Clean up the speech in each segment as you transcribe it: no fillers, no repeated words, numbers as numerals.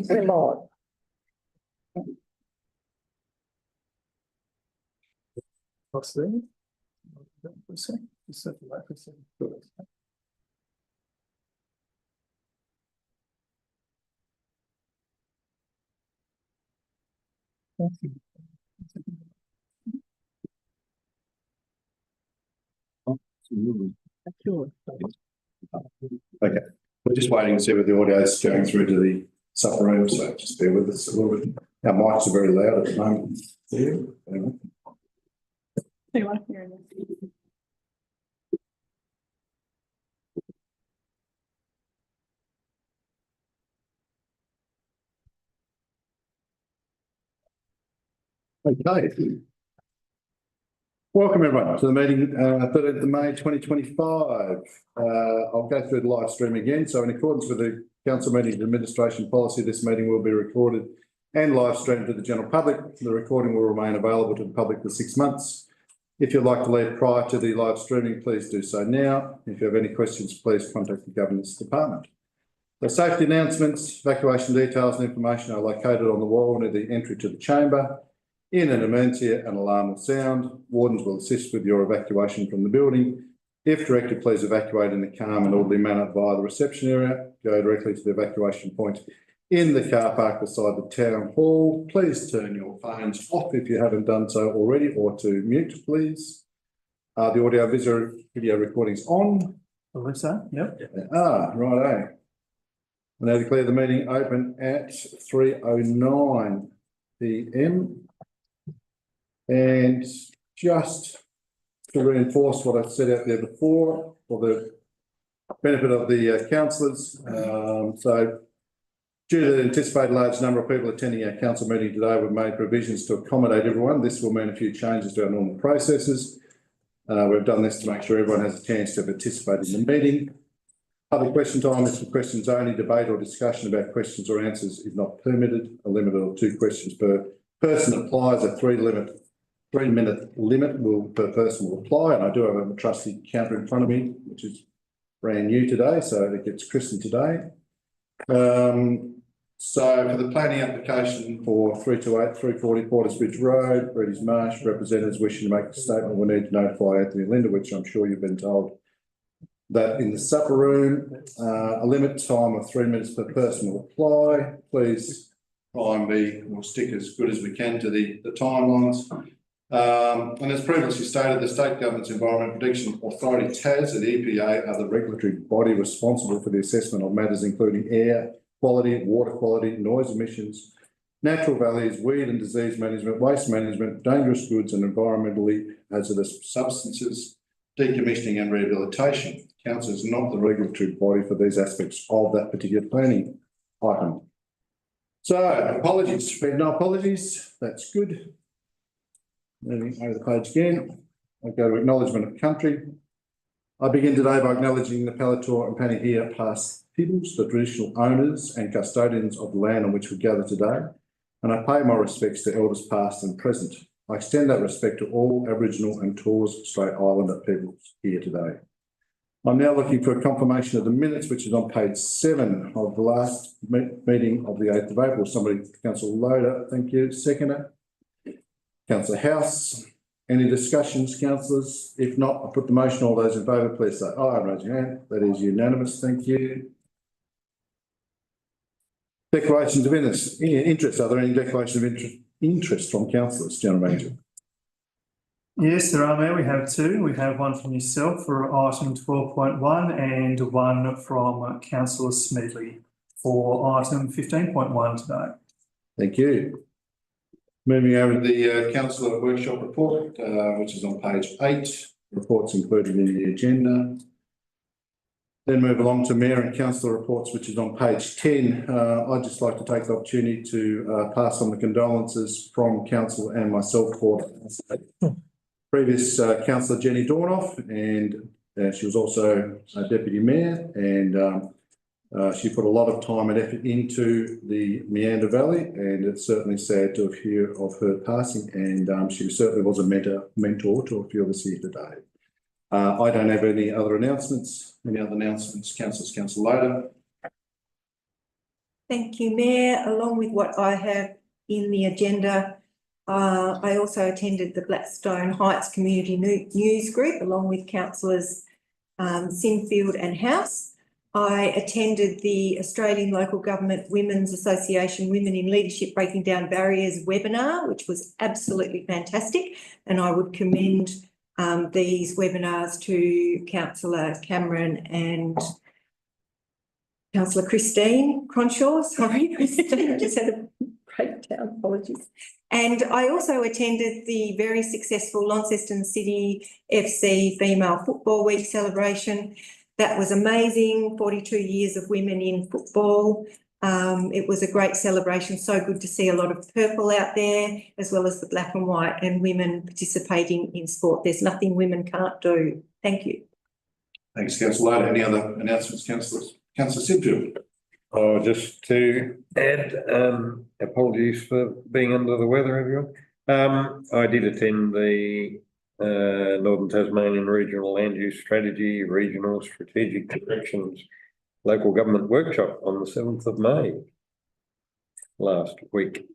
Remote. What's there? Okay, we're just waiting to see whether the audio is going through to the supper room, so just bear with us a little bit. Our mics are very loud at the moment. Okay. Welcome everyone to the meeting, 13th of May 2025. I'll go through the live stream again. So in accordance with the Council Meeting Administration Policy, this meeting will be recorded and live streamed to the general public. The recording will remain available to the public for 6 months. If you'd like to leave prior to the live streaming, please do so now. If you have any questions, please contact the Governance Department. The safety announcements, evacuation details and information are located on the wall near the entry to the chamber. In an emergency, an alarm will sound. Wardens will assist with your evacuation from the building. If directed, please evacuate in a calm and orderly manner via the reception area. Go directly to the evacuation point in the car park beside the town hall. Please turn your phones off if you haven't done so already, or to mute, please. The audio video recording's on. I believe so, yep. Righto. I now declare the meeting open at 3:09 p.m. And just to reinforce what I said out there before, for the benefit of the councillors, so due to the anticipated large number of people attending our council meeting today, we've made provisions to accommodate everyone. This will mean a few changes to our normal processes. We've done this to make sure everyone has a chance to participate in the meeting. Public question time is for questions only. Debate or discussion about questions or answers is not permitted. A limit of 2 questions per person applies. A 3-minute limit per person will apply, and I do have a trusty counter in front of me, which is brand new today, so it gets christened today. So for the planning application for 328 340 Porters Bridge Road, Reddy's Marsh, representatives wishing to make a statement will need to notify Anthony and Linda, which I'm sure you've been told that in the supper room. A limit time of 3 minutes per person will apply. Please try and we'll stick as good as we can to the timelines. And as previously stated, the State Government's Environment Protection Authority, TAS, and the EPA are the regulatory body responsible for the assessment of matters including air quality, water quality, noise emissions, natural values, weed and disease management, waste management, dangerous goods and environmentally hazardous substances, decommissioning and rehabilitation. Council is not the regulatory body for these aspects of that particular planning item. So apologies, we have no apologies, that's good. Moving over the page again, I go to acknowledgement of country. I begin today by acknowledging the Palator and Panahia past peoples, the traditional owners and custodians of the land on which we gather today, and I pay my respects to elders past and present. I extend that respect to all Aboriginal and Torres Strait Islander peoples here today. I'm now looking for a confirmation of the minutes, which is on page 7 of the last meeting of the 8th of April. Somebody, Councillor Loader, thank you. Seconder. Councillor House. Any discussions, councillors? If not, I'll put the motion. All those in favour, please say aye and raise your hand. That is unanimous. Thank you. Declarations of interest. Are there any declarations of interest from councillors, General Manager? Yes, there are, Mayor. We have 2. We have one from yourself for item 12.1 and one from Councillor Smedley for item 15.1 today. Thank you. Moving over to the Councillor Workshop report, which is on page 8. Reports included in the agenda. Then move along to Mayor and Councillor reports, which is on page 10. I'd just like to take the opportunity to pass on the condolences from Council and myself for previous Councillor Jenny Dornoff, and she was also a Deputy Mayor, and she put a lot of time and effort into the Meander Valley, and it's certainly sad to hear of her passing, and she certainly was a mentor to a few of us here today. I don't have any other announcements. Any other announcements, councillors? Councillor Loader. Thank you, Mayor. Along with what I have in the agenda, I also attended the Blackstone Heights Community News Group along with councillors Sinfield and House. I attended the Australian Local Government Women's Association Women in Leadership Breaking Down Barriers webinar, which was absolutely fantastic, and I would commend these webinars to Councillor Cameron and Councillor Christine Cronshaw. Sorry, Christine, I just had a breakdown, apologies. And I also attended the very successful Launceston City FC Female Football Week celebration. That was amazing, 42 years of women in football. It was a great celebration, so good to see a lot of purple out there, as well as the black and white and women participating in sport. There's nothing women can't do. Thank you. Thanks, Councillor Loader. Any other announcements, councillors? Councillor Sinfield. Oh, just to add, apologies for being under the weather, everyone. I did attend the Northern Tasmanian Regional Land Use Strategy, Regional Strategic Directions Local Government Workshop on the 7th of May last week.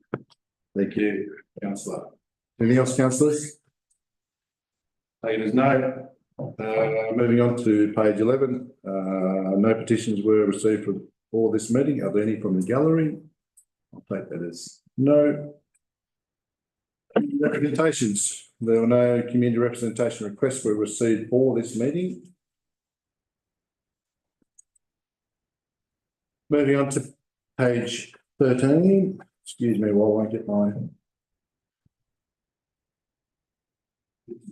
Thank you, Councillor. Anything else, councillors? Taken as no. Moving on to page 11. No petitions were received for this meeting. Are there any from the gallery? I'll take that as no. Representations. There were no community representation requests were received for this meeting. Moving on to page 13. Excuse me while I get my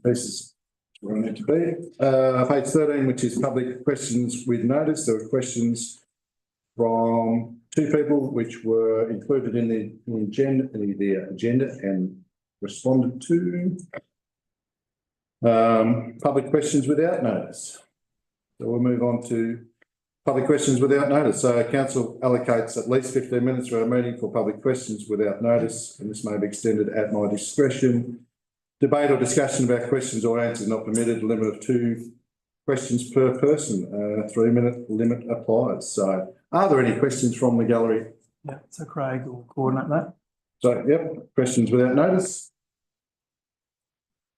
pieces where I need to be. Page 13, which is public questions with notice. There were questions from two people which were included in the agenda and responded to. Public questions without notice. So we'll move on to public questions without notice. So council allocates at least 15 minutes for our meeting for public questions without notice, and this may be extended at my discretion. Debate or discussion about questions or answers not permitted. A limit of 2 questions per person. 3-minute limit applies. So are there any questions from the gallery? Yeah, so Craig will coordinate that. So, yep, questions without notice.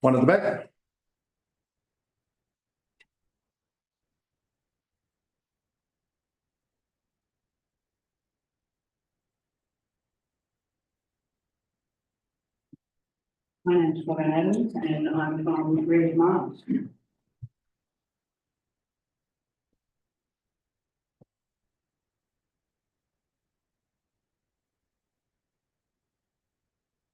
One at the back. My name's Robin Adams and I'm from Red Mines.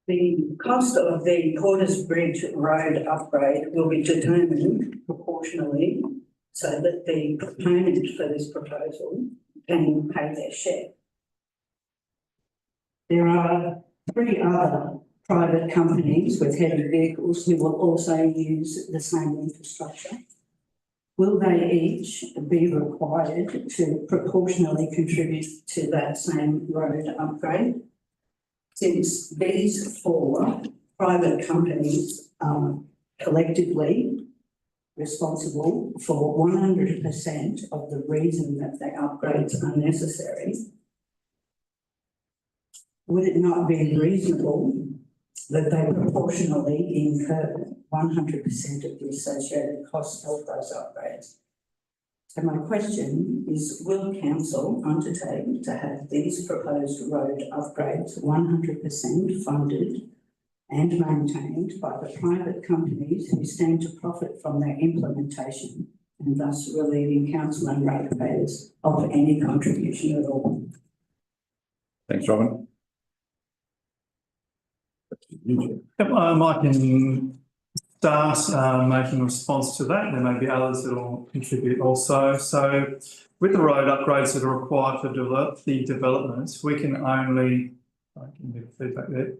The cost of the Porters Bridge Road upgrade will be determined proportionally so that the proponent for this proposal can pay their share. There are 3 other private companies with heavy vehicles who will also use the same infrastructure. Will they each be required to proportionally contribute to that same road upgrade? Since these 4 private companies are collectively responsible for 100% of the reason that the upgrades are necessary, would it not be reasonable that they proportionally incur 100% of the associated costs of those upgrades? So my question is, will council undertake to have these proposed road upgrades 100% funded and maintained by the private companies who stand to profit from their implementation, and thus relieving council and ratepayers of any contribution at all? Thanks, Robin. Yep, I can start making a response to that. There may be others that will contribute also. So with the road upgrades that are required for the developments, we can only, I can give feedback there.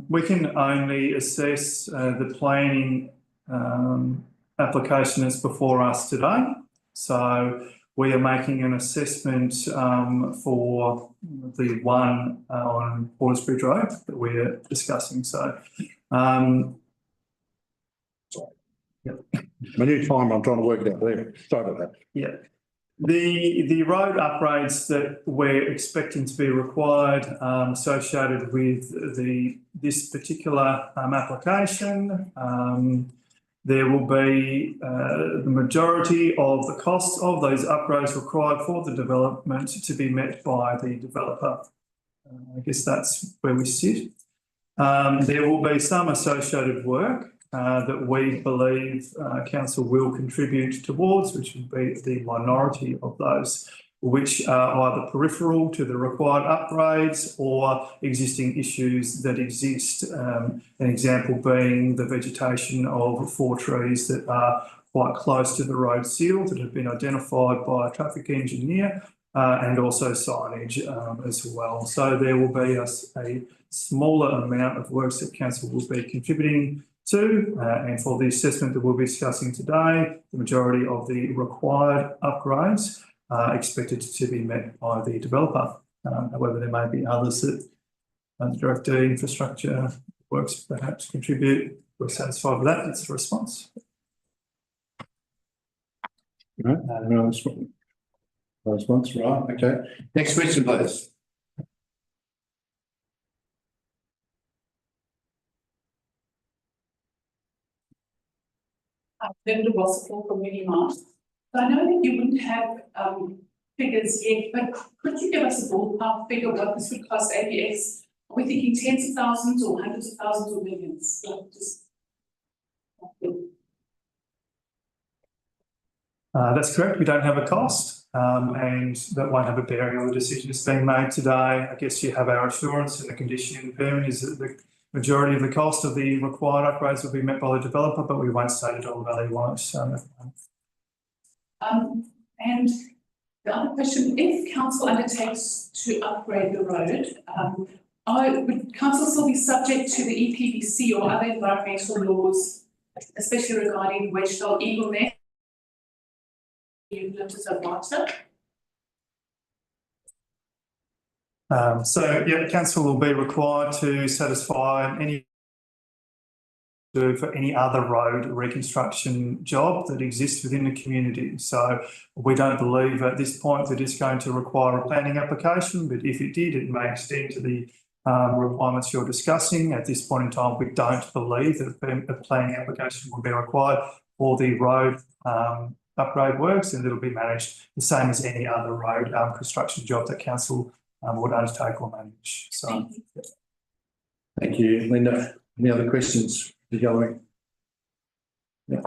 We can only assess the planning application that's before us today. So we are making an assessment for the one on Porters Bridge Road that we're discussing. So, My new timer, I'm trying to work it out there. Sorry about that. yeah. The road upgrades that we're expecting to be required associated with this particular application, there will be the majority of the costs of those upgrades required for the development to be met by the developer. I guess that's where we sit. There will be some associated work that we believe council will contribute towards, which will be the minority of those, which are either peripheral to the required upgrades or existing issues that exist. An example being the vegetation of 4 trees that are quite close to the road seal that have been identified by a traffic engineer, and also signage as well. So there will be a smaller amount of works that council will be contributing to, and for the assessment that we'll be discussing today, the majority of the required upgrades are expected to be met by the developer. However, there may be others that the Director Infrastructure Works perhaps contribute. We're satisfied with that. That's the response. Right, no response, right, okay. Next question, please. Meander from Meander. So I know that you wouldn't have figures yet, but could you give us a ballpark figure what this would cost ABX? Are we thinking tens of thousands or hundreds of thousands or millions? That's correct. We don't have a cost, and that won't have a bearing on the decision that's being made today. I guess you have our assurance, and the condition in the permit is that the majority of the cost of the required upgrades will be met by the developer, but we won't state a dollar value on it. And the other question, if council undertakes to upgrade the road, would council still be subject to the EPBC or other environmental laws, especially regarding Wedgedale Eagle Neck? So yeah, council will be required to satisfy for any other road reconstruction job that exists within the community. So we don't believe at this point that it's going to require a planning application, but if it did, it may extend to the requirements you're discussing. At this point in time, we don't believe that a planning application will be required for the road upgrade works, and it'll be managed the same as any other road construction job that council would undertake or manage. So, Thank you, Linda. Any other questions going? Yeah.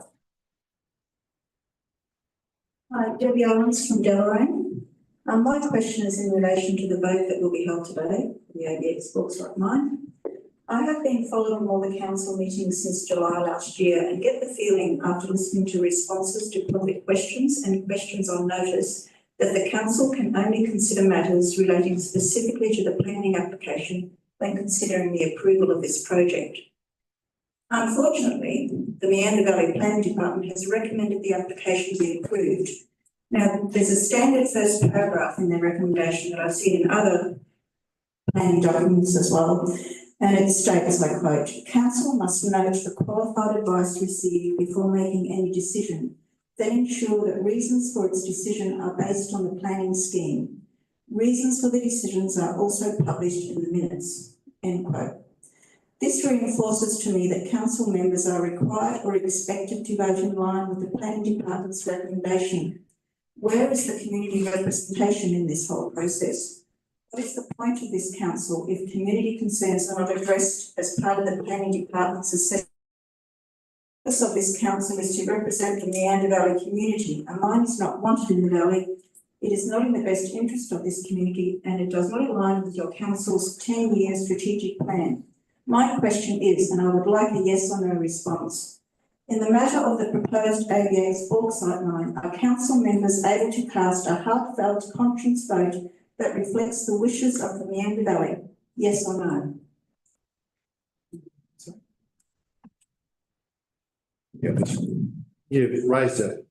Hi, Debbie Owens from Deloraine. My question is in relation to the vote that will be held today for the ABX Bauxite Mine. I have been following all the council meetings since July last year and get the feeling after listening to responses to public questions and questions on notice that the council can only consider matters relating specifically to the planning application when considering the approval of this project. Unfortunately, the Meander Valley Planning Department has recommended the application be approved. Now, there's a standard first paragraph in their recommendation that I've seen in other planning documents as well, and it states, I quote, "Council must note the qualified advice received before making any decision, then ensure that reasons for its decision are based on the planning scheme. Reasons for the decisions are also published in the minutes," end quote. This reinforces to me that council members are required or expected to vote in line with the planning department's recommendation. Where is the community representation in this whole process? What is the point of this council if community concerns are not addressed as part of the planning department's assessment? The purpose of this council is to represent the Meander Valley community. A mine is not wanted in the valley. It is not in the best interest of this community, and it does not align with your council's 10-year strategic plan. My question is, and I would like a yes or no response. In the matter of the proposed ABX bauxite mine, are council members able to cast a heartfelt conscience vote that reflects the wishes of the Meander Valley? Yes or no? Yeah, you've raised a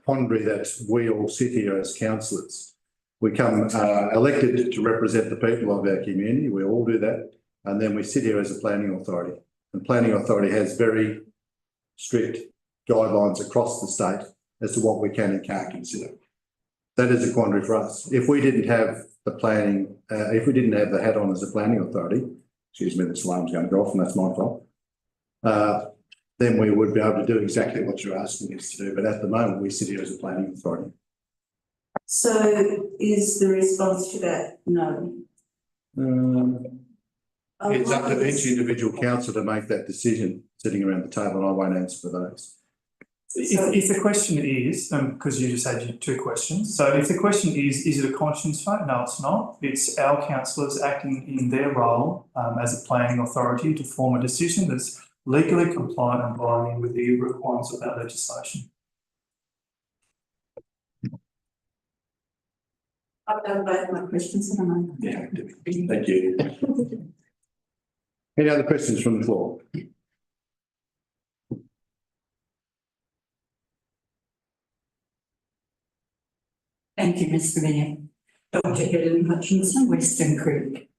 quandary that we all sit here as councillors. We come elected to represent the people of our community. We all do that. And then we sit here as a planning authority. And planning authority has very strict guidelines across the state as to what we can and can't consider. that is a quandary for us. If we didn't have the planning, if we didn't have the hat on as a planning authority, excuse me, the alarm's going off and that's my fault. Then we would be able to do exactly what you're asking us to do. But at the moment, we sit here as a planning authority. So is the response to that no? It's up to each individual council to make that decision, sitting around the table, and I won't answer for those. If the question is, because you just had your two questions, so if the question is it a conscience vote? No, it's not. It's our councillors acting in their role as a planning authority to form a decision that's legally compliant and binding with the requirements of that legislation. I've done both my questions, haven't I? Yeah, thank you. Any other questions from the floor? Thank you, Mr. Mayor. Dr. Helen Hutchinson, Western Creek.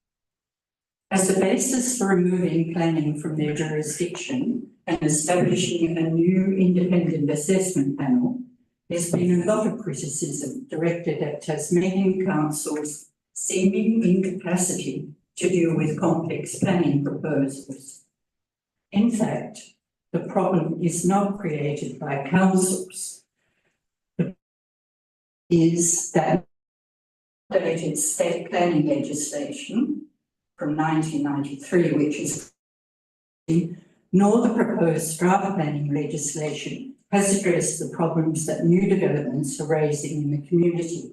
As the basis for removing planning from their jurisdiction and establishing a new independent assessment panel, there's been a lot of criticism directed at Tasmanian Council's seeming incapacity to deal with complex planning proposals. In fact, the problem is not created by councils. Is that updated state planning legislation from 1993, which is nor the proposed draft planning legislation has addressed the problems that new developments are raising in the community.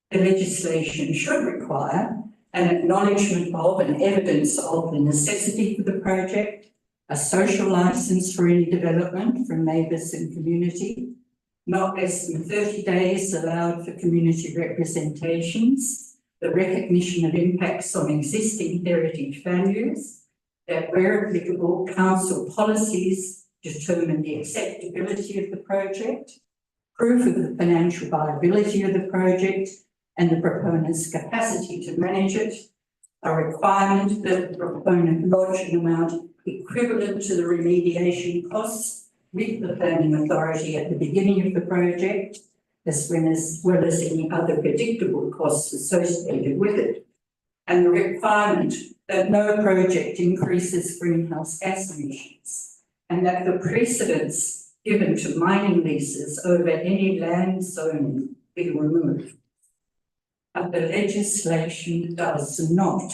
The legislation should require an acknowledgement of and evidence of the necessity for the project, a social licence for any development from neighbours and community, not less than 30 days allowed for community representations, the recognition of impacts on existing heritage values, that where applicable, council policies determine the acceptability of the project, proof of the financial viability of the project and the proponent's capacity to manage it, a requirement that the proponent lodge an amount equivalent to the remediation costs with the planning authority at the beginning of the project, as well as any other predictable costs associated with it, and the requirement that no project increases greenhouse gas emissions, and that the precedence given to mining leases over any land zoning be removed. But the legislation does not.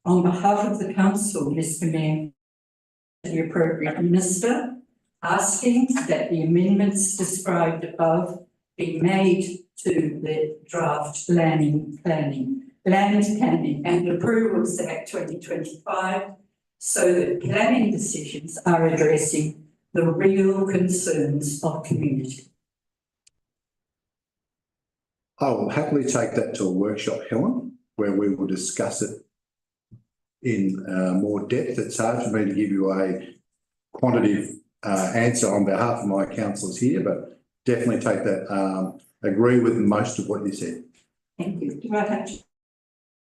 On behalf of the council, Mr. Mayor, the appropriate minister, asking that the amendments described above be made to the draft Land Planning and Approvals Act 2025 so that planning decisions are addressing the real concerns of community. I will happily take that to a workshop, Helen, where we will discuss it in more depth. It's hard for me to give you a quantitative answer on behalf of my councillors here, but definitely take that, agree with most of what you said. Thank you. Do I have to?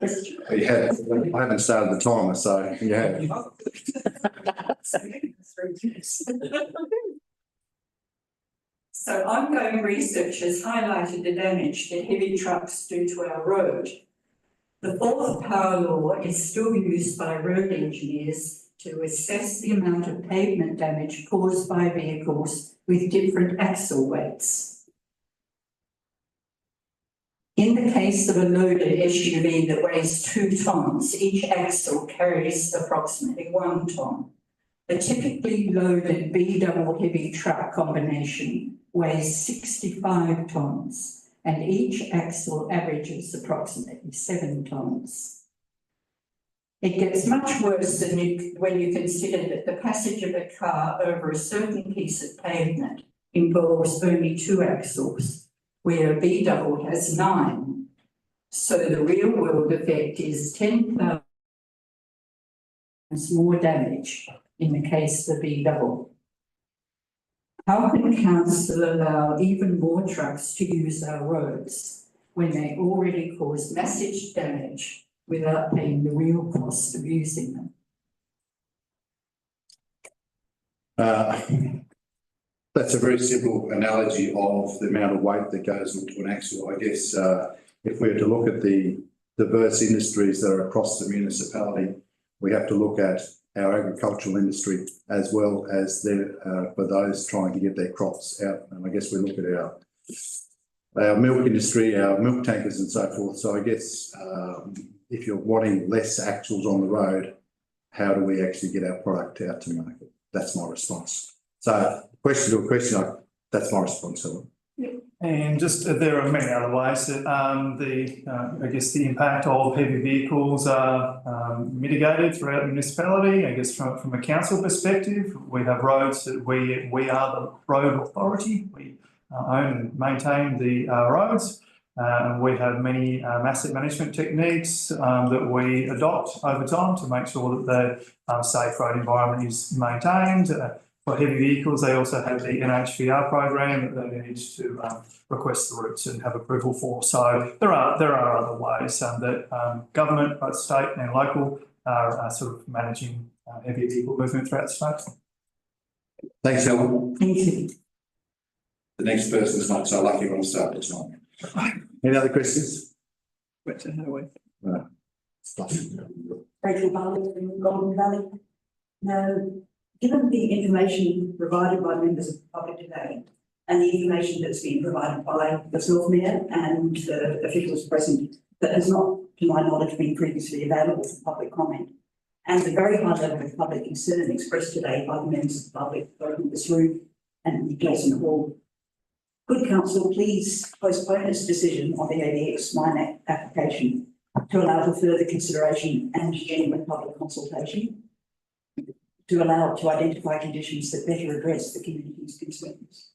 I haven't started the timer, so you have. So ongoing research has highlighted the damage that heavy trucks do to our road. The fourth power law is still used by road engineers to assess the amount of pavement damage caused by vehicles with different axle weights. In the case of a loaded SUV that weighs 2 tonnes, each axle carries approximately 1 tonne. A typically loaded B double heavy truck combination weighs 65 tonnes, and each axle averages approximately 7 tonnes. It gets much worse when you consider that the passage of a car over a certain piece of pavement involves only 2 axles, where a B double has 9. So the real world effect is 10,000 times more damage in the case of a B double. How can council allow even more trucks to use our roads when they already cause massive damage without paying the real cost of using them? That's a very simple analogy of the amount of weight that goes into an axle. I guess if we were to look at the diverse industries that are across the municipality, we have to look at our agricultural industry as well as for those trying to get their crops out. And I guess we look at our milk industry, our milk tankers and so forth. So I guess if you're wanting less axles on the road, how do we actually get our product out to market? That's my response. So question to a question, that's my response, Helen. And just there are many other ways that I guess the impact of heavy vehicles are mitigated throughout the municipality. I guess from a council perspective, we have roads that we are the road authority. We own and maintain the roads. We have many asset management techniques that we adopt over time to make sure that the safe road environment is maintained. For heavy vehicles, they also have the NHVR program that they need to request the routes and have approval for. So there are other ways that government, both state and local, are sort of managing heavy vehicle movement throughout the state. Thanks, Helen. Thank you. The next person is not so lucky when I start the time. Any other questions? Richard, how are we? Rachel Barley from Golden Valley. Now, given the information provided by members of the public today and the information that's been provided by the Self Mayor and the officials present that has not, to my knowledge, been previously available for public comment, and the very high level of public concern expressed today by the members of the public, both in this room and in Gleeson Hall, could Council please postpone its decision on the ADX mine application to allow for further consideration and genuine public consultation, to allow to identify conditions that better address the community's concerns?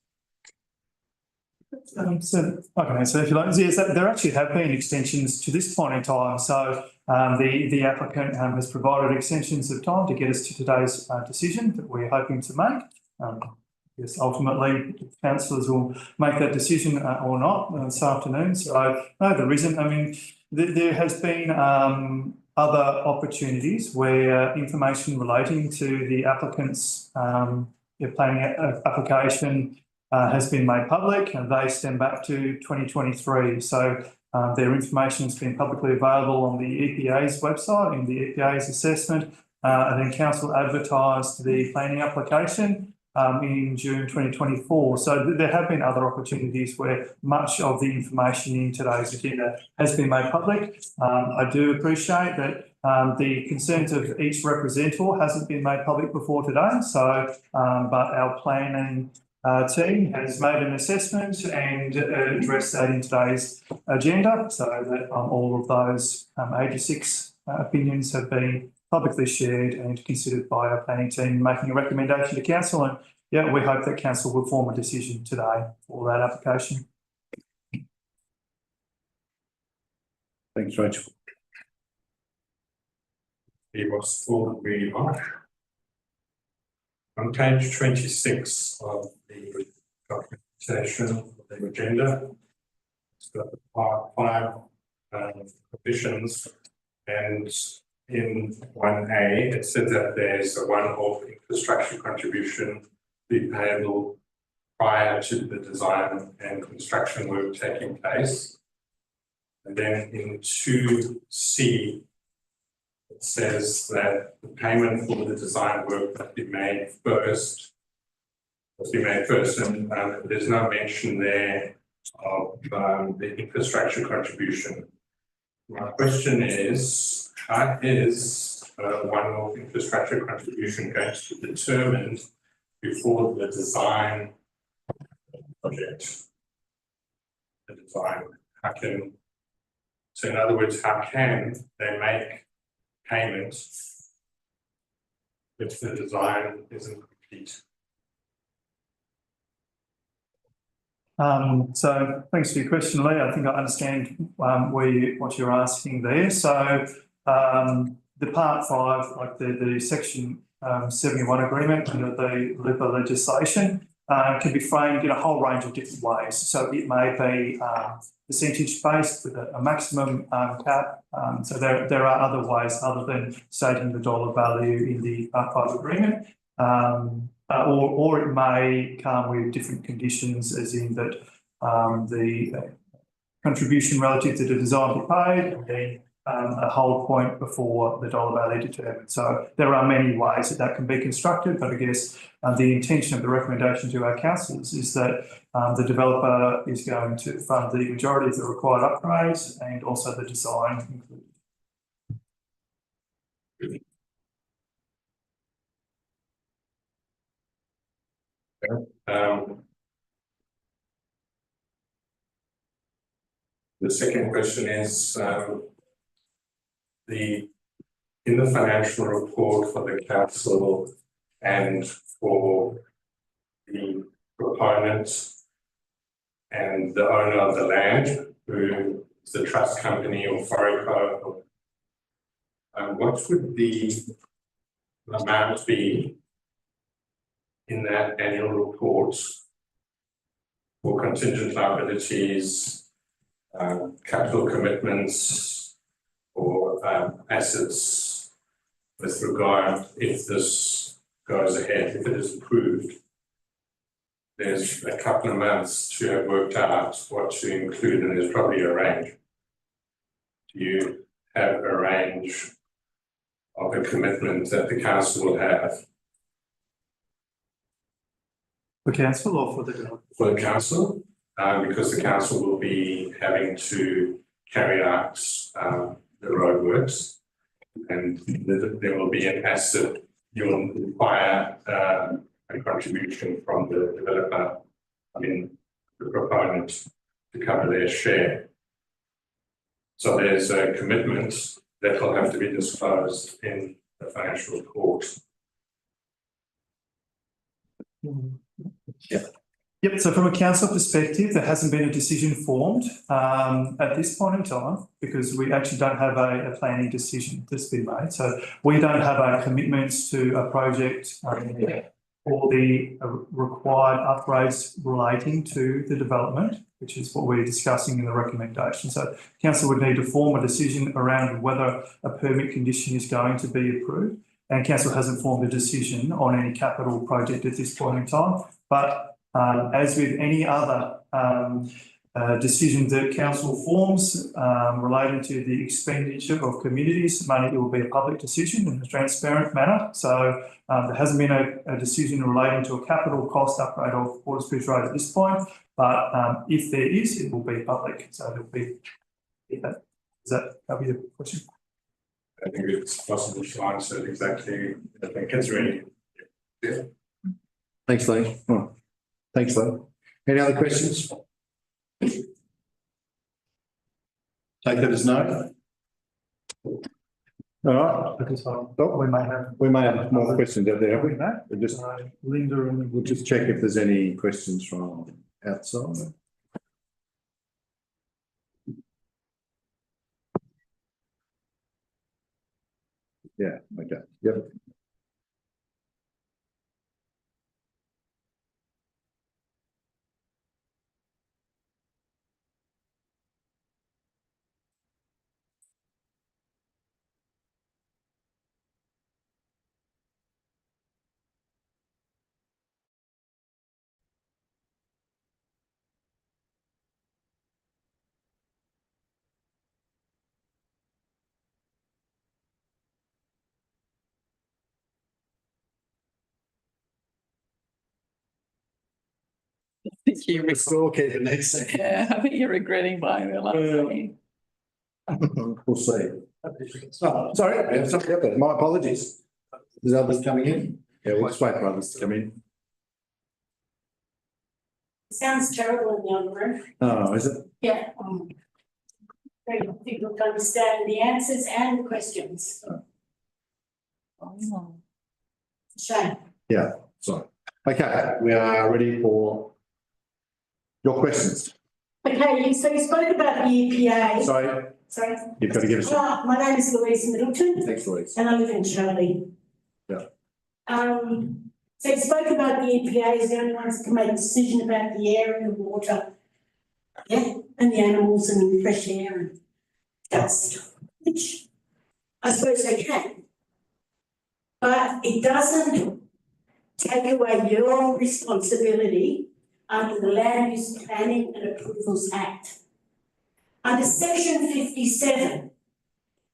So I can answer if you like. Yes, there actually have been extensions to this point in time. So the applicant has provided extensions of time to get us to today's decision that we're hoping to make. Yes, ultimately, councillors will make that decision or not this afternoon. So no, there isn't. I mean, there has been other opportunities where information relating to the applicant's planning application has been made public, and they stem back to 2023. So their information has been publicly available on the EPA's website in the EPA's assessment, and then council advertised the planning application in June 2024. So there have been other opportunities where much of the information in today's agenda has been made public. I do appreciate that the concerns of each representative hasn't been made public before today. So, but our planning team has made an assessment and addressed that in today's agenda, so that all of those 86 opinions have been publicly shared and considered by our planning team, making a recommendation to council. And yeah, we hope that council will form a decision today for that application. Thanks, Rachel. He was for very much. On page 26 of the documentation of the agenda, it's got the part 5 conditions, and in 1A, it said that there's a one-off infrastructure contribution to be payable prior to the design and construction work taking place. And then in 2C, it says that the payment for the design work must be made first. And there's no mention there of the infrastructure contribution. My question is, how is one-off infrastructure contribution going to be determined before the design project? The design, so in other words, how can they make payment if the design isn't complete? So thanks for your question, Lee. I think I understand what you're asking there. So the part 5, like the section 71 agreement under the LIPA legislation, can be framed in a whole range of different ways. So it may be percentage based with a maximum cap. So there are other ways other than stating the dollar value in the part 5 agreement. or it may come with different conditions, as in that the contribution relative to the design be paid, and then a hold point before the dollar value determined. So there are many ways that that can be constructed, but I guess the intention of the recommendation to our councillors is that the developer is going to fund the majority of the required upgrades and also the design included. The second question is, in the financial report for the council and for the proponent and the owner of the land, who is the trust company or Foreco, what would the amount be in that annual report for contingent liabilities, capital commitments, or assets with regard, if this goes ahead, if it is approved? There's a couple of months to have worked out what to include, and there's probably a range. Do you have a range of a commitment that the council will have? For council or for the developer? For the council, because the council will be having to carry out the roadworks, and there will be an asset. You will require a contribution from the developer, the proponent, to cover their share. So there's a commitment that will have to be disclosed in the financial report. Yep, so from a council perspective, there hasn't been a decision formed at this point in time, because we actually don't have a planning decision that's been made. So we don't have our commitments to a project or the required upgrades relating to the development, which is what we're discussing in the recommendation. So council would need to form a decision around whether a permit condition is going to be approved, and council hasn't formed a decision on any capital project at this point in time. But as with any other decision that council forms relating to the expenditure of communities money, it will be a public decision in a transparent manner. So there hasn't been a decision relating to a capital cost upgrade of Watersbridge Road at this point, but if there is, it will be public. So there will be. Does that cover your question? I think it's possible to answer exactly. I think it's really. Yeah. Thanks, Lee. Oh, thanks, Lee. Any other questions? Take that as no. All right. We may have more questions out there, have we? We'll just, Linda and we'll just check if there's any questions from outside. Yeah, okay, yep. I think you're, We'll keep it next second. yeah, I think you're regretting buying the last one. We'll see. Oh, sorry, I have something up there. My apologies. There's others coming in. Yeah, we'll just wait for others to come in. Sounds terrible in the other room. Oh, is it? Yeah. Very difficult to understand the answers and the questions. Oh. Shame. Yeah, sorry. Okay, we are ready for your questions. Okay, so you spoke about the EPA. Sorry, Sorry. you've got to give us. My name is Louise Middleton Thanks, Louise. and I live in Shirley. Yeah. So you spoke about the EPA as the only ones that can make a decision about the air and the water. Yeah, and the animals and fresh air and dust, which I suppose they can. But it doesn't take away your responsibility under the Land Use Planning and Approvals Act. Under section 57,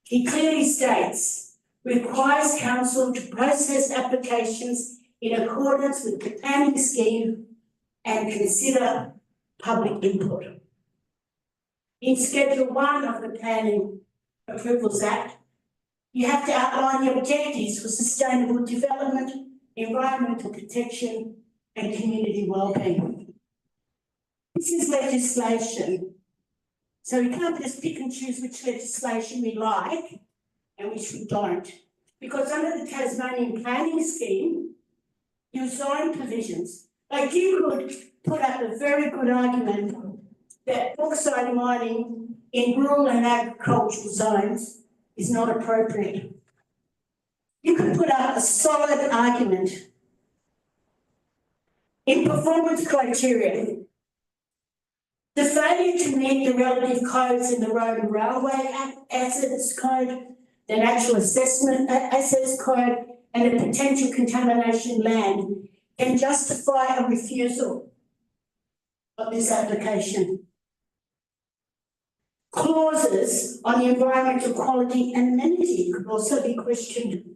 he clearly states, requires council to process applications in accordance with the planning scheme and consider public input. In Schedule 1 of the Planning Approvals Act, you have to outline the objectives for sustainable development, environmental protection, and community wellbeing. This is legislation, so we can't just pick and choose which legislation we like and which we don't. Because under the Tasmanian planning scheme, your zone provisions, like you could put up a very good argument that bauxite mining in rural and agricultural zones is not appropriate. You could put up a solid argument. In performance criteria, the failure to meet the relative codes in the Road and Railway Assets Code, the Natural Assessment Assets Code, and the potential contamination land can justify a refusal of this application. Clauses on the environmental quality and amenity could also be questioned.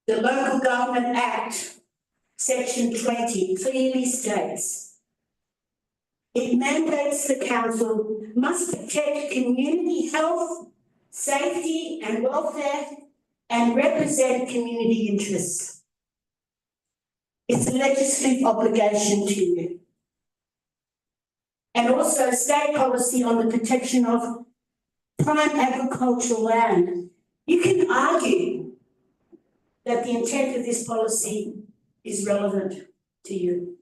The Local Government Act, Section 20, clearly states it mandates the council must protect community health, safety and welfare and represent community interests. It's a legislative obligation to you. And also state policy on the protection of prime agricultural land. You can argue that the intent of this policy is relevant to you.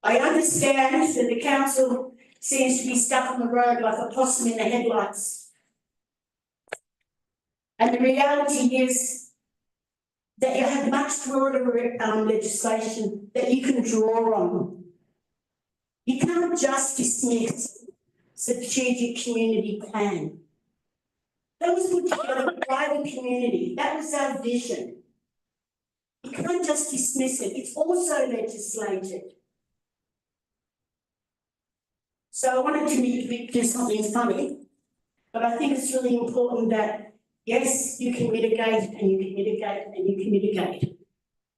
I understand that the council seems to be stuck on the road like a possum in the headlights. And the reality is that you have much broader legislation that you can draw on. You can't just dismiss strategic community plan. That was put together by the community. That was our vision. You can't just dismiss it. It's also legislated. So I wanted to do something funny, but I think it's really important that, yes, you can mitigate and you can mitigate and you can mitigate.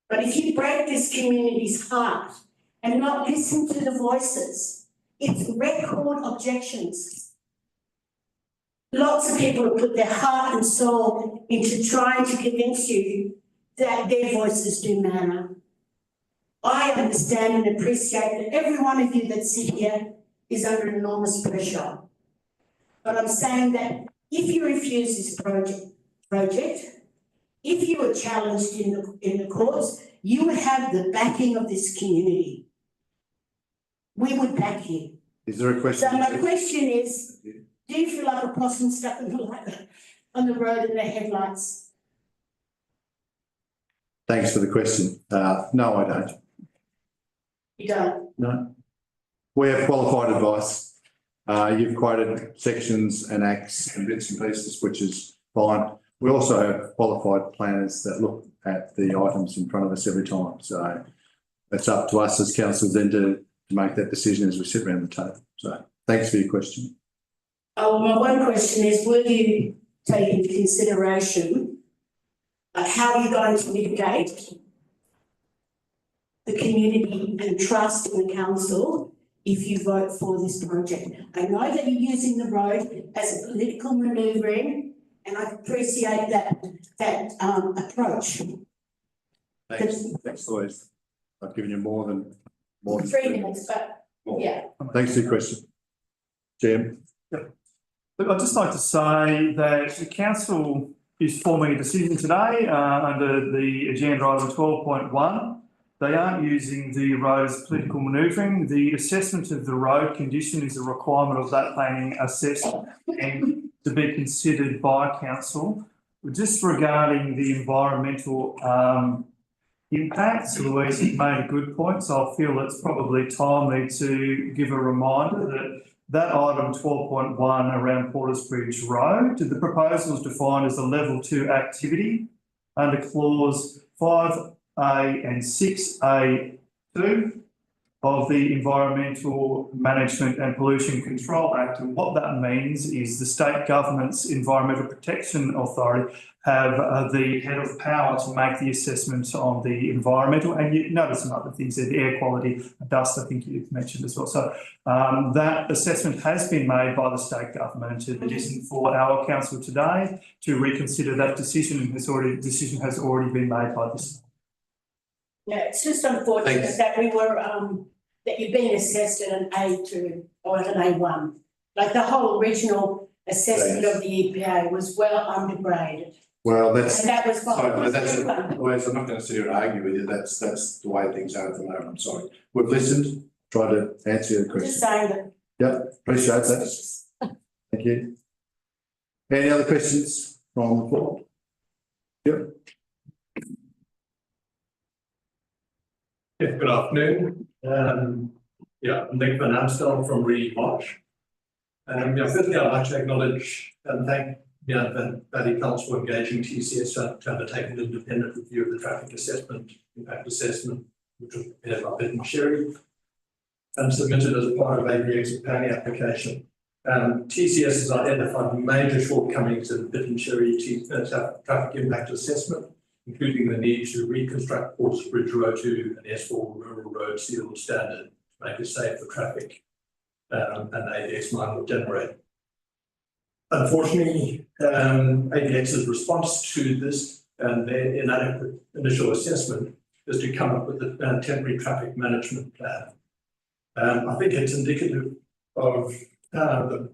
But if you break this community's heart and not listen to the voices, it's record objections. Lots of people have put their heart and soul into trying to convince you that their voices do matter. I understand and appreciate that every one of you that's here is under enormous pressure. But I'm saying that if you refuse this project, if you were challenged in the courts, you would have the backing of this community. We would back you. Is there a question? So my question is, do you feel like a possum stuck on the road in the headlights? Thanks for the question. No, I don't. You don't? No. We have qualified advice. You've quoted sections and acts and bits and pieces, which is fine. We also have qualified planners that look at the items in front of us every time. So it's up to us as council then to make that decision as we sit around the table. So thanks for your question. Oh, my one question is, will you take into consideration how are you going to mitigate the community and trust in the council if you vote for this project? I know that you're using the road as a political manoeuvring, and I appreciate that approach. Thanks, Louise. I've given you more than 3 minutes, but yeah. Thanks for your question. Jim? Look, I'd just like to say that the council is forming a decision today under the agenda item 12.1. They aren't using the road as political manoeuvring. The assessment of the road condition is a requirement of that planning assessment and to be considered by council. Just regarding the environmental impacts, Louise has made a good point, so I feel it's probably timely to give a reminder that item 12.1 around Porters Bridge Road, the proposal is defined as a level 2 activity under clause 5A and 6A2 of the Environmental Management and Pollution Control Act. And what that means is the state government's Environmental Protection Authority have the head of power to make the assessments on the environmental, and you notice some other things there, the air quality, dust, I think you've mentioned as well. So that assessment has been made by the state government, and it isn't for our council today to reconsider that decision, and decision has already been made by this. Yeah, it's just unfortunate that we were, that you've been assessed at an A2 or at an A1. Like the whole original assessment of the EPA was well undergraded. Well, that's, And that was sorry, fine. that's, Wes, I'm not going to sit here and argue with you. That's the way things are at the moment. I'm sorry. We've listened, tried to answer your question. Just saying that. Yep, appreciate that. Thank you. Any other questions from the floor? Yep. Yeah, good afternoon. I'm Nick Van Amstel from Reedy Marsh. Firstly, I'd like to acknowledge and thank the Valley Council for engaging TCS to undertake an independent review of the traffic assessment, impact assessment, which was prepared by Bitten Sherry and submitted as a part of ABX's planning application. TCS has identified major shortcomings in the Bitten Sherry traffic impact assessment, including the need to reconstruct Porters Bridge Road to an S4 rural road sealed standard to make it safe for traffic, and ABX mine will generate. Unfortunately, ABX's response to this and their inadequate initial assessment is to come up with a temporary traffic management plan. I think it's indicative of the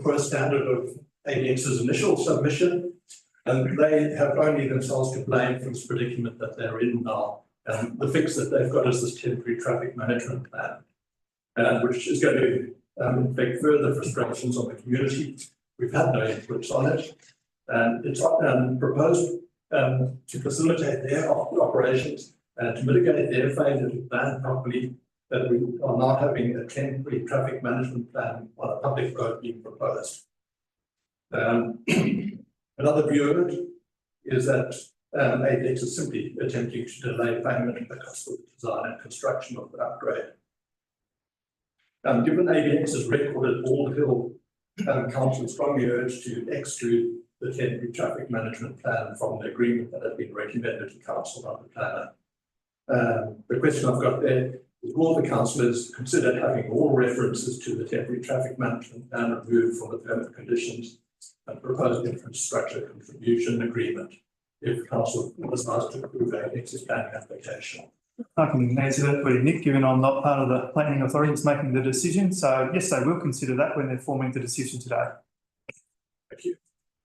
poor standard of ABX's initial submission, and they have only themselves to blame for this predicament that they're in now. And the fix that they've got is this temporary traffic management plan, which is going to inflict further frustrations on the community. We've had no inputs on it, and it's proposed to facilitate their operations and to mitigate their failure to plan properly, that we are now having a temporary traffic management plan on a public road being proposed. Another view of it is that ABX is simply attempting to delay payment of the cost of the design and construction of the upgrade. Given ABX's record at Bald Hill, Council strongly urged to exclude the temporary traffic management plan from the agreement that had been recommended to Council by the planner. The question I've got there is, will the councillors consider having all references to the temporary traffic management plan removed from the permit conditions and proposed infrastructure contribution agreement if Council decides to approve ABX's planning application? I can answer that for you, Nick, given I'm not part of the planning authority that's making the decision. So yes, they will consider that when they're forming the decision today. Thank you.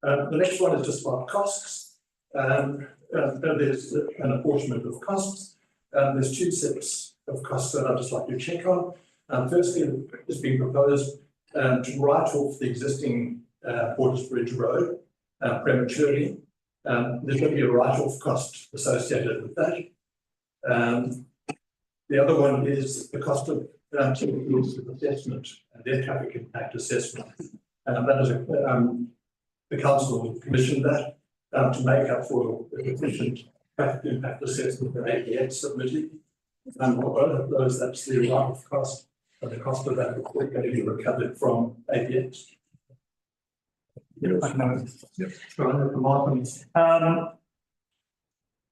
The next one is just about costs. There's an apportionment of costs. There's two sets of costs that I'd just like to check on. Firstly, it's been proposed to write off the existing Porters Bridge Road prematurely. There's going to be a write-off cost associated with that. The other one is the cost of TCS assessment and their traffic impact assessment. That is the council commissioned that to make up for the deficient traffic impact assessment that ABX submitted. For both of those, that's the write-off cost, and the cost of that is going to be recovered from ABX.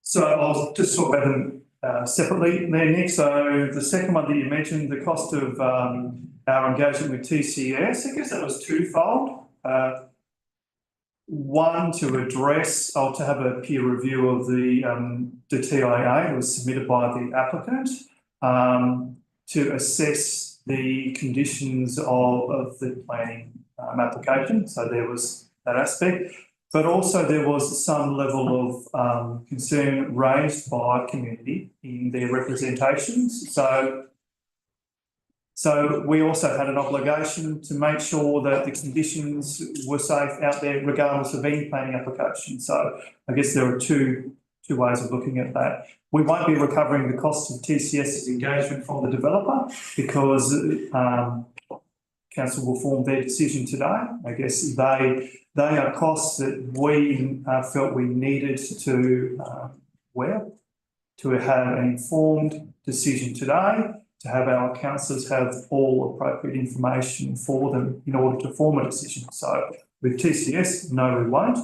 So I'll just talk about them separately there, Nick. So the second one that you mentioned, the cost of our engagement with TCS, I guess that was twofold. One, to address or to have a peer review of the TIA that was submitted by the applicant to assess the conditions of the planning application. So there was that aspect. But also there was some level of concern raised by community in their representations. So we also had an obligation to make sure that the conditions were safe out there regardless of any planning application. So I guess there are two ways of looking at that. We won't be recovering the cost of TCS's engagement from the developer because council will form their decision today. I guess they are costs that we felt we needed to wear to have an informed decision today, to have our councillors have all appropriate information for them in order to form a decision. So with TCS, no, we won't.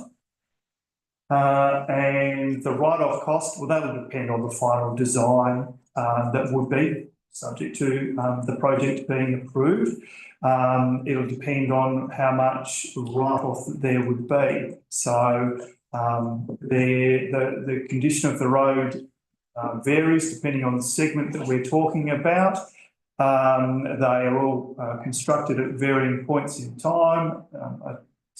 And the write-off cost, well, that will depend on the final design that would be subject to the project being approved. It'll depend on how much write-off there would be. So the condition of the road varies depending on the segment that we're talking about. They are all constructed at varying points in time.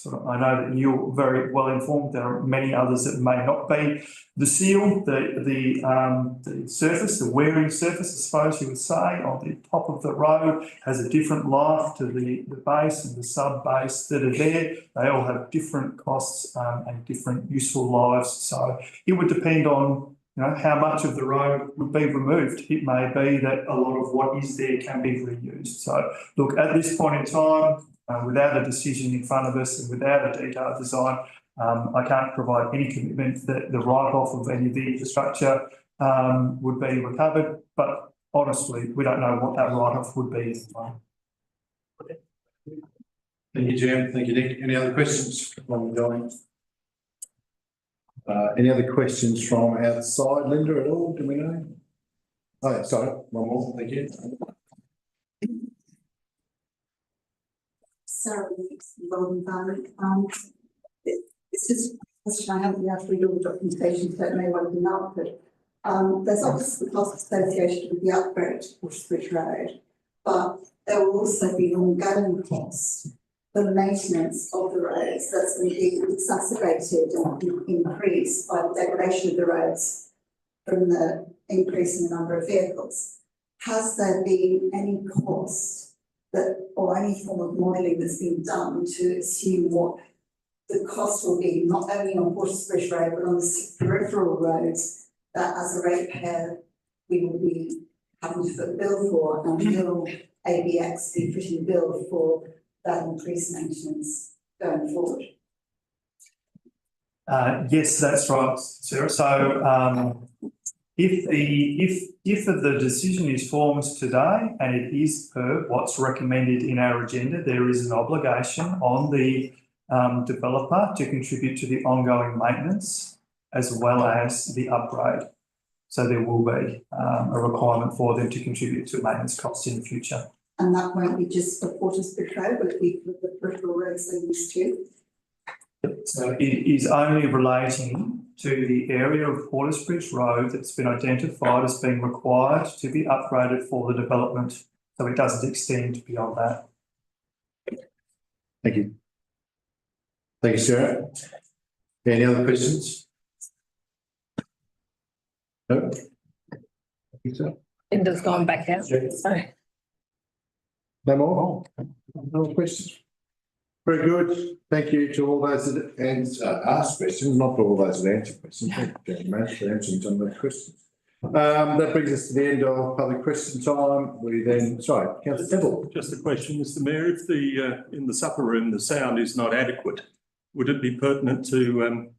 I know that you're very well informed. There are many others that may not be. The seal, the surface, the wearing surface, I suppose you would say, on the top of the road has a different life to the base and the sub base that are there. They all have different costs and different useful lives. So it would depend on how much of the road would be removed. It may be that a lot of what is there can be reused. So look, at this point in time, without a decision in front of us and without a detailed design, I can't provide any commitment that the write-off of any of the infrastructure would be recovered. But honestly, we don't know what that write-off would be at the moment. Thank you, Jim. Thank you, Nick. Any other questions from the audience? Any other questions from outside, Linda, at all? Do we know? Oh, sorry, one more. Thank you. Sarah, it's just a question I haven't been able to read all the documentation, so it may well have been up, but there's obviously the cost associated with the upgrade to Watersbridge Road, but there will also be an ongoing cost for the maintenance of the roads that's going to be exacerbated and increased by the degradation of the roads from the increase in the number of vehicles. Has there been any cost that, or any form of modelling that's been done to assume what the cost will be, not only on Watersbridge Road, but on the peripheral roads that as a ratepayer we will be having to foot the bill for, and will ABX be footing the bill for that increased maintenance going forward? Yes, that's right, Sarah. So if the decision is formed today and it is per what's recommended in our agenda, there is an obligation on the developer to contribute to the ongoing maintenance as well as the upgrade. So there will be a requirement for them to contribute to maintenance costs in the future. And that won't be just for Watersbridge Road, will it be for the peripheral roads they used to? So it is only relating to the area of Watersbridge Road that's been identified as being required to be upgraded for the development. So it doesn't extend beyond that. Thank you. Thank you, Sarah. Any other questions? No? I think so. Linda's gone back out. Sorry. No more? No more questions? Very good. Thank you to all those that asked questions, not to all those that answered questions. Thank you very much for answering some of those questions. That brings us to the end of public question time. We then, sorry, Councillor Temple. Just a question, Mr Mayor. If the in the supper room the sound is not adequate, would it be pertinent to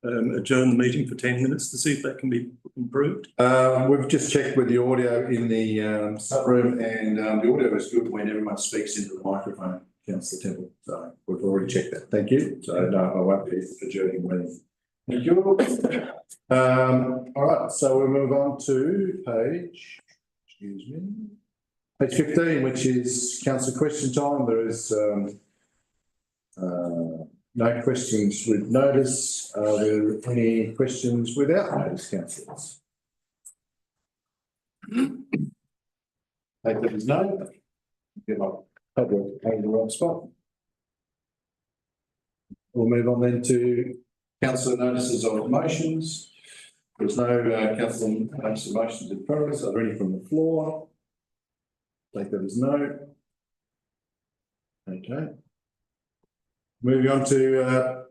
adjourn the meeting for 10 minutes to see if that can be improved? We've just checked with the audio in the sub room, and the audio is good when everyone speaks into the microphone, Councillor Temple. So we've already checked that. Thank you. So no, I won't be adjourning the meeting. Thank you. All right, so we'll move on to page 15, which is council question time. There is no questions with notice. Are there any questions without notice, councillors? Take that as no. Get my paperwork in the right spot. We'll move on then to councillor notices of motions. There's no councillor notice of motions in front of us. Are there any from the floor? Take that as no. Okay. Moving on to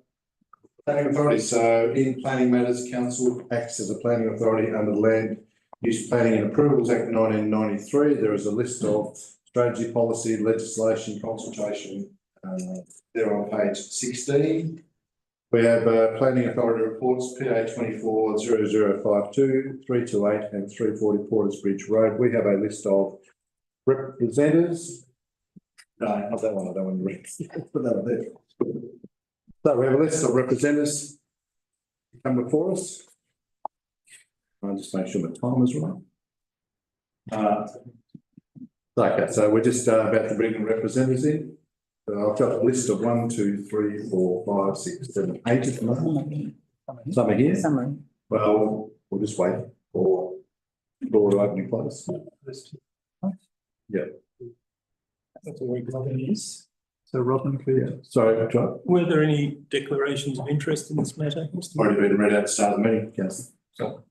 planning authority. So in planning matters, council acts as a planning authority under the Land Use Planning and Approvals Act 1993. There is a list of strategy, policy, legislation, consultation. They're on page 16. We have Planning Authority reports, PA 240052, 328 and 340 Porters Bridge Road. We have a list of representatives. No, not that one, I don't want to read. Put that one there. So we have a list of representatives come before us. I'll just make sure the time is right. Okay, so we're just about to bring the representatives in. So I've got a list of 1, 2, 3, 4, 5, 6, 7, 8 at the moment. Some are here. Well, we'll just wait for door to open and close. Yeah. That's all Robin is. So Robin, could Sorry, John. Were there any declarations of interest in this matter? Already been read out at the start of the meeting, yes. So,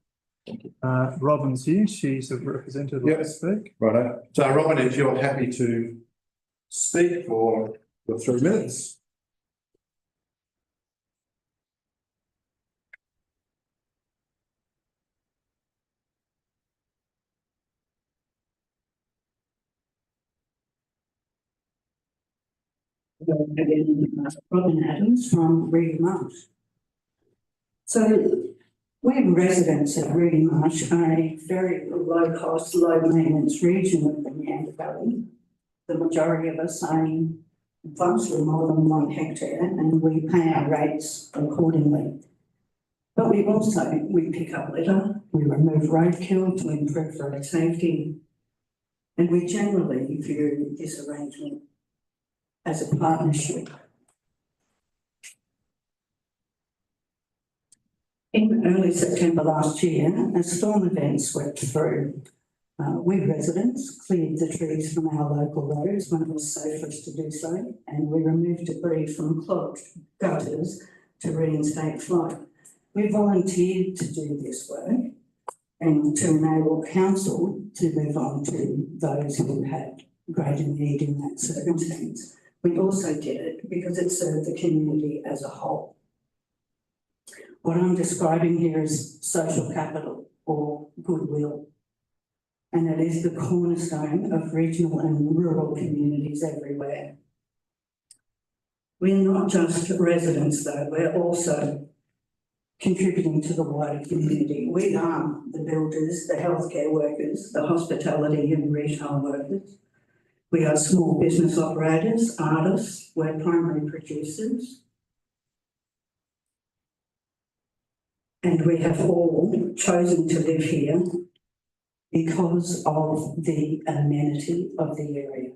Robin's here, she's a representative. Yep. To speak. righto. So Robin, if you're happy to speak for 3 minutes. Robin Adams from Reedy Marsh. So we're residents of Reedy Marsh, a very low cost, low maintenance region of the Meander Valley. The majority of us own vastly more than 1 hectare and we pay our rates accordingly. But we pick up litter, we remove roadkill to improve road safety. And we generally view this arrangement as a partnership. In early September last year, a storm event swept through. We residents cleared the trees from our local roads when it was safe for us to do so, and we removed debris from clogged gutters to reinstate flow. We volunteered to do this work and to enable council to move on to those who had greater need in that circumstance. We also did it because it served the community as a whole. What I'm describing here is social capital or goodwill, and it is the cornerstone of regional and rural communities everywhere. We're not just residents though, we're also contributing to the wider community. We are the builders, the healthcare workers, the hospitality and retail workers. We are small business operators, artists, we're primary producers. And we have all chosen to live here because of the amenity of the area.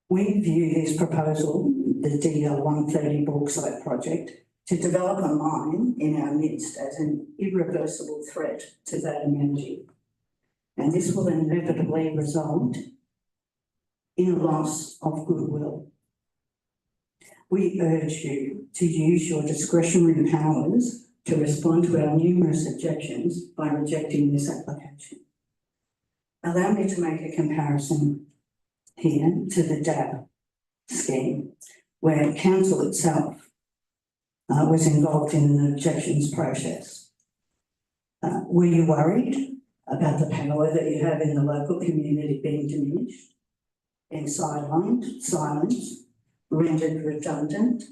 We view this proposal, the DL 130 bauxite project, to develop a mine in our midst as an irreversible threat to that amenity. And this will inevitably result in a loss of goodwill. We urge you to use your discretionary powers to respond to our numerous objections by rejecting this application. Allow me to make a comparison here to the DAB scheme, where council itself was involved in an objections process. Were you worried about the power that you have in the local community being diminished and sidelined, silenced, rendered redundant?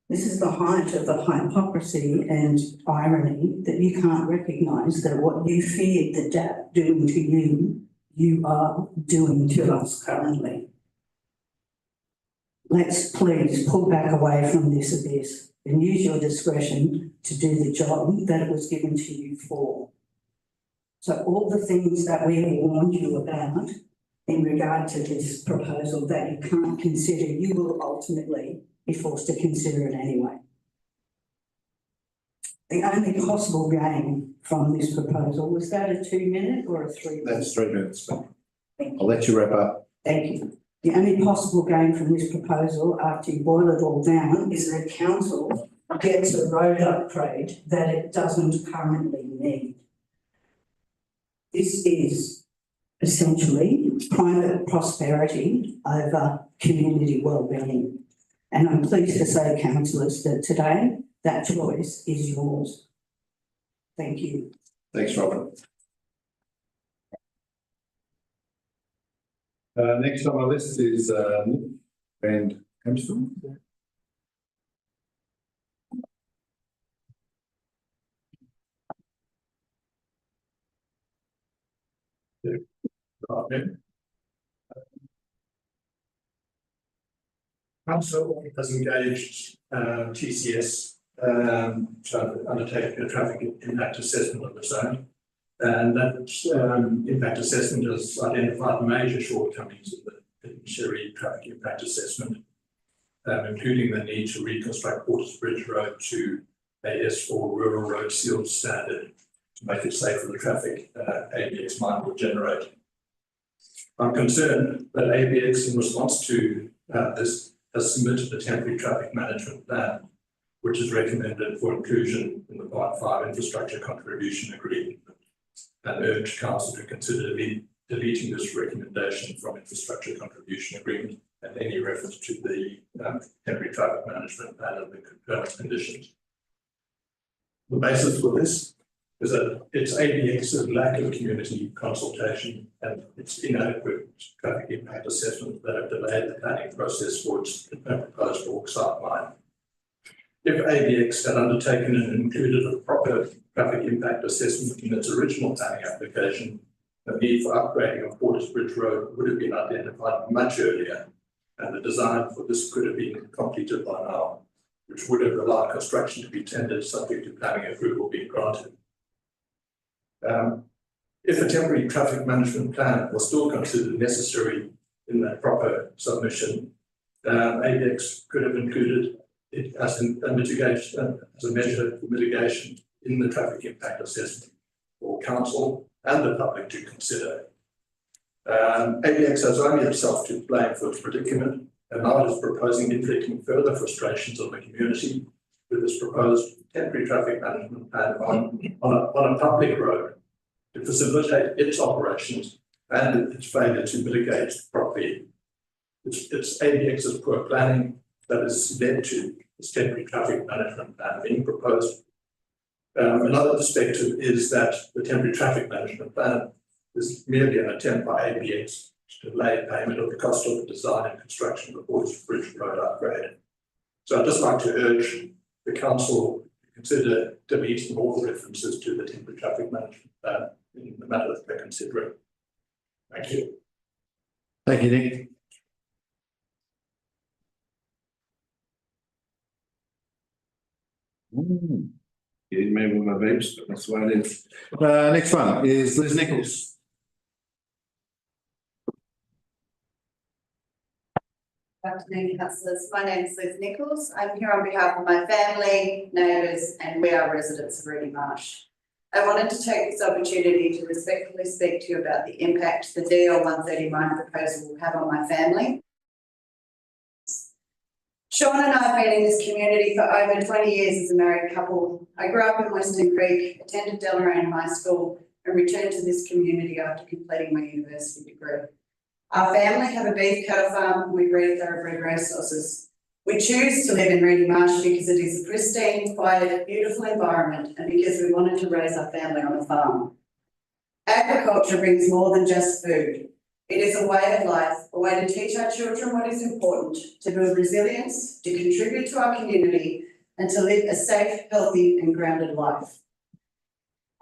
This is the height of the hypocrisy and irony that you can't recognise that what you feared the DAP doing to you, you are doing to us currently. Let's please pull back away from this abyss and use your discretion to do the job that it was given to you for. So all the things that we have warned you about in regard to this proposal that you can't consider, you will ultimately be forced to consider it anyway. The only possible gain from this proposal, was that a 2-minute or a 3-minute? That's 3 minutes. I'll let you wrap up. Thank you. The only possible gain from this proposal, after you boil it all down, is that council gets a road upgrade that it doesn't currently need. This is essentially private prosperity over community wellbeing. And I'm pleased to say, councillors, that today that choice is yours. Thank you. Thanks, Robin. Next on my list is and Hamston. Council has engaged TCS to undertake a traffic impact assessment of the zone. And that impact assessment has identified major shortcomings of the Sherry traffic impact assessment, including the need to reconstruct Porters Bridge Road to a S4 rural road sealed standard to make it safe for the traffic ABX mine will generate. I'm concerned that ABX, in response to this, has submitted a temporary traffic management plan, which is recommended for inclusion in the Part 5 infrastructure contribution agreement, and urge council to consider deleting this recommendation from infrastructure contribution agreement and any reference to the temporary traffic management plan and the permit conditions. The basis for this is that it's ABX's lack of community consultation and its inadequate traffic impact assessment that have delayed the planning process for its proposed bauxite mine. If ABX had undertaken and included a proper traffic impact assessment in its original planning application, the need for upgrading of Porters Bridge Road would have been identified much earlier, and the design for this could have been completed by now, which would have allowed construction to be tendered subject to planning approval being granted. If a temporary traffic management plan was still considered necessary in that proper submission, ABX could have included it as a mitigation, as a measure for mitigation in the traffic impact assessment for council and the public to consider. ABX has only itself to blame for its predicament, and now it is proposing inflicting further frustrations on the community with this proposed temporary traffic management plan on a public road to facilitate its operations and its failure to mitigate properly. It's ABX's poor planning that has led to this temporary traffic management plan being proposed. Another perspective is that the temporary traffic management plan is merely an attempt by ABX to delay payment of the cost of the design and construction of the Porters Bridge Road upgrade. So I'd just like to urge the council to consider deleting all the references to the temporary traffic management plan in the matter that they're considering. Thank you. Thank you, Nick. You didn't move with my votes, but that's the way it is. Next one is Liz Nichols. Good afternoon, councillors. My name is Liz Nichols. I'm here on behalf of my family, neighbours, and we are residents of Reedy Marsh. I wanted to take this opportunity to respectfully speak to you about the impact the DL 130 mine proposal will have on my family. Sean and I have been in this community for over 20 years as a married couple. I grew up in Western Creek, attended Deloraine High School, and returned to this community after completing my university degree. Our family have a beef cattle farm and we breed thoroughbred racehorses. We choose to live in Reedy Marsh because it is a pristine, quiet, beautiful environment and because we wanted to raise our family on a farm. Agriculture brings more than just food. It is a way of life, a way to teach our children what is important, to build resilience, to contribute to our community, and to live a safe, healthy, and grounded life.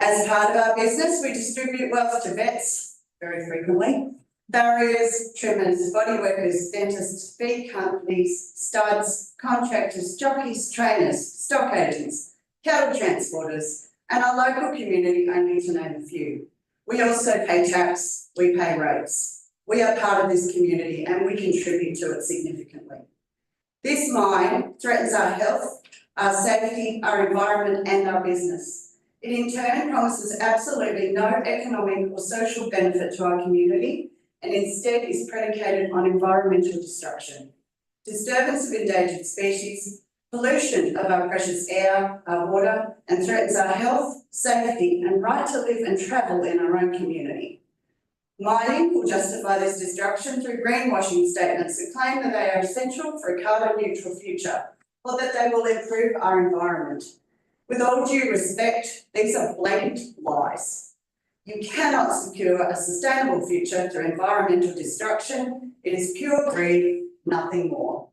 As part of our business, we distribute wealth to vets very frequently, farriers, trimmers, body workers, dentists, feed companies, studs, contractors, jockeys, trainers, stock agents, cattle transporters, and our local community, only to name a few. We also pay tax, we pay rates. We are part of this community and we contribute to it significantly. This mine threatens our health, our safety, our environment, and our business. It in turn promises absolutely no economic or social benefit to our community and instead is predicated on environmental destruction, disturbance of endangered species, pollution of our precious air, our water, and threatens our health, safety, and right to live and travel in our own community. Mining will justify this destruction through greenwashing statements that claim that they are essential for a carbon neutral future or that they will improve our environment. With all due respect, these are blatant lies. You cannot secure a sustainable future through environmental destruction. It is pure greed, nothing more.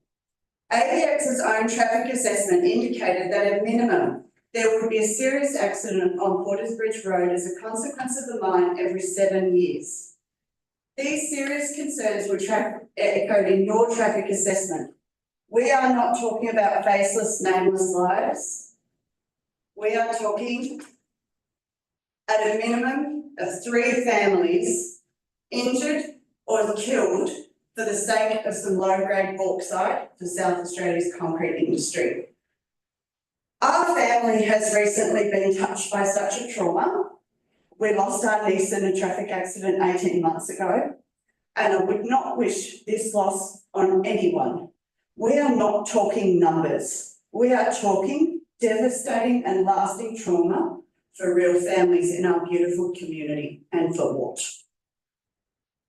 AVX's own traffic assessment indicated that at minimum, there would be a serious accident on Portersbridge Road as a consequence of the mine every 7 years. These serious concerns were echoed in your traffic assessment. We are not talking about faceless, nameless lives. We are talking at a minimum of 3 families injured or killed for the sake of some low-grade bauxite for South Australia's concrete industry. Our family has recently been touched by such a trauma. We lost our niece in a traffic accident 18 months ago, and I would not wish this loss on anyone. We are not talking numbers. We are talking devastating and lasting trauma for real families in our beautiful community, and for what?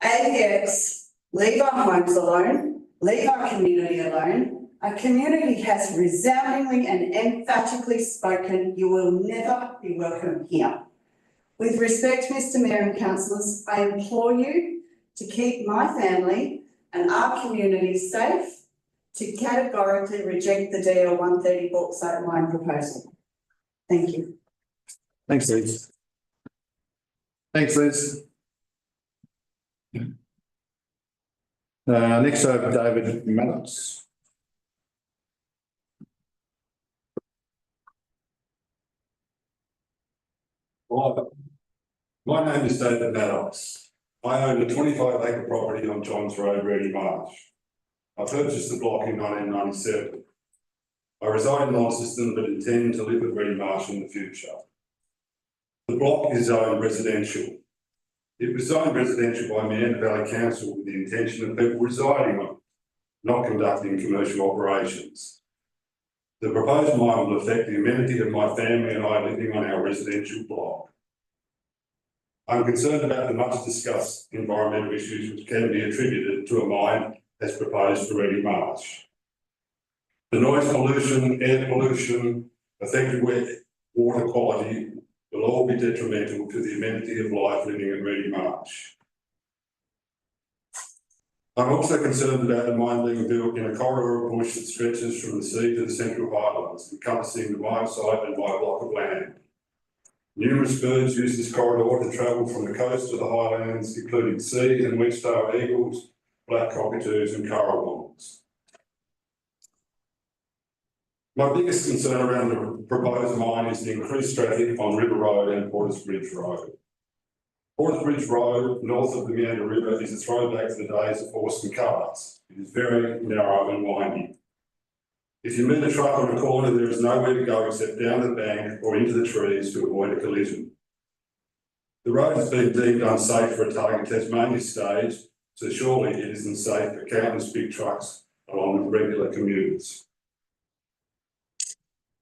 AVX, leave our homes alone, leave our community alone. Our community has resoundingly and emphatically spoken, you will never be welcome here. With respect, Mr. Mayor and councillors, I implore you to keep my family and our community safe, to categorically reject the DL 130 bauxite mine proposal. Thank you. Thanks, Liz. Thanks, Liz. Next over, David Maddox. Hi, my name is David Maddox. I own a 25-acre property on Johns Road, Reedy Marsh. I purchased the block in 1997. I reside in Launceston but intend to live at Reedy Marsh in the future. The block is zoned residential. It was zoned residential by Meander Valley Council with the intention of people residing on it, not conducting commercial operations. The proposed mine will affect the amenity of my family and I living on our residential block. I'm concerned about the much discussed environmental issues which can be attributed to a mine as proposed for Reedy Marsh. The noise pollution, air pollution, affected water quality will all be detrimental to the amenity of life living at Reedy Marsh. I'm also concerned about the mine being built in a corridor of bush that stretches from the sea to the Central Highlands, encompassing the mine site and my block of land. Numerous birds use this corridor to travel from the coast to the highlands, including sea and wedge-tailed eagles, black cockatoos and currawongs. My biggest concern around the proposed mine is the increased traffic on River Road and Portersbridge Road. Portersbridge Road, north of the Meander River, is a throwback to the days of horse and carts. It is very narrow and windy. If you meet a truck on a corner, there is nowhere to go except down the bank or into the trees to avoid a collision. The road has been deemed unsafe for a target Tasmania stage, so surely it isn't safe for countless big trucks along with regular commuters.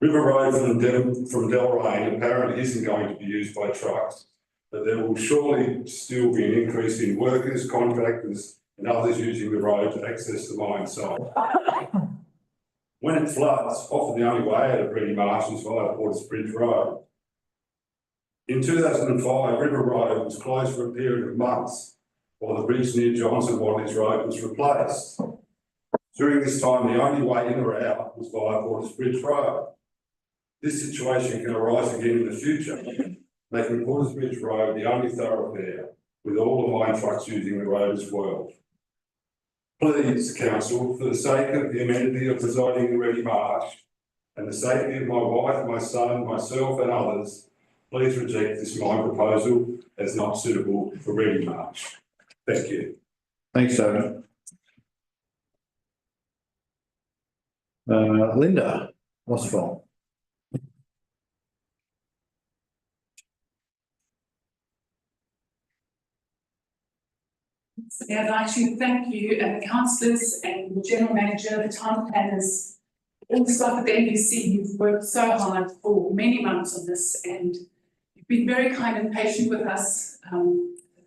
River Road from Delrain apparently isn't going to be used by trucks, but there will surely still be an increase in workers, contractors and others using the road to access the mine site. When it floods, often the only way out of Reedy Marsh is via Portersbridge Road. In 2005, River Road was closed for a period of months while the bridge near Johnson Wadley's Road was replaced. During this time, the only way in or out was via Portersbridge Road. This situation can arise again in the future, making Portersbridge Road the only thoroughfare, with all the mine trucks using the road as well. Please, Council, for the sake of the amenity of residing in Reedy Marsh and the safety of my wife, my son, myself and others, please reject this mine proposal as not suitable for Reedy Marsh. Thank you. Thanks, David. Linda Oswald. I'd like to thank you and the councillors and the general manager, the town planners, all the staff at the ABC. You've worked so hard for many months on this and you've been very kind and patient with us.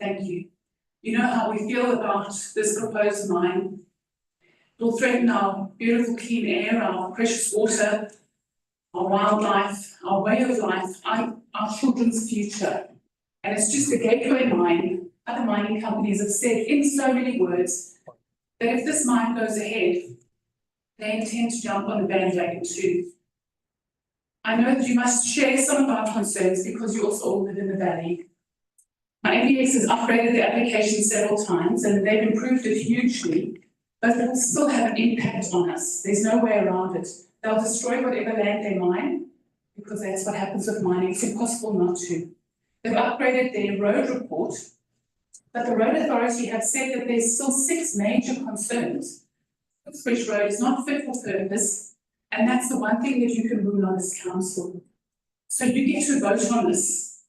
Thank you. You know how we feel about this proposed mine. It will threaten our beautiful clean air, our precious water, our wildlife, our way of life, our children's future. And it's just a gateway mine. Other mining companies have said in so many words, that if this mine goes ahead, they intend to jump on the bandwagon too. I know that you must share some of our concerns because you also all live in the valley. My ABX has upgraded the application several times and they've improved it hugely, but it will still have an impact on us. There's no way around it. They'll destroy whatever land they mine because that's what happens with mining. It's impossible not to. They've upgraded their road report, but the road authority have said that there's still 6 major concerns. Uxbridge Road is not fit for purpose, and that's the one thing that you can rule on as council. So you get to vote on this.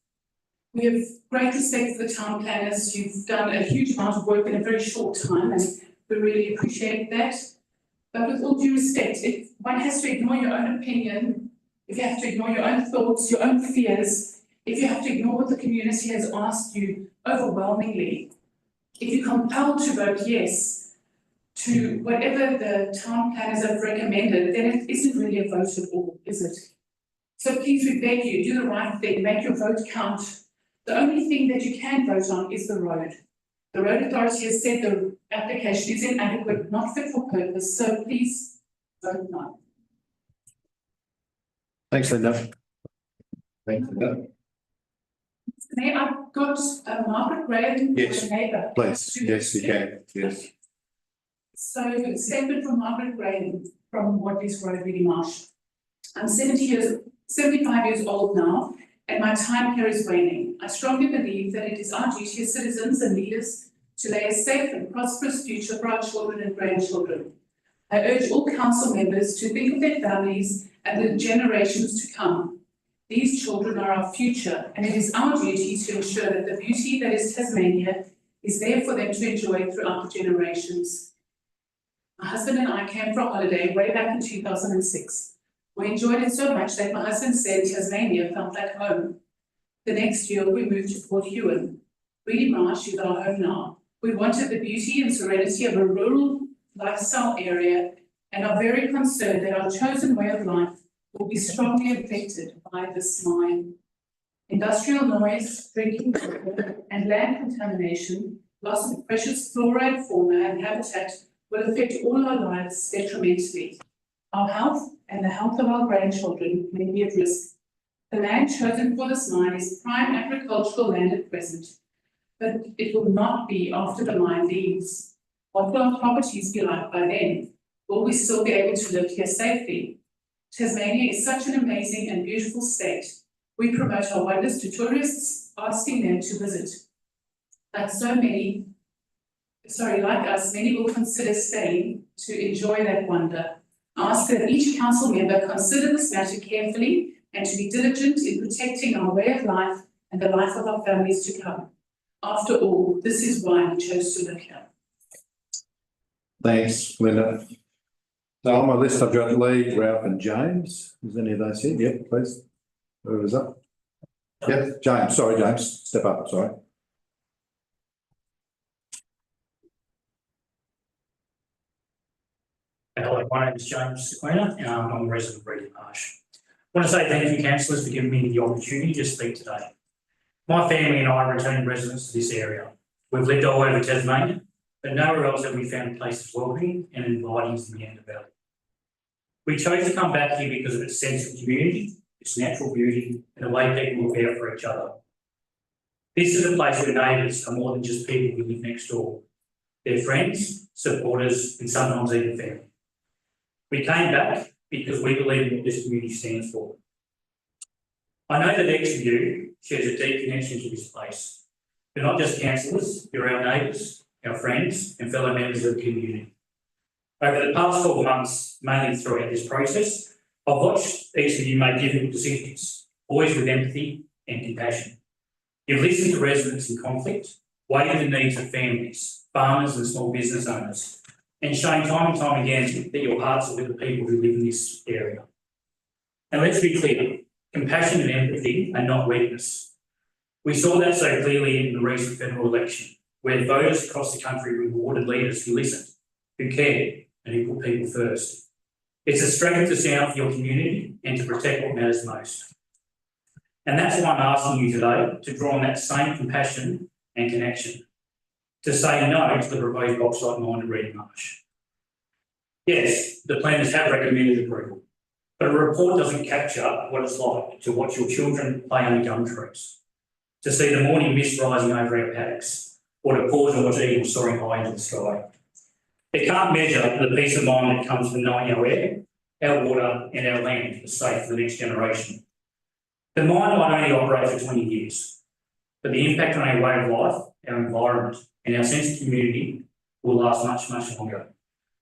We have great respect for the town planners. You've done a huge amount of work in a very short time, and we really appreciate that. But with all due respect, if one has to ignore your own opinion, if you have to ignore your own thoughts, your own fears, if you have to ignore what the community has asked you overwhelmingly, if you're compelled to vote yes to whatever the town planners have recommended, then it isn't really a vote at all, is it? So please, we beg you, do the right thing, make your vote count. The only thing that you can vote on is the road. The road authority has said the application is inadequate, not fit for purpose, so please vote no. Thanks, Linda. Thanks, Linda. Mayor, I've got Margaret Graham, Yes, the neighbour. Please, yes, you can, yes. So, statement from Margaret Graham from Wadley's Road, Reedy Marsh. I'm 75 years old now, and my time here is waning. I strongly believe that it is our duty as citizens and leaders to lay a safe and prosperous future for our children and grandchildren. I urge all council members to think of their families and the generations to come. These children are our future, and it is our duty to ensure that the beauty that is Tasmania is there for them to enjoy throughout the generations. My husband and I came for a holiday way back in 2006. We enjoyed it so much that my husband said Tasmania felt like home. The next year we moved to Port Huon. Reedy Marsh is our home now. We wanted the beauty and serenity of a rural lifestyle area and are very concerned that our chosen way of life will be strongly affected by this mine. Industrial noise, drinking water, and land contamination, loss of precious flora and fauna and habitat will affect all our lives detrimentally. Our health and the health of our grandchildren may be at risk. The land chosen for this mine is prime agricultural land at present, but it will not be after the mine leaves. What will our properties be like by then? Will we still be able to live here safely? Tasmania is such an amazing and beautiful state. We promote our wonders to tourists, asking them to visit. Like us, many will consider staying to enjoy that wonder. I ask that each council member consider this matter carefully and to be diligent in protecting our way of life and the life of our families to come. After all, this is why we chose to live here. Thanks, Linda. So on my list, I've got Lee, Ralph and James. Is any of those here? Yep, please. Whoever's up. Yep, James, sorry, James, step up, sorry. Hello, my name is James Sequina, and I'm a resident of Reedy Marsh. I want to say thank you, councillors, for giving me the opportunity to speak today. My family and I are returning residents to this area. We've lived all over Tasmania, but nowhere else have we found places welcoming and inviting as the Meander Valley. We chose to come back here because of its sense of community, its natural beauty, and the way people look out for each other. This is a place where neighbours are more than just people who live next door. They're friends, supporters, and sometimes even family. We came back because we believe in what this community stands for. I know that each of you shares a deep connection to this place. You're not just councillors, you're our neighbours, our friends, and fellow members of the community. Over the past 12 months, mainly throughout this process, I've watched each of you make difficult decisions, always with empathy and compassion. You've listened to residents in conflict, weighed the needs of families, farmers and small business owners, and shown time and time again that your hearts are with the people who live in this area. And let's be clear, compassion and empathy are not weakness. We saw that so clearly in the recent federal election, where voters across the country rewarded leaders who listened, who cared, and who put people first. It's a strength to stand up for your community and to protect what matters most. And that's why I'm asking you today to draw on that same compassion and connection. to say no to the proposed bauxite mine at Reedy Marsh. Yes, the planners have recommended approval, but a report doesn't capture what it's like to watch your children play under gum trees, to see the morning mist rising over our paddocks, or to pause and watch eagles soaring high into the sky. It can't measure the peace of mind that comes from knowing our air, our water and our land are safe for the next generation. The mine might only operate for 20 years, but the impact on our way of life, our environment and our sense of community will last much, much longer.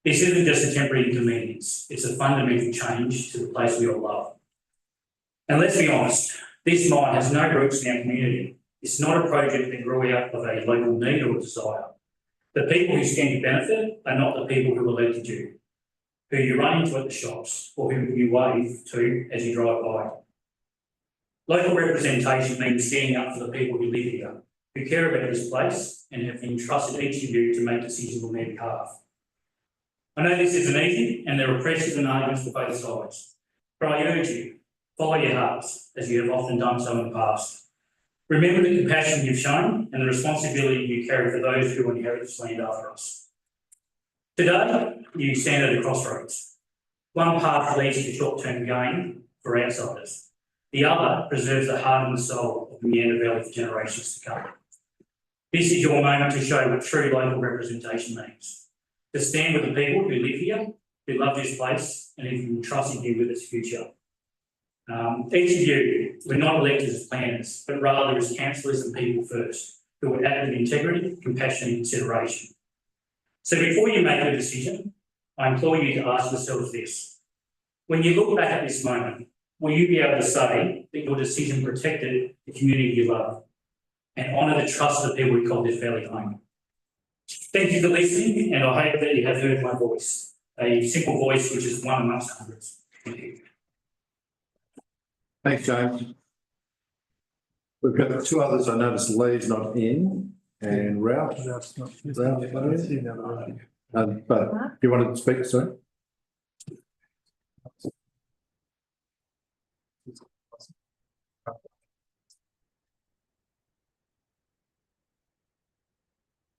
This isn't just a temporary inconvenience, it's a fundamental change to the place we all love. And let's be honest, this mine has no roots in our community. It's not a project that grew out of a local need or desire. The people who stand to benefit are not the people who elected you, who you run into at the shops or who you wave to as you drive by. Local representation means standing up for the people who live here, who care about this place and have entrusted each of you to make decisions on their behalf. I know this isn't easy and there are pressures and arguments for both sides, but I urge you, follow your hearts as you have often done so in the past. Remember the compassion you've shown and the responsibility you carry for those who inherit this land after us. Today, you stand at a crossroads. One path leads to short-term gain for outsiders. The other preserves the heart and the soul of the Meander Valley for generations to come. This is your moment to show what true local representation means. To stand with the people who live here, who love this place, and who entrusted you with its future. Each of you were not elected as planners, but rather as councillors and people first, who would act with integrity, compassion and consideration. So before you make your decision, I implore you to ask yourselves this. When you look back at this moment, will you be able to say that your decision protected the community you love and honour the trust of the people who call this valley home? Thank you for listening, and I hope that you have heard my voice, a simple voice which is one amongst hundreds. Thank you. Thanks, James. We've got two others. I noticed Lee's not in, and Ralph. Ralph's not. Ralph's not in. But do you want to speak, sir?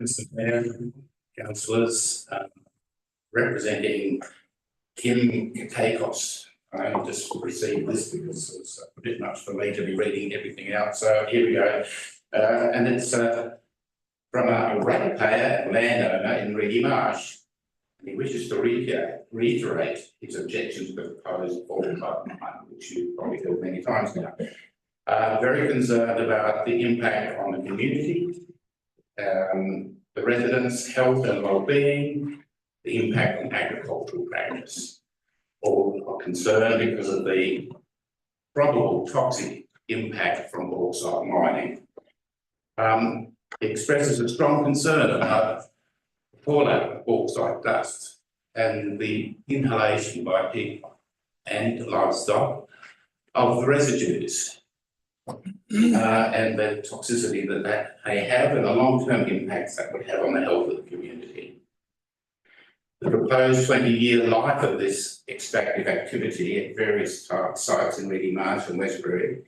Mr. Mayor, councillors, representing Kim Kakos. I only just received this because it's a bit much for me to be reading everything out. So here we go. And it's from a ratepayer landowner in Reedy Marsh. And he wishes to reiterate his objection to the proposed bauxite mine, which you've probably heard many times now. Very concerned about the impact on the community, the residents' health and well-being, the impact on agricultural practice. All are concerned because of the probable toxic impact from bauxite mining. It expresses a strong concern about the fallout of bauxite dust and the inhalation by people and livestock of the residues. And the toxicity that may have and the long-term impacts that would have on the health of the community. The proposed 20-year life of this extractive activity at various sites in Reedy Marsh and Westbury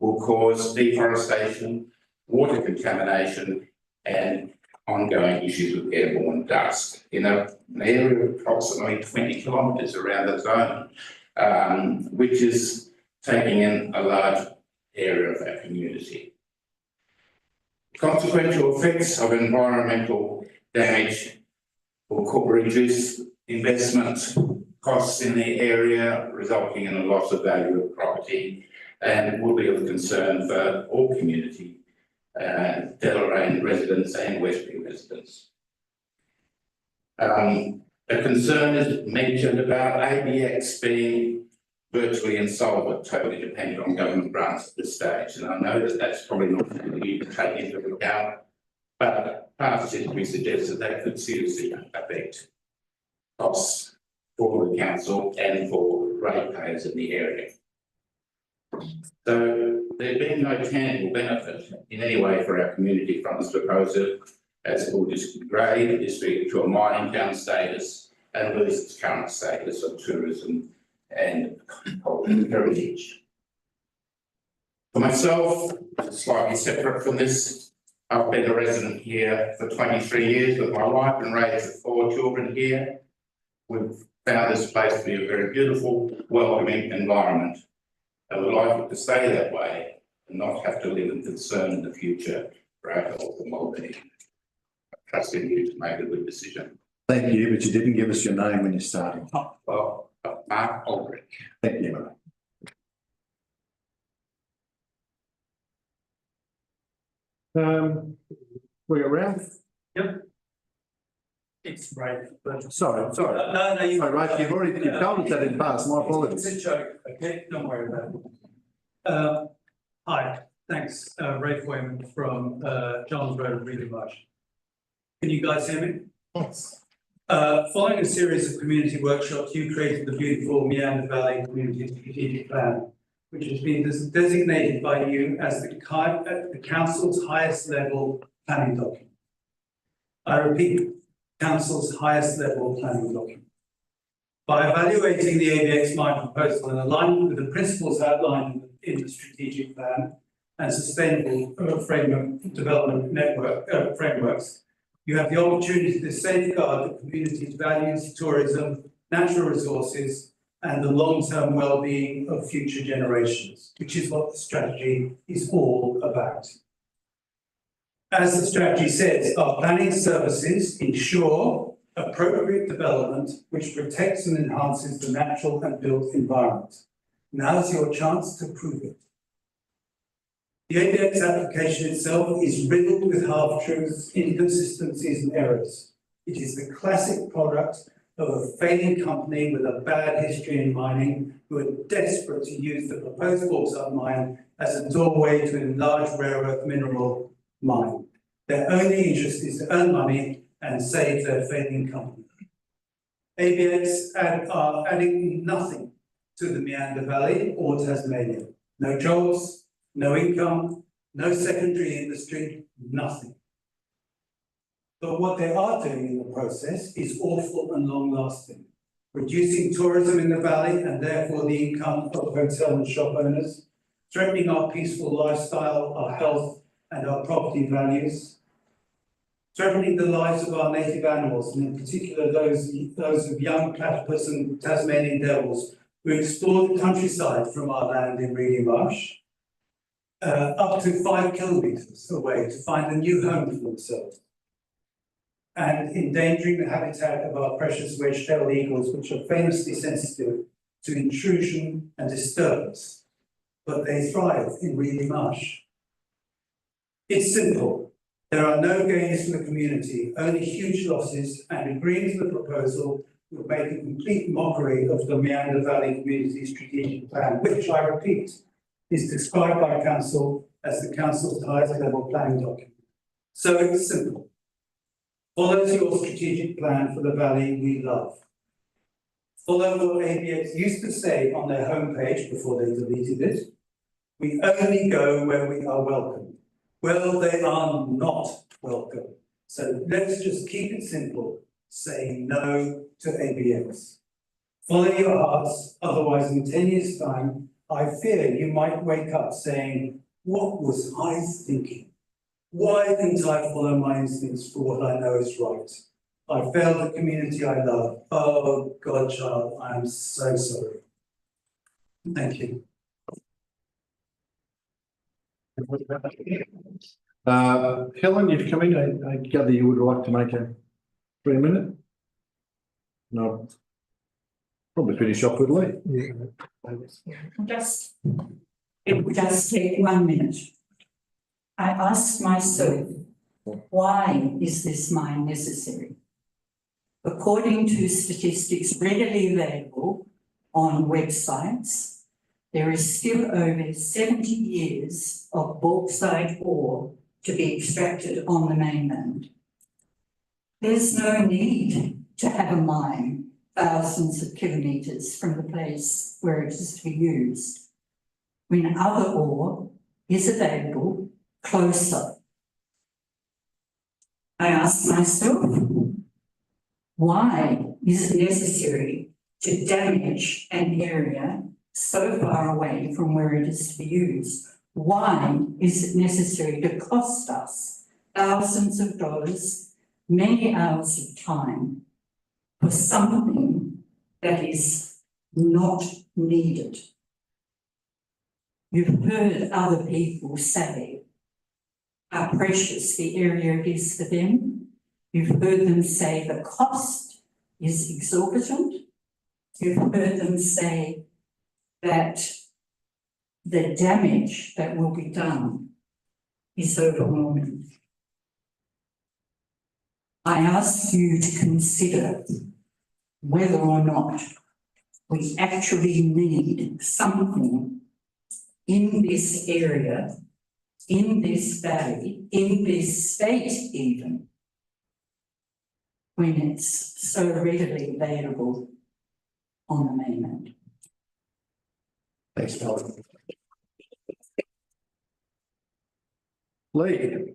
will cause deforestation, water contamination and ongoing issues with airborne dust in an area of approximately 20 kilometres around the zone, which is taking in a large area of our community. Consequential effects of environmental damage will reduce investment costs in the area, resulting in a loss of value of property, and will be of concern for all community, Deloraine residents and Westbury residents. A concern is mentioned about ABX being virtually insolvent, totally dependent on government grants at this stage. And I know that that's probably not something you can take into account, but past history suggests that that could seriously affect costs for the council and for ratepayers in the area. So there being no tangible benefit in any way for our community from this proposal, as it will degrade the district to a mining town status and lose its current status of tourism and cultural heritage. For myself, slightly separate from this, I've been a resident here for 23 years with my wife and raised 4 children here. We've found this place to be a very beautiful, welcoming environment. I would like it to stay that way and not have to live in concern in the future for our health and well-being. I trust in you to make a good decision. Thank you, but you didn't give us your name when you started. Well, Mark Aldrich. Thank you, mate. We around? Yep. It's Ray, but. Sorry. No, you. Sorry, Ray, you've told us that in past, my apologies. It's a joke, okay? Don't worry about it. Hi, thanks, Ray Foreman from, Johns Road, Reading Marsh. Can you guys hear me? Yes. Following a series of community workshops, you created the beautiful Meander Valley Community Strategic Plan, which has been designated by you as the council's highest level planning document. I repeat, council's highest level planning document. By evaluating the ABX mine proposal in alignment with the principles outlined in the strategic plan and sustainable development network frameworks, you have the opportunity to safeguard the community's values, tourism, natural resources, and the long-term well-being of future generations, which is what the strategy is all about. As the strategy says, our planning services ensure appropriate development which protects and enhances the natural and built environment. Now's your chance to prove it. The ABX application itself is riddled with half-truths, inconsistencies and errors. It is the classic product of a failing company with a bad history in mining who are desperate to use the proposed bauxite mine as a doorway to an enlarged rare earth mineral mine. Their only interest is to earn money and save their failing company. ABX are adding nothing to the Meander Valley or Tasmania. No jobs, no income, no secondary industry, nothing. But what they are doing in the process is awful and long-lasting, reducing tourism in the valley and therefore the income of hotel and shop owners, threatening our peaceful lifestyle, our health and our property values, threatening the lives of our native animals, and in particular those of young platypus and Tasmanian devils who explore the countryside from our land in Reedy Marsh, up to 5 kilometres away to find a new home for themselves, and endangering the habitat of our precious wedge-tailed eagles, which are famously sensitive to intrusion and disturbance, but they thrive in Reedy Marsh. It's simple. There are no gains for the community, only huge losses, and agreeing to the proposal would make a complete mockery of the Meander Valley Community Strategic Plan, which, I repeat, is described by Council as the Council's highest level planning document. So it's simple. Follow your strategic plan for the valley we love. Follow what ABX used to say on their homepage before they deleted it. We only go where we are welcome. Well, they are not welcome. So let's just keep it simple. Say no to ABX. Follow your hearts, otherwise in 10 years' time, I fear you might wake up saying, what was I thinking? Why didn't I follow my instincts for what I know is right? I failed the community I love. Oh, godchild, I am so sorry. Thank you. Helen, you've come in. I gather you would like to make a 3-minute? No. Probably finish off with Lee. It would just take 1 minute. I asked myself, why is this mine necessary? According to statistics readily available on websites, there is still over 70 years of bauxite ore to be extracted on the mainland. There's no need to have a mine thousands of kilometres from the place where it is to be used, when other ore is available closer. I ask myself, why is it necessary to damage an area so far away from where it is to be used? Why is it necessary to cost us thousands of dollars, many hours of time for something that is not needed. You've heard other people say how precious the area is for them. You've heard them say the cost is exorbitant. You've heard them say that the damage that will be done is overwhelming. I ask you to consider whether or not we actually need something in this area, in this valley, in this state even, when it's so readily available on the mainland. Thanks, Paul. Lee.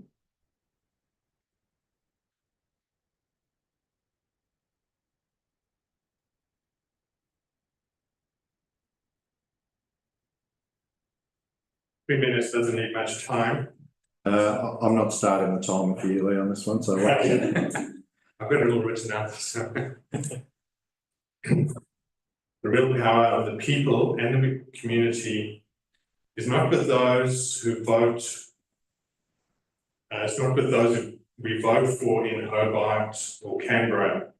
Three minutes doesn't need much time. I'm not starting the timer for you, Lee, on this one, so. I've got it all written out, so. The real power of the people and the community is not with those who vote. It's not with those who we vote for in Hobart or Canberra.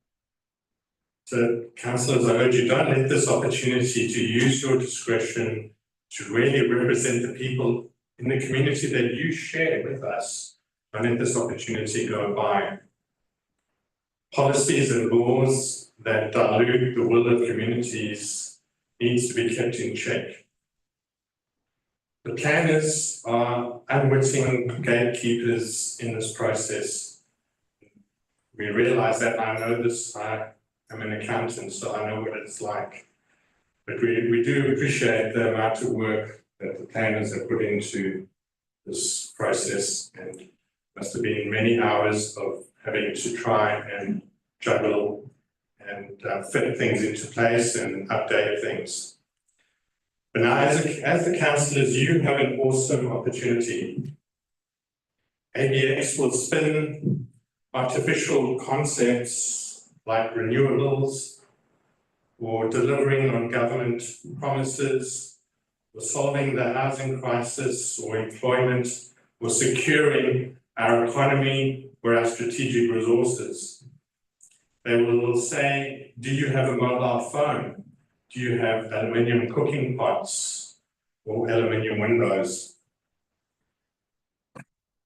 So, councillors, I urge you, don't let this opportunity to use your discretion to really represent the people in the community that you share with us. Don't let this opportunity go by. Policies and laws that dilute the will of communities needs to be kept in check. The planners are unwitting gatekeepers in this process. We realise that. I know this. I am an accountant, so I know what it's like. But we do appreciate the amount of work that the planners have put into this process, and must have been many hours of having to try and juggle and fit things into place and update things. But now, as the councillors, you have an awesome opportunity. ABX will spin artificial concepts like renewables, or delivering on government promises, or solving the housing crisis, or employment, or securing our economy or our strategic resources. They will say, do you have a mobile phone? Do you have aluminium cooking pots or aluminium windows?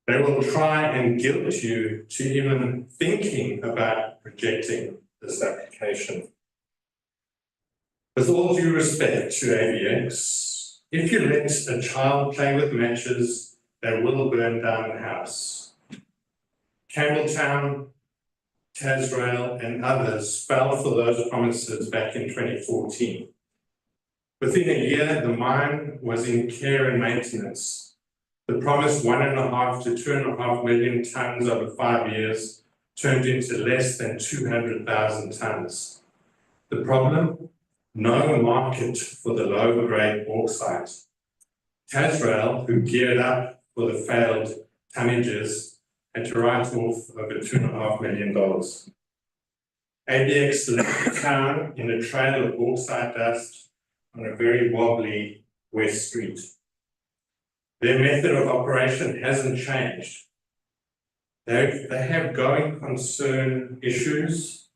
They will try and guilt you to even thinking about rejecting this application. With all due respect to ABX, if you let a child play with matches, they will burn down the house. Campbelltown, Tasrail and others fell for those promises back in 2014. Within a year, the mine was in care and maintenance. The promised 1.5 to 2.5 million tonnes over 5 years turned into less than 200,000 tonnes. The problem? No market for the low-grade bauxite. Tasrail, who geared up for the failed tonnages, had to write off over $2.5 million. ABX left the town in a trail of bauxite dust on a very wobbly West Street. Their method of operation hasn't changed. They have going concern issues.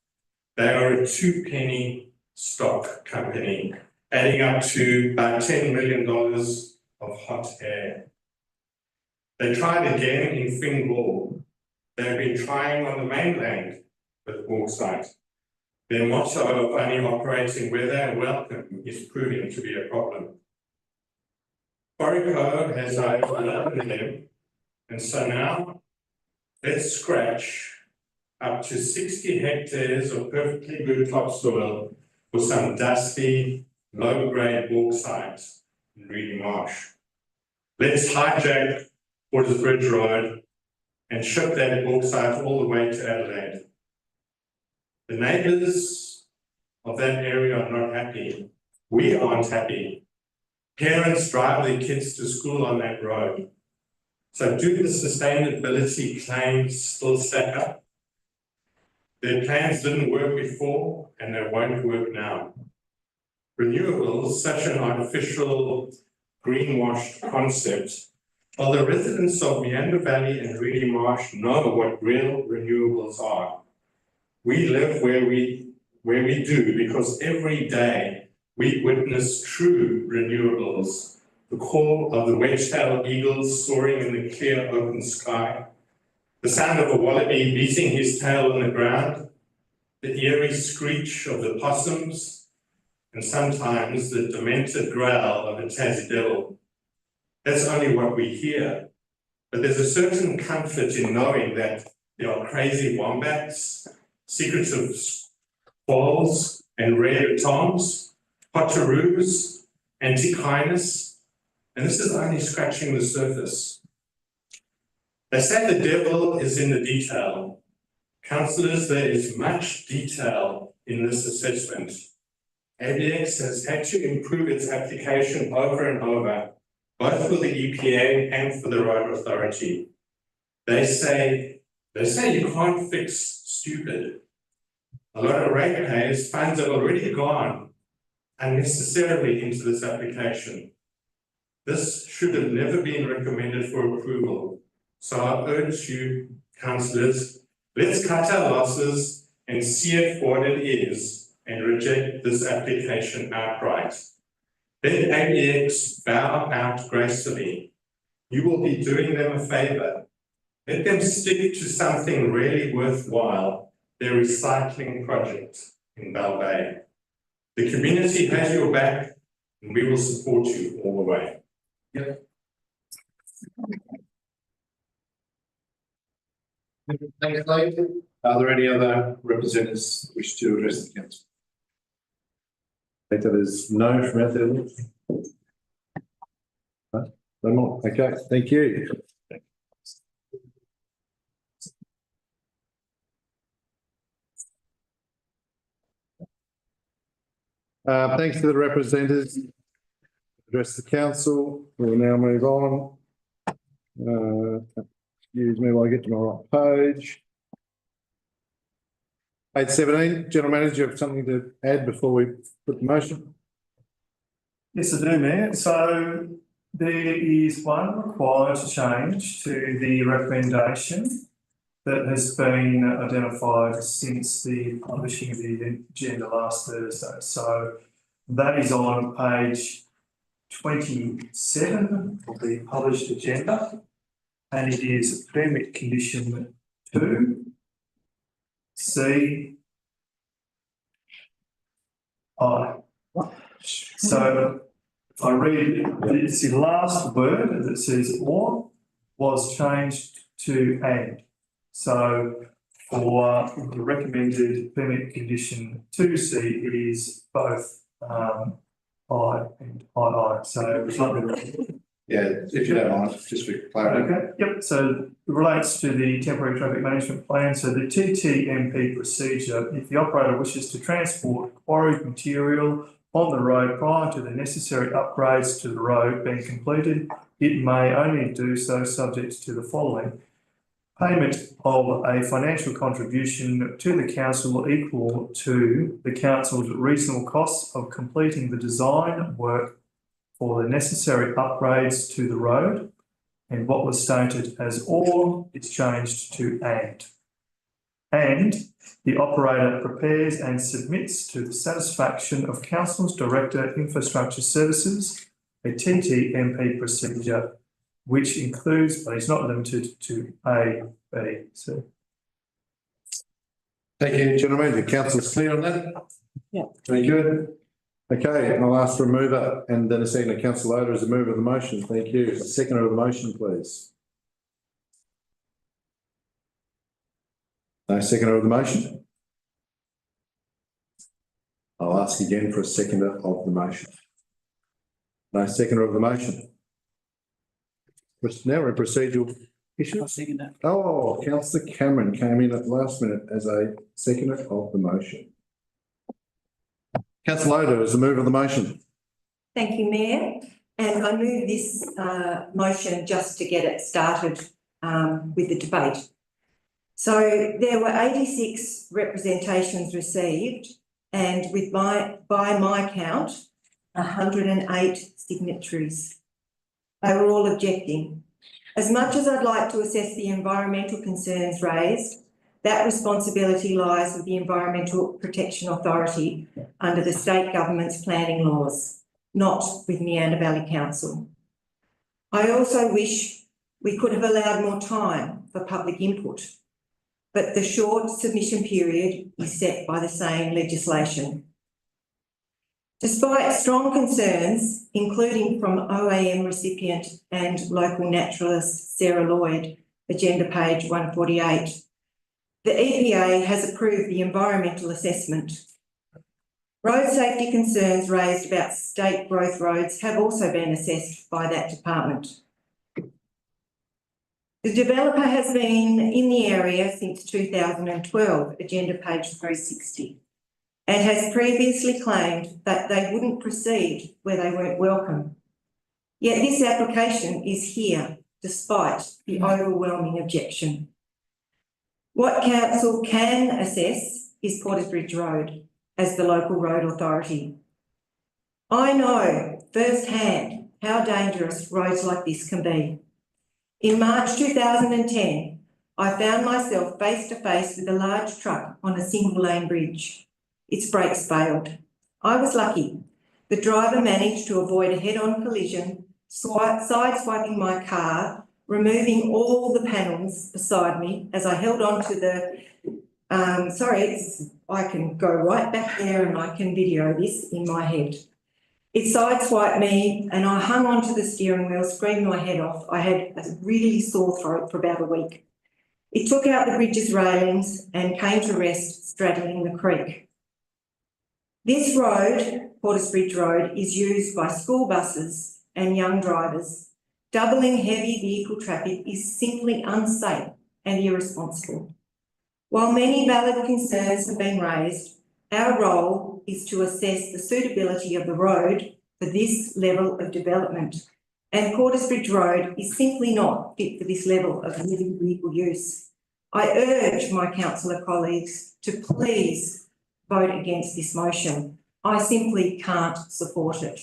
They are a 2-penny stock company, adding up to about $10 million of hot air. They tried again in Fingal. They've been trying on the mainland with bauxite. Their motto of only operating where they are welcome is proving to be a problem. Orico has overwhelmed them, and so now let's scratch up to 60 hectares of perfectly good topsoil for some dusty, low-grade bauxite in Reedy Marsh. Let's hijack Porters Bridge Road and ship that bauxite all the way to Adelaide. The neighbours of that area are not happy. We aren't happy. Parents drive their kids to school on that road. So do the sustainability claims still stack up? Their plans didn't work before and they won't work now. Renewables, such an artificial greenwashed concept, while the residents of Meander Valley and Reedy Marsh know what real renewables are. We live where we do because every day we witness true renewables. The call of the wedge-tailed eagles soaring in the clear open sky, the sound of a wallaby beating his tail on the ground, the eerie screech of the possums, and sometimes the demented growl of a Tassie devil. That's only what we hear, but there's a certain comfort in knowing that there are crazy wombats, secretive squalls and rare toms, potoroos, antechinus, and this is only scratching the surface. They say the devil is in the detail. Councillors, there is much detail in this assessment. ABX has had to improve its application over and over, both for the EPA and for the road authority. They say you can't fix stupid. A lot of ratepayers' funds have already gone unnecessarily into this application. This should have never been recommended for approval. So I urge you, councillors, let's cut our losses and see it for what it is and reject this application outright. Let ABX bow out gracefully. You will be doing them a favour. Let them stick to something really worthwhile, their recycling project in Bell Bay. The community has your back and we will support you all the way. Yep. Thanks, Clayton. Are there any other representatives who wish to address the council? I think that is no from out there. No more. Okay, thank you. Thanks to the representatives. Address the council. We will now move on. Excuse me while I get to my right page. Page 17, General Manager, have something to add before we put the motion? Yes, I do, Mayor. So there is one required change to the recommendation that has been identified since the publishing of the agenda last Thursday. So that is on page 27 of the published agenda, and it is permit condition 2, C, I. So if I read it's the last word that says or was changed to and. So for the recommended permit condition 2C, it is both I and II. So it's not really. Yeah, if you don't mind, just for clarity. Okay, yep, so it relates to the temporary traffic management plan. So the TTMP procedure, if the operator wishes to transport quarried material on the road prior to the necessary upgrades to the road being completed, it may only do so subject to the following: payment of a financial contribution to the council equal to the council's reasonable costs of completing the design work for the necessary upgrades to the road, and what was stated as or is changed to and. And the operator prepares and submits to the satisfaction of Council's Director Infrastructure Services a TTMP procedure which includes, but is not limited to A, B, C. Thank you, General Manager. Councillor's clear on that? Yeah. Very good. Okay, I'll ask for a mover and then a second. Councillor Loader is a mover of the motion. Thank you. A seconder of the motion, please. No seconder of the motion? I'll ask again for a seconder of the motion. No seconder of the motion. Now we're in procedural issues. Oh, Councillor Cameron came in at the last minute as a seconder of the motion. Councillor Loader is the mover of the motion. Thank you, Mayor. And I move this motion just to get it started with the debate. So there were 86 representations received, and by my count, 108 signatories. They were all objecting. As much as I'd like to assess the environmental concerns raised, that responsibility lies with the Environmental Protection Authority under the state government's planning laws, not with Meander Valley Council. I also wish we could have allowed more time for public input, but the short submission period is set by the same legislation. Despite strong concerns, including from OAM recipient and local naturalist Sarah Lloyd, agenda page 148, the EPA has approved the environmental assessment. Road safety concerns raised about state growth roads have also been assessed by that department. The developer has been in the area since 2012, agenda page 360, and has previously claimed that they wouldn't proceed where they weren't welcome. Yet this application is here despite the overwhelming objection. What council can assess is Portersbridge Road as the local road authority. I know firsthand how dangerous roads like this can be. In March 2010, I found myself face to face with a large truck on a single lane bridge. Its brakes failed. I was lucky. The driver managed to avoid a head-on collision, sideswiping my car, removing all the panels beside me as I held on to the, I can go right back there and I can video this in my head. It sideswiped me and I hung onto the steering wheel, screamed my head off. I had a really sore throat for about a week. It took out the bridge's railings and came to rest straddling the creek. This road, Portersbridge Road, is used by school buses and young drivers. Doubling heavy vehicle traffic is simply unsafe and irresponsible. While many valid concerns have been raised, our role is to assess the suitability of the road for this level of development, and Portersbridge Road is simply not fit for this level of heavy vehicle use. I urge my councillor colleagues to please vote against this motion. I simply can't support it.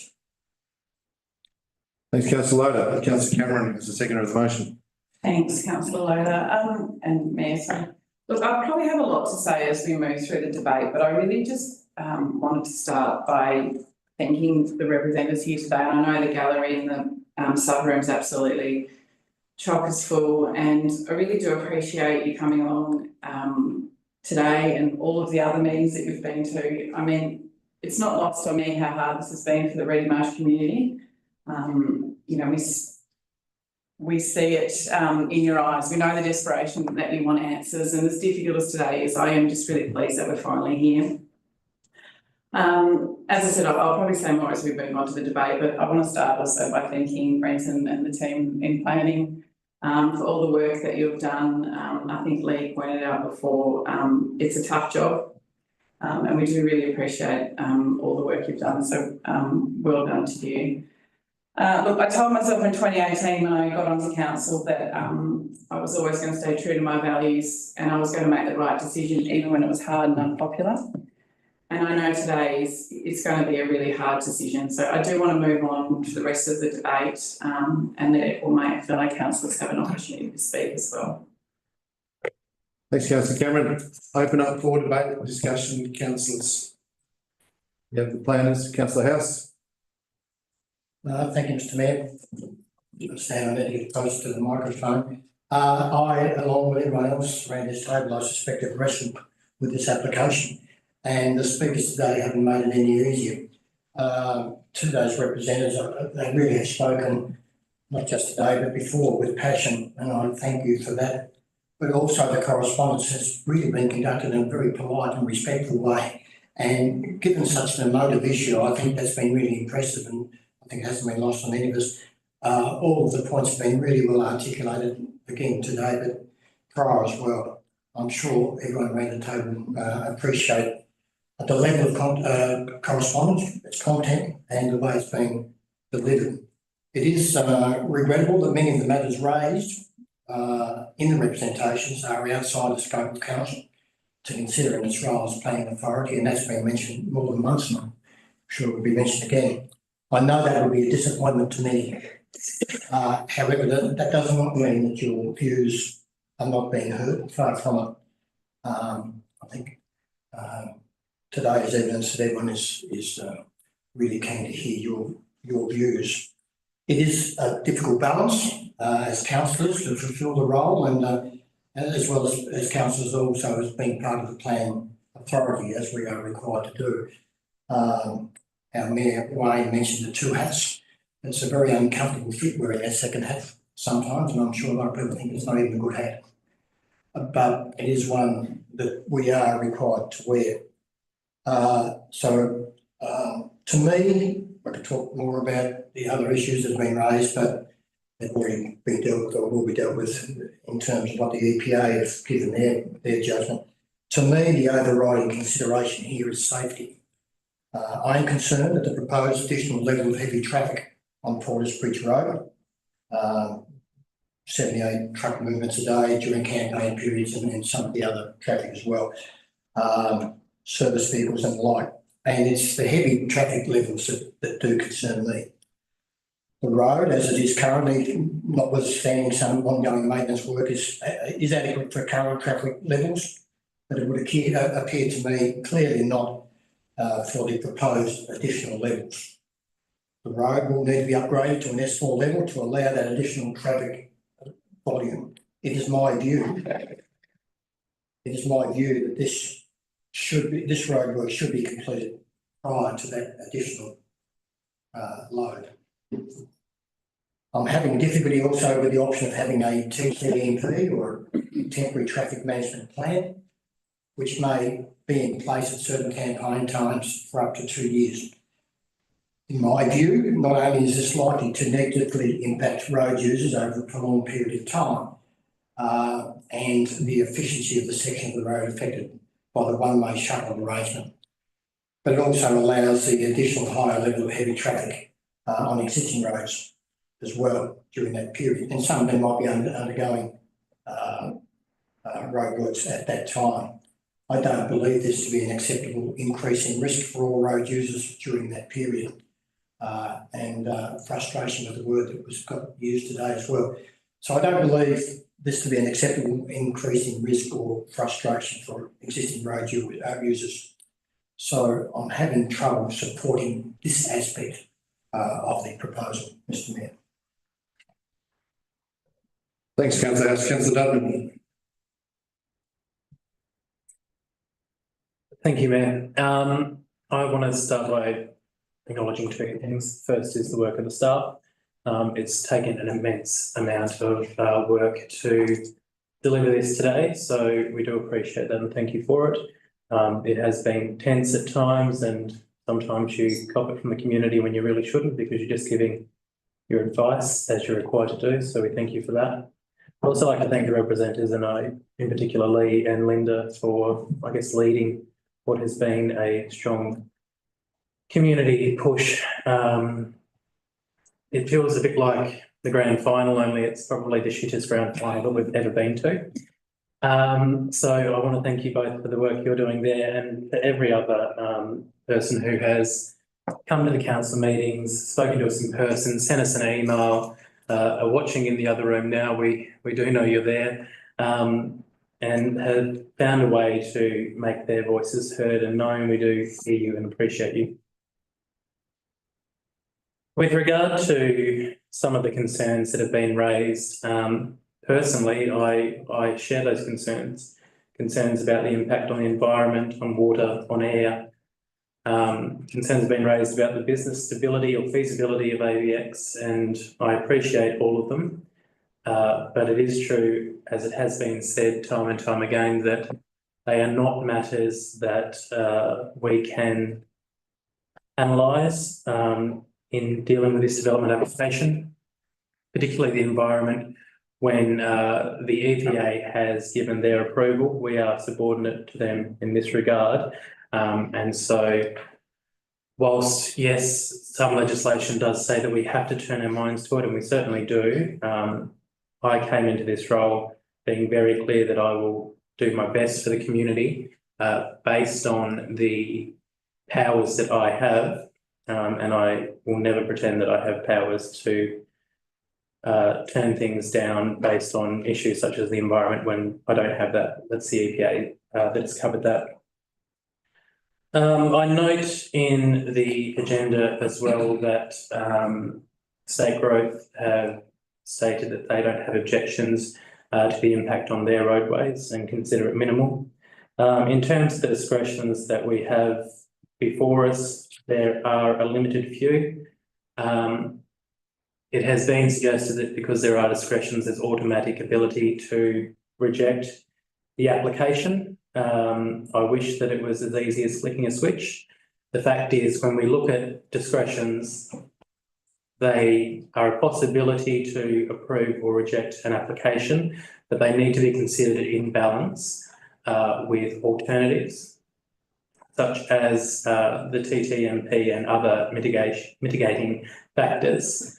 Thanks, Councillor Loader. Councillor Cameron is the seconder of the motion. Thanks, Councillor Loader, and Mayor. So, look, I probably have a lot to say as we move through the debate, but I really just wanted to start by thanking the representatives here today. And I know the gallery and the sub-room is absolutely chock is full, and I really do appreciate you coming along today and all of the other meetings that you've been to. I mean, it's not lost on me how hard this has been for the Reedy Marsh community. You know, we see it in your eyes. We know the desperation that you want answers, and as difficult as today is, I am just really pleased that we're finally here. As I said, I'll probably say more as we move on to the debate, but I want to start also by thanking Brenton and the team in planning for all the work that you've done. I think Lee pointed out before, it's a tough job, and we do really appreciate all the work you've done, so well done to you. Look, I told myself in 2018 when I got onto council that I was always going to stay true to my values and I was going to make the right decision even when it was hard and unpopular. And I know today it's going to be a really hard decision. So I do want to move on to the rest of the debate and that all my fellow councillors have an opportunity to speak as well. Thanks, Councillor Cameron. Open up for debate and discussion, councillors. You have the planners, Councillor House. Thank you, Mr. Mayor. Stand a bit close to the microphone. I, along with everyone else around this table, I suspect have wrestled with this application, and the speakers today haven't made it any easier. To those representatives, they really have spoken, not just today, but before, with passion, and I thank you for that. But also the correspondence has really been conducted in a very polite and respectful way. And given such an emotive issue, I think that's been really impressive, and I think it hasn't been lost on any of us. All of the points have been really well articulated again today, but prior as well. I'm sure everyone around the table appreciate the level of correspondence, its content, and the way it's being delivered. It is regrettable that many of the matters raised in the representations are outside the scope of council to consider in its role as planning authority, and that's been mentioned more than once, and I'm sure it will be mentioned again. I know that will be a disappointment to many. However, that does not mean that your views are not being heard, far from it. I think today is evidence that everyone is really keen to hear your views. It is a difficult balance as councillors to fulfil the role, and as well as councillors also as being part of the planning authority, as we are required to do. Our Mayor Wayne mentioned the two hats. It's a very uncomfortable fit wearing that second hat sometimes, and I'm sure a lot of people think it's not even a good hat. But it is one that we are required to wear. To me, I could talk more about the other issues that have been raised, but they've already been dealt with or will be dealt with in terms of what the EPA have given their judgment. To me, the overriding consideration here is safety. I am concerned that the proposed additional level of heavy traffic on Porter's Bridge Road, 78 truck movements a day during campaign periods and some of the other traffic as well, service vehicles and the like. And it's the heavy traffic levels that do concern me. The road, as it is currently, notwithstanding some ongoing maintenance work, is adequate for current traffic levels, but it would appear to me clearly not for the proposed additional levels. The road will need to be upgraded to an S4 level to allow that additional traffic volume. It is my view that this road work should be completed prior to that additional load. I'm having difficulty also with the option of having a TCMP or temporary traffic management plan, which may be in place at certain campaign times for up to 2 years. In my view, not only is this likely to negatively impact road users over a prolonged period of time and the efficiency of the section of the road affected by the one-way shuttle arrangement, but it also allows the additional higher level of heavy traffic on existing roads as well during that period. And some of them might be undergoing roadworks at that time. I don't believe this to be an acceptable increase in risk for all road users during that period. Frustration with the word that was used today as well. So I don't believe this to be an acceptable increase in risk or frustration for existing road users. So I'm having trouble supporting this aspect of the proposal, Mr. Mayor. Thanks, Councillor House. Councillor Dutton. Thank you, Mayor. I want to start by acknowledging two things. First is the work of the staff. It's taken an immense amount of work to deliver this today, so we do appreciate that and thank you for it. It has been tense at times, and sometimes you cop it from the community when you really shouldn't, because you're just giving your advice as you're required to do, so we thank you for that. I'd also like to thank the representatives, and in particular Lee and Linda, for, I guess, leading what has been a strong community push. It feels a bit like the grand final, only it's probably the shittest grand final that we've ever been to. So I want to thank you both for the work you're doing there, and for every other person who has come to the council meetings, spoken to us in person, sent us an email, are watching in the other room now. We do know you're there, and have found a way to make their voices heard and known. We do hear you and appreciate you. With regard to some of the concerns that have been raised, personally, I share those concerns about the impact on the environment, on water, on air. Concerns have been raised about the business stability or feasibility of AVX, and I appreciate all of them. But it is true, as it has been said time and time again, that they are not matters that we can analyse in dealing with this development application, particularly the environment. When the EPA has given their approval, we are subordinate to them in this regard. And so whilst, yes, some legislation does say that we have to turn our minds to it, and we certainly do, I came into this role being very clear that I will do my best for the community based on the powers that I have, and I will never pretend that I have powers to turn things down based on issues such as the environment when I don't have that. That's the EPA that's covered that. I note in the agenda as well that State Growth have stated that they don't have objections to the impact on their roadways and consider it minimal. In terms of the discretions that we have before us, there are a limited few. It has been suggested that because there are discretions, there's automatic ability to reject the application. I wish that it was as easy as flicking a switch. The fact is, when we look at discretions, they are a possibility to approve or reject an application, but they need to be considered in balance with alternatives, such as the TTMP and other mitigating factors.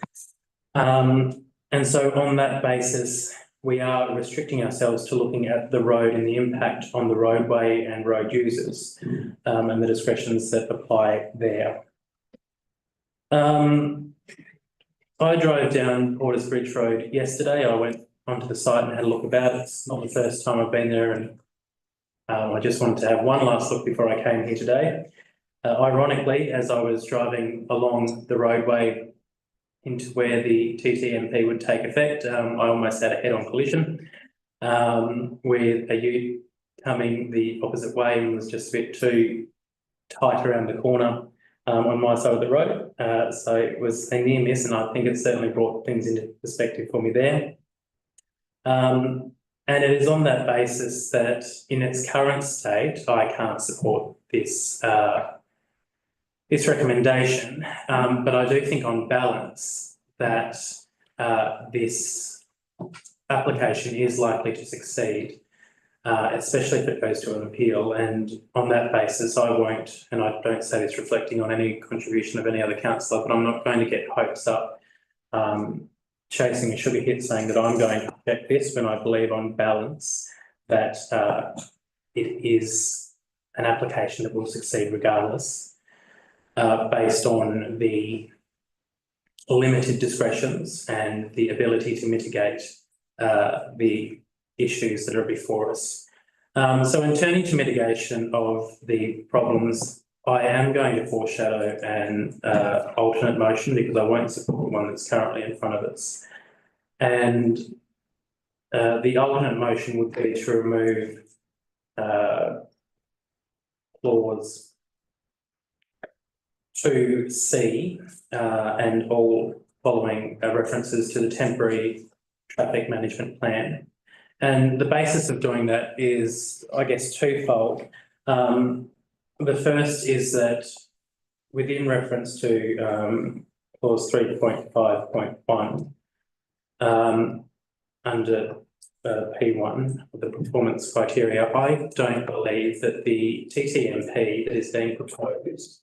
And so on that basis, we are restricting ourselves to looking at the road and the impact on the roadway and road users, and the discretions that apply there. I drove down Porters Bridge Road yesterday. I went onto the site and had a look about it. It's not the first time I've been there, and I just wanted to have one last look before I came here today. Ironically, as I was driving along the roadway into where the TTMP would take effect, I almost had a head-on collision with a ute coming the opposite way and was just a bit too tight around the corner on my side of the road. So it was a near miss, and I think it certainly brought things into perspective for me there. And it is on that basis that in its current state, I can't support this this recommendation, but I do think on balance that this application is likely to succeed, especially if it goes to an appeal. And on that basis, I won't, and I don't say this reflecting on any contribution of any other councillor, but I'm not going to get hopes up chasing a sugar hit saying that I'm going to check this when I believe on balance that it is an application that will succeed regardless. Based on the limited discretions and the ability to mitigate the issues that are before us. So in turning to mitigation of the problems, I am going to foreshadow an alternate motion because I won't support the one that's currently in front of us. And the alternate motion would be to remove clause 2C and all following references to the temporary traffic management plan. And the basis of doing that is, I guess, twofold. The first is that within reference to clause 3.5.1 under P1, the performance criteria, I don't believe that the TTMP that is being proposed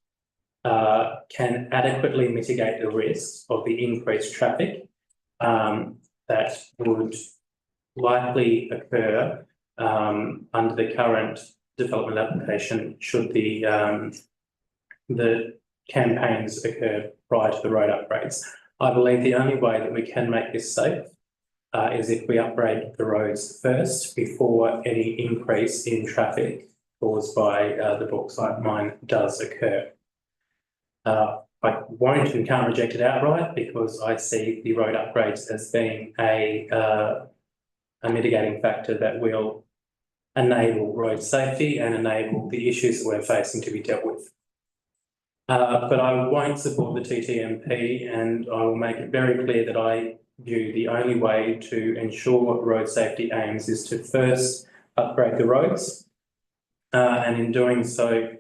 can adequately mitigate the risks of the increased traffic that would likely occur under the current development application should the campaigns occur prior to the road upgrades. I believe the only way that we can make this safe is if we upgrade the roads first before any increase in traffic caused by the bauxite mine does occur. I won't and can't reject it outright because I see the road upgrades as being a mitigating factor that will enable road safety and enable the issues that we're facing to be dealt with. But I won't support the TTMP, and I will make it very clear that I view the only way to ensure road safety aims is to first upgrade the roads, and in doing so,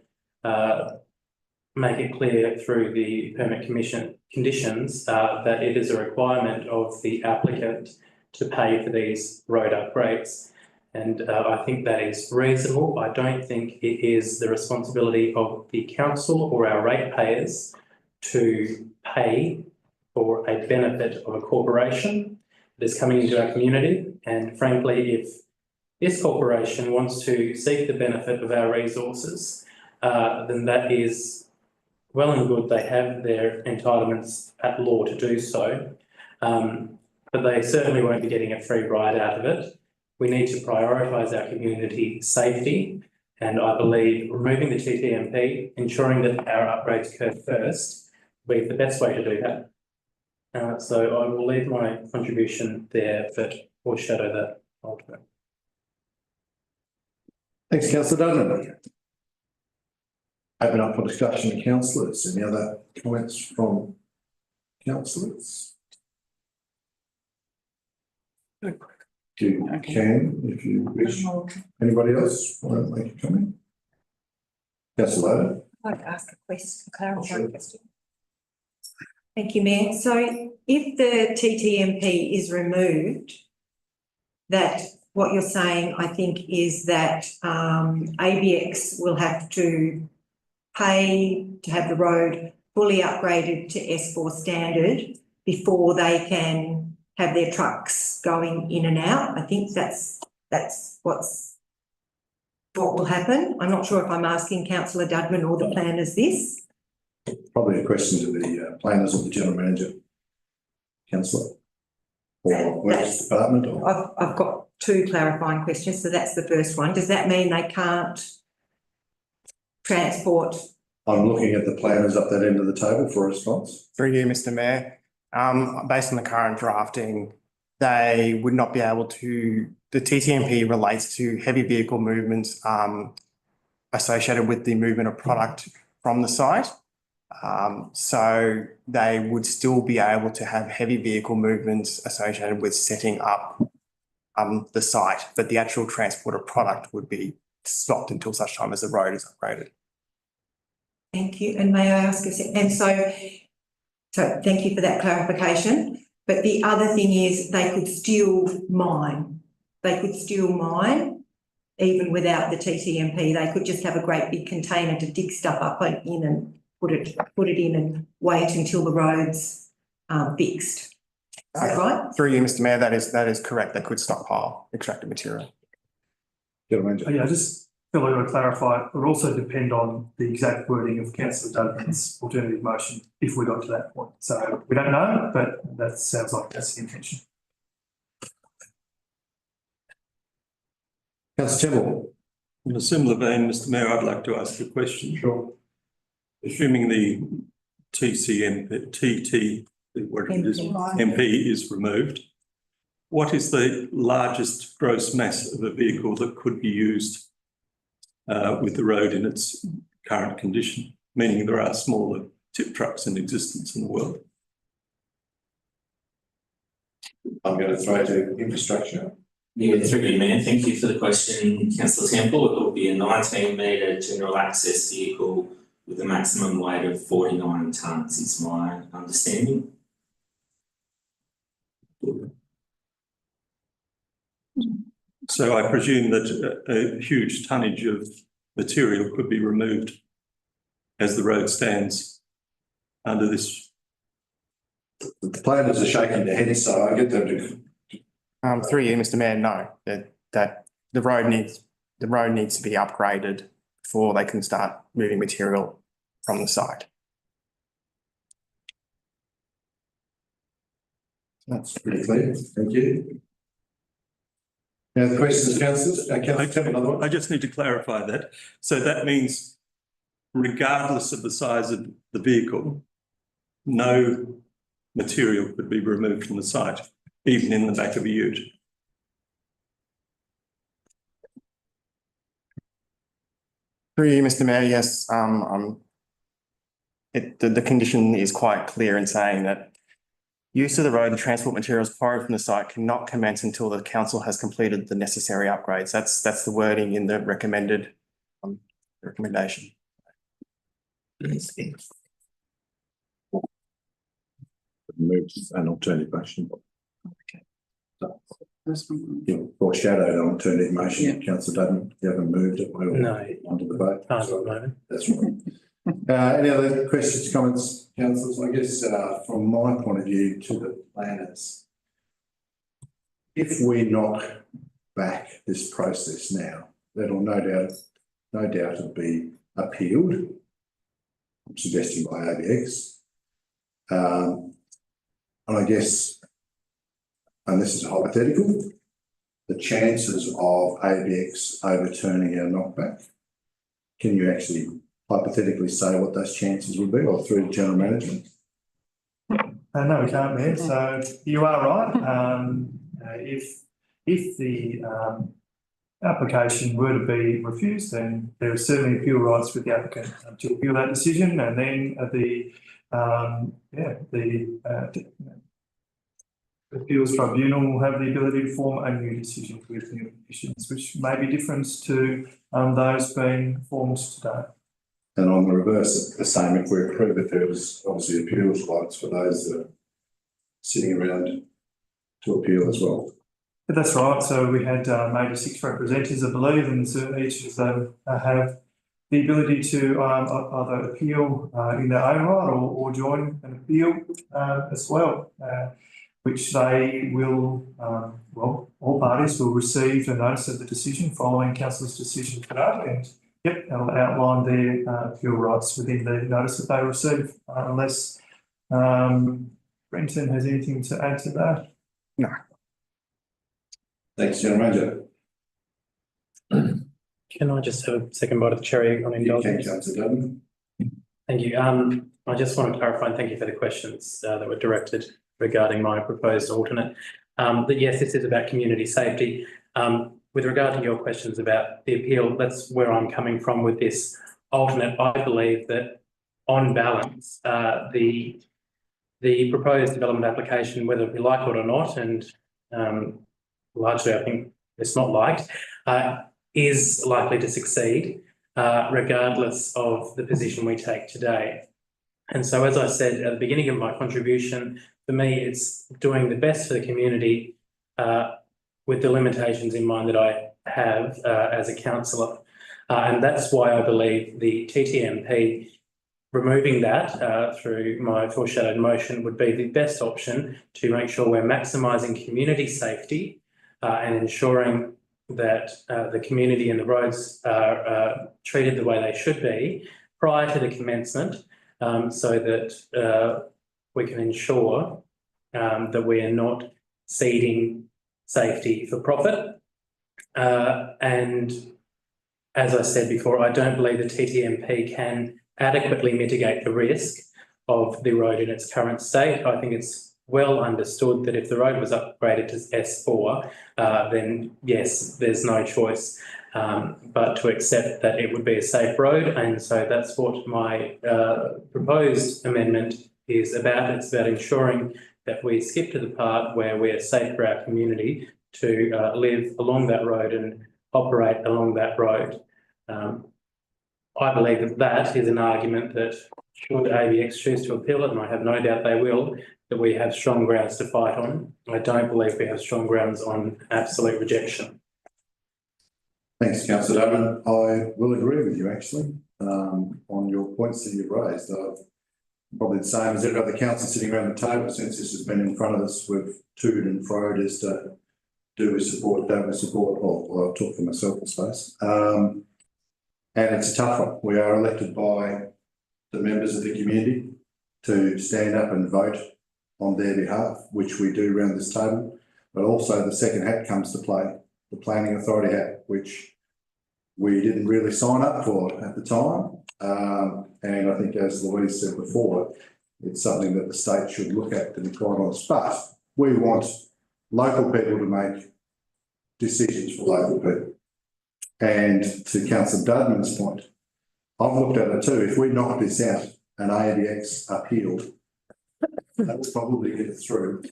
make it clear through the permit commission conditions that it is a requirement of the applicant to pay for these road upgrades. And I think that is reasonable. I don't think it is the responsibility of the council or our ratepayers to pay for a benefit of a corporation that is coming into our community. And frankly, if this corporation wants to seek the benefit of our resources, then that is well and good. They have their entitlements at law to do so, but they certainly won't be getting a free ride out of it. We need to prioritise our community safety, and I believe removing the TTMP, ensuring that our upgrades occur first, will be the best way to do that. So I will leave my contribution there, but foreshadow that ultimately. Thanks, councillor Dudley. Open up for discussion, councillors. Any other comments from councillors? You can, if you wish. Anybody else want to make a comment? Councillor. I'd like to ask a question, clarifying question. Thank you, Mayor. So if the TTMP is removed, that what you're saying, I think, is that ABX will have to pay to have the road fully upgraded to S4 standard before they can have their trucks going in and out. I think that's what will happen. I'm not sure if I'm asking councillor Dudman or the planners this. Probably a question to the planners or the general manager. Councillor. Or Works Department. Or? I've got two clarifying questions. So that's the first one. Does that mean they can't transport? I'm looking at the planners up that end of the table for a response. Through you, Mr. Mayor. Based on the current drafting, they would not be able to, the TTMP relates to heavy vehicle movements associated with the movement of product from the site. So they would still be able to have heavy vehicle movements associated with setting up the site, but the actual transport of product would be stopped until such time as the road is upgraded. Thank you. And may I ask and so thank you for that clarification. But the other thing is they could still mine. They could still mine even without the TTMP. They could just have a great big container to dig stuff up in and put it in and wait until the road's fixed. Is that right? Through you, Mr. Mayor, that is correct. They could stockpile extracted material. Yeah, I just feel like I would clarify, it would also depend on the exact wording of councillor Dudman's alternative motion if we got to that point. So we don't know, but that sounds like that's the intention. Councillor Temple. In a similar vein, Mr. Mayor, I'd like to ask a question. Sure. Assuming the MP is removed, what is the largest gross mass of a vehicle that could be used with the road in its current condition, meaning there are smaller tip trucks in existence in the world? I'm going to throw to infrastructure. Yeah, through you, Mayor. Thank you for the question, Councillor Temple. It will be a 19-metre general access vehicle with a maximum weight of 49 tonnes, is my understanding. So I presume that a huge tonnage of material could be removed as the road stands under this. The planners are shaking their heads, so I get them to. Through you, Mr. Mayor, no, that the road needs to be upgraded before they can start moving material from the site. That's pretty clear. Thank you. Now the questions, councillors. I just need to clarify that. So that means, regardless of the size of the vehicle, no material could be removed from the site, even in the back of a ute. Through you, Mr. Mayor, yes, the condition is quite clear in saying that use of the road and transport materials borrowed from the site cannot commence until the council has completed the necessary upgrades. That's the wording in the recommended recommendation. Move to an alternative motion. Okay. You foreshadowed on alternative motion, councillor Dudman, you haven't moved it, we'll No. onto the vote. Can't at the moment. That's right. Any other questions, comments, councillors? I guess, from my point of view to the planners, if we knock back this process now, that'll no doubt it'll be appealed. I'm suggesting by ABX. And I guess, and this is hypothetical, the chances of ABX overturning our knockback, can you actually hypothetically say what those chances would be, or through the general management? No, we can't, Mayor. So you are right. If the application were to be refused, then there is certainly appeal rights with the applicant to appeal that decision, and then the appeals tribunal will have the ability to form a new decision with new conditions, which may be different to those being formed today. And on the reverse, the same if we approve it, there was obviously appeals rights for those that are sitting around to appeal as well. But that's right. So we had maybe 6 representatives, I believe, and each of them have the ability to either appeal in their own right or join an appeal as well, which they will, all parties will receive a notice of the decision following council's decision today, and yep, they'll outline their appeal rights within the notice that they receive, unless Brenton has anything to add to that. No. Thanks, General Manager. Can I just have a second bite of the cherry on indulgence? You can, Councillor Dudman. Thank you. I just want to clarify, and thank you for the questions that were directed regarding my proposed alternate. That yes, this is about community safety. With regard to your questions about the appeal, that's where I'm coming from with this alternate. I believe that on balance, the proposed development application, whether we like it or not, and largely I think it's not liked, is likely to succeed regardless of the position we take today. And so, as I said at the beginning of my contribution, for me, it's doing the best for the community with the limitations in mind that I have as a councillor. And that's why I believe the TTMP, removing that through my foreshadowed motion, would be the best option to make sure we're maximising community safety and ensuring that the community and the roads are treated the way they should be prior to the commencement, so that we can ensure that we are not ceding safety for profit. And as I said before, I don't believe the TTMP can adequately mitigate the risk of the road in its current state. I think it's well understood that if the road was upgraded to S4, then yes, there's no choice but to accept that it would be a safe road. And so that's what my proposed amendment is about. It's about ensuring that we skip to the part where we're safe for our community to live along that road and operate along that road. I believe that that is an argument that should ABX choose to appeal it, and I have no doubt they will, that we have strong grounds to fight on. I don't believe we have strong grounds on absolute rejection. Thanks, Councillor Dudman. I will agree with you actually on your points that you've raised. Probably the same as every other council sitting around the table since this has been in front of us. We've toed and froed as to do we support, don't we support, well, I'll talk for myself, I suppose. And it's a tough one. We are elected by the members of the community to stand up and vote on their behalf, which we do around this table. But also the second hat comes to play, the planning authority hat, which we didn't really sign up for at the time. And I think, as Louise said before, it's something that the state should look at, to be quite honest. But we want local people to make decisions for local people. And to Councillor Dudman's point, I've looked at it too. If we knock this out and ABX appealed, that will probably get it through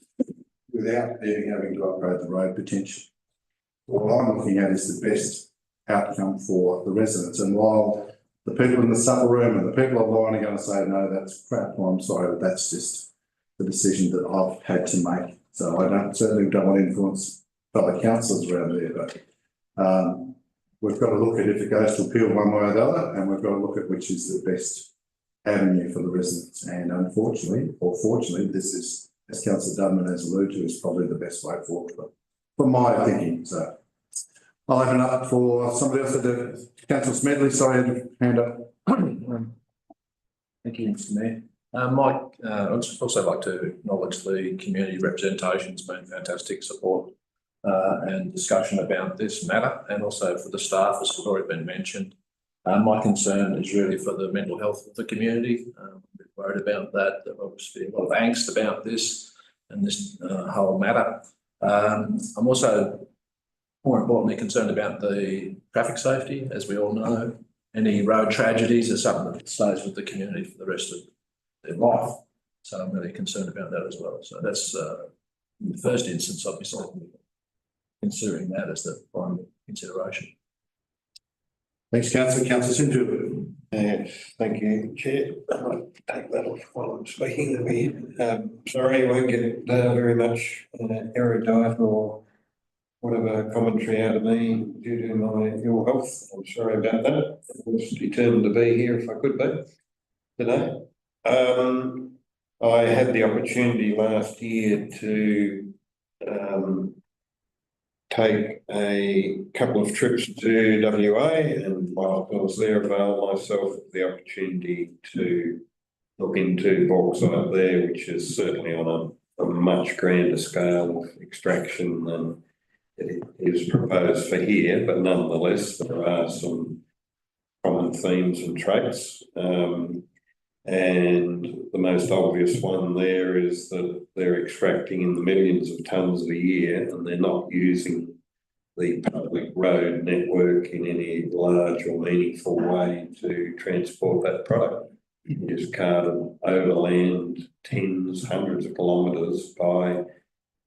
without even having to upgrade the road potentially. What I'm looking at is the best outcome for the residents. And while the people in the supper room and the people online are going to say, no, that's crap, well, I'm sorry, but that's just the decision that I've had to make. So I certainly don't want to influence fellow councillors around here, but we've got to look at if it goes to appeal one way or the other, and we've got to look at which is the best avenue for the residents. And unfortunately, or fortunately, this is, as Councillor Dudman has alluded to, is probably the best way forward for my thinking. So I'll open up for somebody else. Councillor Smedley, sorry, I had a hand up. Thank you, Mr. Mayor. Mike, I'd also like to acknowledge the community representation. It's been fantastic support and discussion about this matter, and also for the staff, as has already been mentioned. My concern is really for the mental health of the community. I'm a bit worried about that. There's obviously a lot of angst about this and this whole matter. I'm also more importantly concerned about the traffic safety. As we all know, any road tragedies are something that stays with the community for the rest of their life. So I'm really concerned about that as well. So that's in the first instance, obviously, considering that as the primary consideration. Thanks, Councillor. Councillor Sinfield. Thank you, Chair. I might take that off while I'm speaking. Sorry, I won't get very much erudite or whatever commentary out of me due to my ill health. I'm sorry about that. I was determined to be here if I could be today. I had the opportunity last year to take a couple of trips to WA, and while I was there, availed myself of the opportunity to look into bauxite there, which is certainly on a much grander scale of extraction than it is proposed for here, but nonetheless there are some common themes and traits. And the most obvious one there is that they're extracting in the millions of tonnes a year, and they're not using the public road network in any large or meaningful way to transport that product. It is carted overland tens, hundreds of kilometres by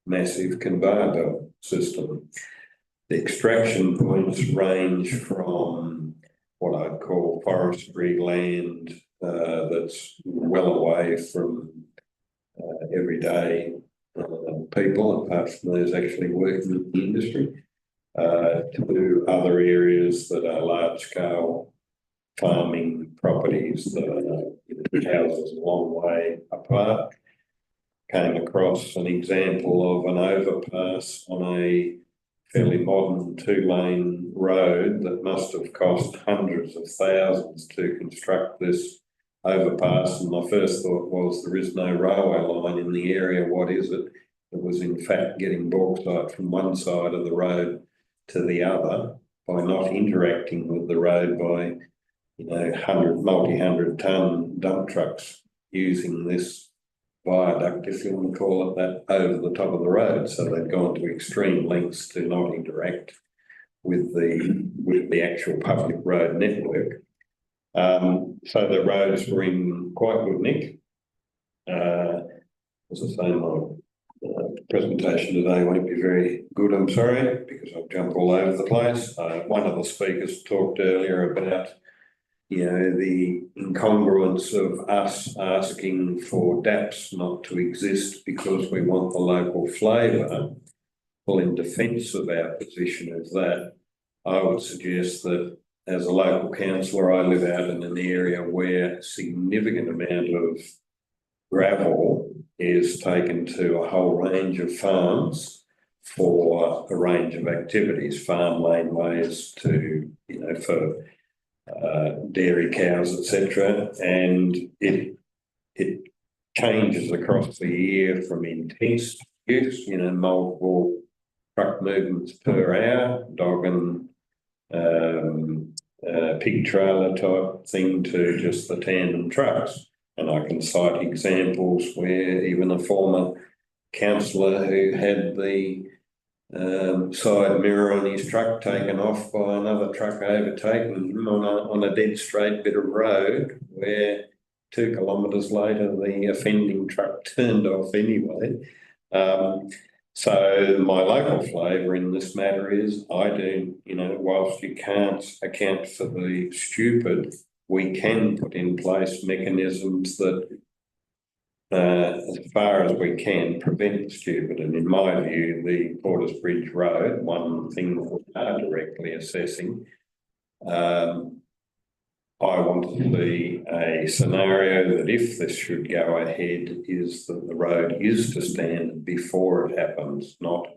massive conveyor belt system. The extraction points range from what I'd call forestry land that's well away from everyday people, apart from those actually working in the industry, to other areas that are large-scale farming properties that are houses a long way apart. Came across an example of an overpass on a fairly modern two-lane road that must have cost hundreds of thousands to construct this overpass, and my first thought was there is no railway line in the area. What is it? It was in fact getting bauxite from one side of the road to the other by not interacting with the road by, multi-hundred ton dump trucks using this viaduct, if you want to call it that, over the top of the road. So they'd gone to extreme lengths to not interact with the actual public road network. So the roads were in quite good nick. As I say, my presentation today won't be very good, I'm sorry, because I'll jump all over the place. One of the speakers talked earlier about, the incongruence of us asking for DAPs not to exist because we want the local flavour. Well, in defence of our position of that, I would suggest that as a local councillor, I live out in an area where a significant amount of gravel is taken to a whole range of farms for a range of activities, farm laneways to, for dairy cows, etc. And it changes across the year from intense use, multiple truck movements per hour, dog and pig trailer type thing, to just the tandem trucks. And I can cite examples where even a former councillor who had the side mirror on his truck taken off by another truck overtaking him on a dead straight bit of road, where 2 kilometres later the offending truck turned off anyway. So my local flavour in this matter is, I do, whilst you can't account for the stupid, we can put in place mechanisms that as far as we can, prevent the stupid. And in my view, the Porters Bridge Road, one thing that we are directly assessing, I want to see a scenario that if this should go ahead, is that the road is to stand before it happens, not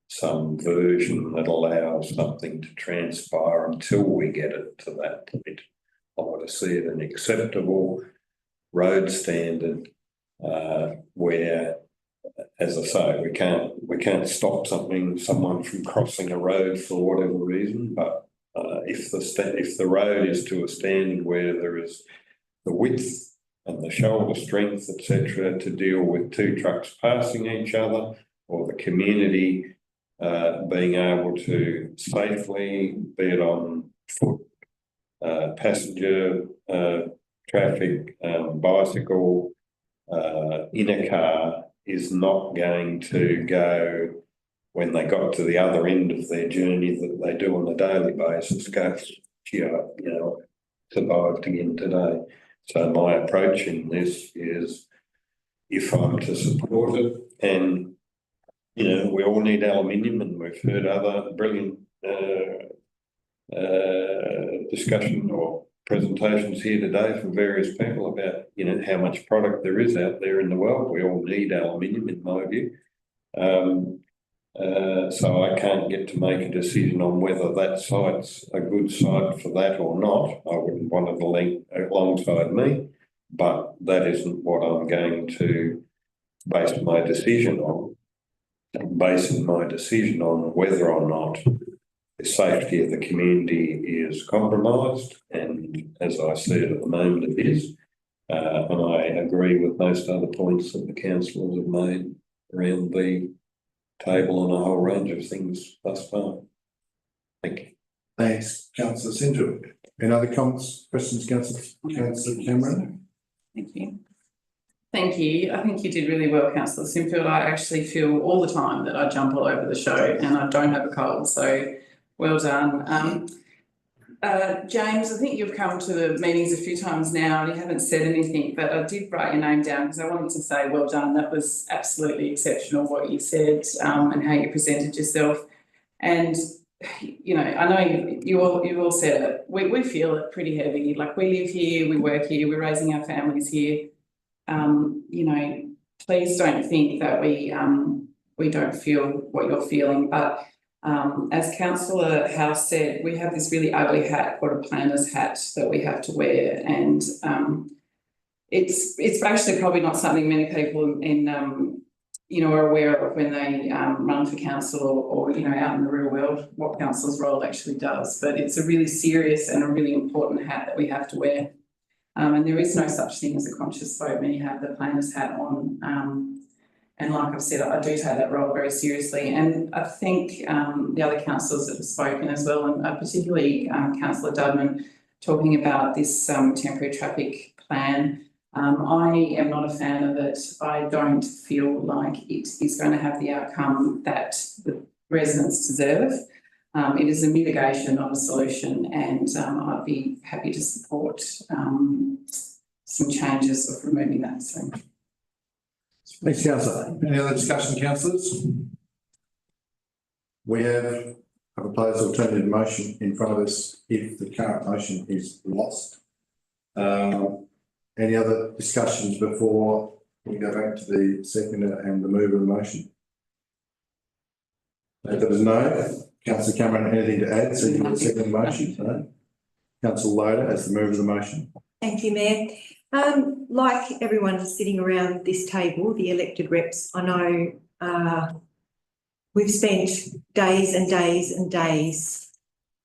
some version that allows something to transpire until we get it to that point. I want to see it an acceptable road standard where, as I say, we can't stop someone from crossing a road for whatever reason, but if the road is to a standard where there is the width and the shoulder strength, etc., to deal with two trucks passing each other, or the community being able to safely, be it on foot, passenger, traffic, bicycle, in a car, is not going to go when they got to the other end of their journey that they do on a daily basis, go, survived again today. So my approach in this is, if I'm to support it, and we all need aluminium, and we've heard other brilliant discussion or presentations here today from various people about how much product there is out there in the world. We all need aluminium, in my view. So I can't get to make a decision on whether that site's a good site for that or not. I wouldn't want it alongside me, but that isn't what I'm going to base my decision on. I'm basing my decision on whether or not the safety of the community is compromised, and as I see it at the moment, it is. And I agree with most other points that the councillors have made around the table on a whole range of things thus far. Thank you. Thanks, Councillor Sintu. Any other comments, questions, Councillor Cameron? Thank you. Thank you. I think you did really well, Councillor Sinfield. I actually feel all the time that I jump all over the show, and I don't have a cold, so well done. James, I think you've come to the meetings a few times now and you haven't said anything, but I did write your name down because I wanted to say well done. That was absolutely exceptional what you said and how you presented yourself. And, I know you all said it. We feel it pretty heavy. Like, we live here, we work here, we're raising our families here. Please don't think that we don't feel what you're feeling, but as Councillor House said, we have this really ugly hat called a planner's hat that we have to wear, and it's actually probably not something many people are aware of when they run for council or out in the real world what council's role actually does. But it's a really serious and a really important hat that we have to wear, and there is no such thing as a conscious vote when you have the planner's hat on. And like I've said, I do take that role very seriously. And I think the other councillors that have spoken as well, and particularly Councillor Dudman, talking about this temporary traffic plan. I am not a fan of it. I don't feel like it is going to have the outcome that the residents deserve. It is a mitigation of a solution, and I'd be happy to support some changes of removing that. So. Thanks, Councillor. Any other discussion, councillors? We have a proposed alternative motion in front of us if the current motion is lost. Any other discussions before we go back to the seconder and the mover of the motion? If there was no, Councillor Cameron, anything to add? So you can second the motion? No? Councillor Loader as the mover of the motion. Thank you, Mayor. Like everyone sitting around this table, the elected reps, I know we've spent days and days and days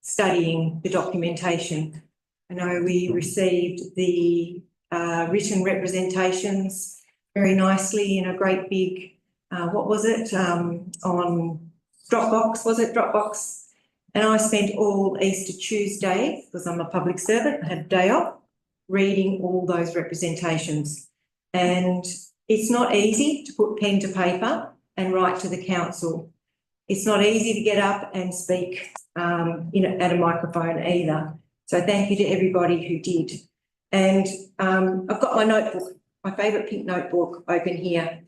studying the documentation. I know we received the written representations very nicely in a great big, what was it, on Dropbox, was it Dropbox? And I spent all Easter Tuesday, because I'm a public servant, I had a day off, reading all those representations. And it's not easy to put pen to paper and write to the council. It's not easy to get up and speak at a microphone either. So thank you to everybody who did. And I've got my notebook my favourite pink notebook open here.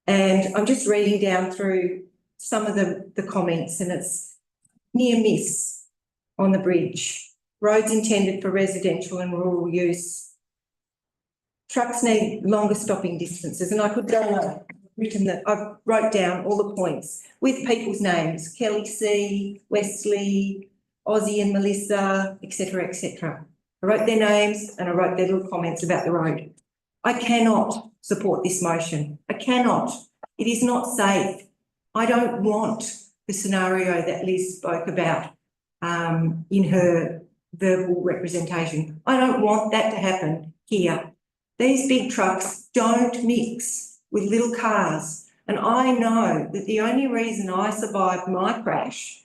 And I'm just reading down through some of the comments, and it's near miss on the bridge. Roads intended for residential and rural use. Trucks need longer stopping distances, and I could go on. I wrote down all the points with people's names: Kelly C, Wesley, Ozzy and Melissa, etc., etc. I wrote their names and I wrote their little comments about the road. I cannot support this motion. I cannot. It is not safe. I don't want the scenario that Liz spoke about in her verbal representation. I don't want that to happen here. These big trucks don't mix with little cars. And I know that the only reason I survived my crash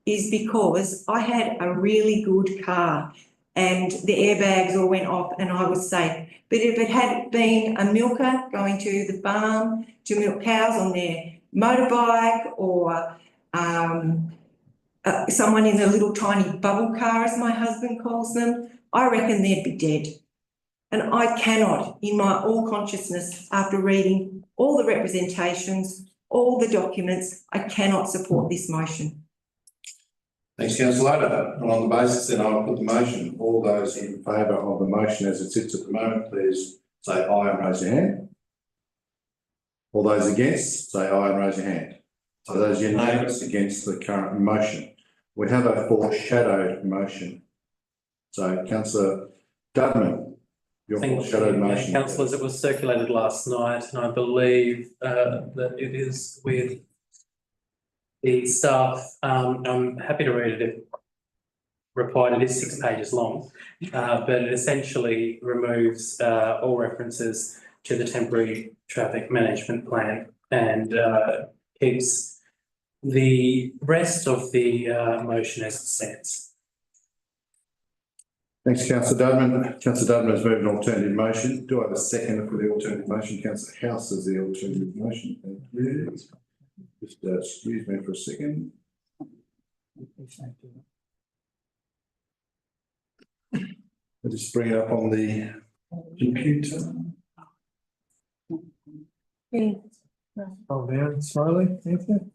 is because I had a really good car and the airbags all went off and I was safe. But if it had been a milker going to the farm to milk cows on their motorbike, or someone in a little tiny bubble car, as my husband calls them, I reckon they'd be dead. And I cannot, in my all consciousness, after reading all the representations, all the documents, I cannot support this motion. Thanks, councillor Loader. And on the basis then I'll put the motion. All those in favour of the motion as it sits at the moment, please say aye and raise your hand. All those against, say aye and raise your hand. So those unanimous against the current motion. We have a foreshadowed motion. So councillor Dudman, your foreshadowed motion. Councillors, it was circulated last night, and I believe that it is with the staff. I'm happy to read it if required. It is 6 pages long, but it essentially removes all references to the temporary traffic management plan and keeps the rest of the motion as it stands. Thanks, councillor Dudman. Councillor Dudman has moved an alternative motion. Do I have a second for the alternative motion? Councillor House has the alternative motion. Thank you. Just excuse me for a second. I'll just bring it up on the computer. Oh, down slowly, thank you.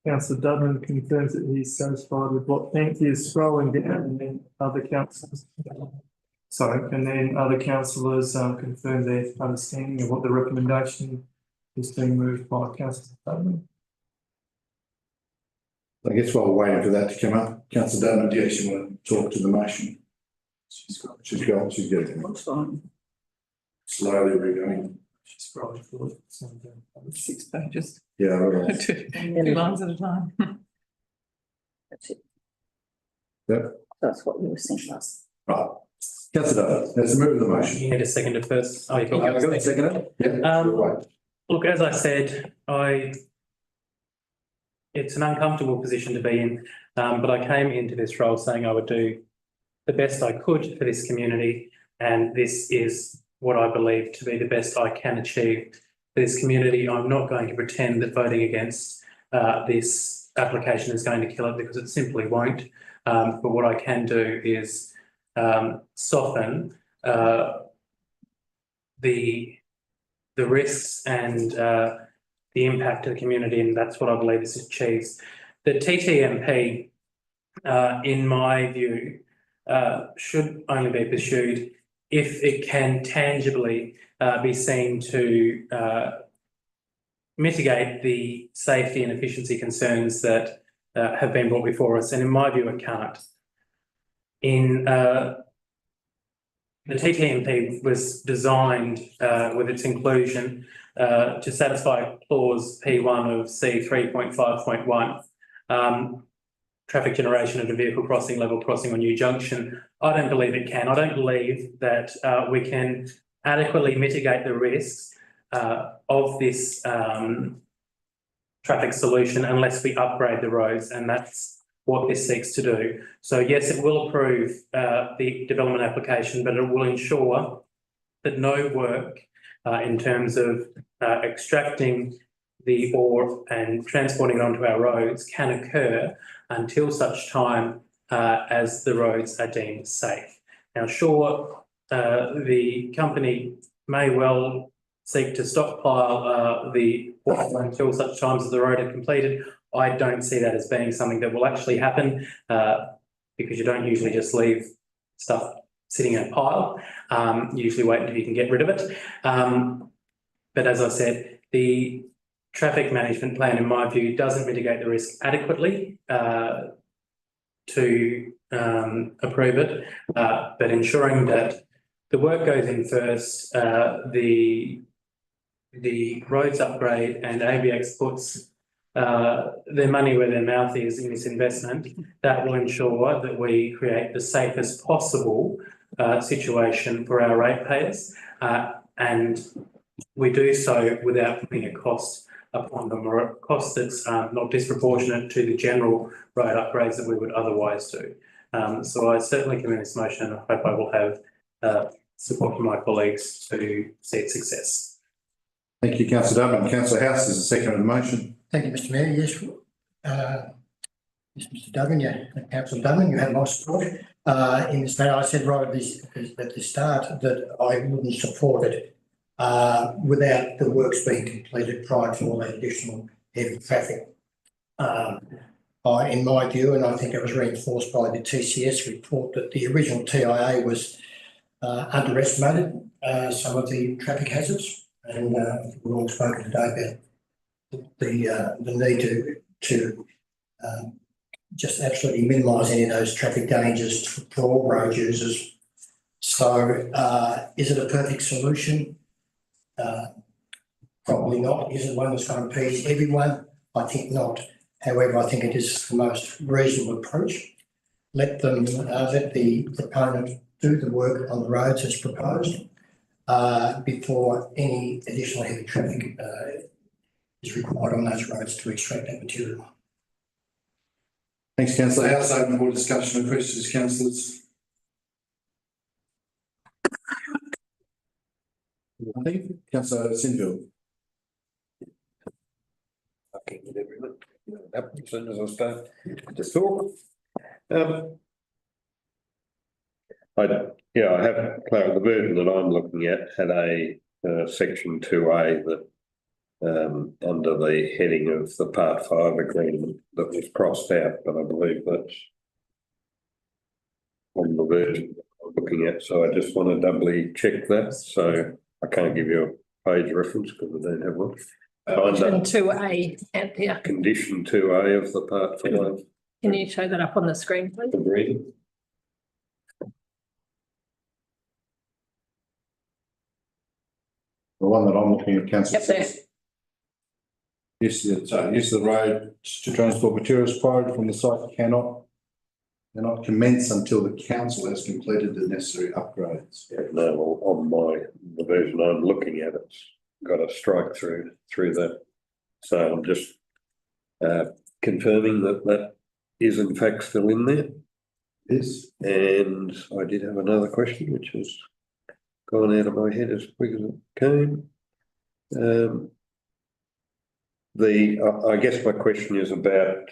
Councillor Dudman confirms that he's satisfied with what, thank you, scrolling down, and then other councillors. Sorry, and then other councillors confirm their understanding of what the recommendation is being moved by councillor Dudman. I guess while we're waiting for that to come up, councillor Dudman, do you actually want to talk to the motion? She's getting it. Slowly redoing. She's scrolling forward. 6 pages. Yeah, right. 2 lines at a time. That's it. Yep. That's what you were saying last. Right. Councillor Dudman, let's move the motion. You need a second it first. Oh, you got a second. Yeah. Look, as I said, it's an uncomfortable position to be in, but I came into this role saying I would do the best I could for this community, and this is what I believe to be the best I can achieve for this community. I'm not going to pretend that voting against this application is going to kill it, because it simply won't. But what I can do is soften the risks and the impact to the community, and that's what I believe this achieves. The TTMP, in my view, should only be pursued if it can tangibly be seen to mitigate the safety and efficiency concerns that have been brought before us, and in my view it can't. In the TTMP was designed with its inclusion to satisfy clause P1 of C 3.5.1. Traffic generation at a vehicle crossing, level crossing or new junction. I don't believe it can. I don't believe that we can adequately mitigate the risks of this traffic solution unless we upgrade the roads, and that's what this seeks to do. So yes, it will approve the development application, but it will ensure that no work in terms of extracting the ore and transporting it onto our roads can occur until such time as the roads are deemed safe. Now, sure, the company may well seek to stockpile the ore until such times as the road is completed. I don't see that as being something that will actually happen because you don't usually just leave stuff sitting in a pile. You usually wait until you can get rid of it. But as I said, the traffic management plan, in my view, doesn't mitigate the risk adequately to approve it, but ensuring that the work goes in first, the roads upgrade and ABX puts their money where their mouth is in this investment, that will ensure that we create the safest possible situation for our ratepayers, and we do so without putting a cost upon them, or a cost that's not disproportionate to the general road upgrades that we would otherwise do. So I certainly commend this motion, and I hope I will have support from my colleagues to see its success. Thank you, Councillor Duggan. Councillor House is the second on the motion. Thank you, Mr Mayor. Yes, yes, Mr Duggan, yeah, Councillor Duggan, you have my support. In this matter, I said right at the start that I wouldn't support it without the works being completed prior to all that additional heavy traffic. In my view, and I think it was reinforced by the TCS report, that the original TIA was underestimated some of the traffic hazards, and we've all spoken today about the need to just absolutely minimise any of those traffic dangers for all road users. So is it a perfect solution? Probably not. Is it one that's going to appease everyone? I think not. However, I think it is the most reasonable approach. Let the proponent do the work on the roads as proposed before any additional heavy traffic is required on those roads to extract that material. Thanks, Councillor House. Open for discussion and questions, councillors. Councillor Sinfield. I can get everything. As soon as I start to talk. I have the version that I'm looking at had a section 2A that under the heading of the Part 5 agreement that was crossed out, but I believe that's on the version I'm looking at. So I just want to doubly check that. So I can't give you a page reference because I don't have one. Condition 2A, yeah. Condition 2A of the Part 5. Can you show that up on the screen, please? Agreed. The one that I'm looking at, councillor. Yep, there. Yes, the road to transport materials quarried from the site cannot commence until the council has completed the necessary upgrades. Yeah, no, on the version I'm looking at, it's got a strike through that. So I'm just confirming that is in fact still in there. Yes. And I did have another question which has gone out of my head as quick as it came. I guess my question is about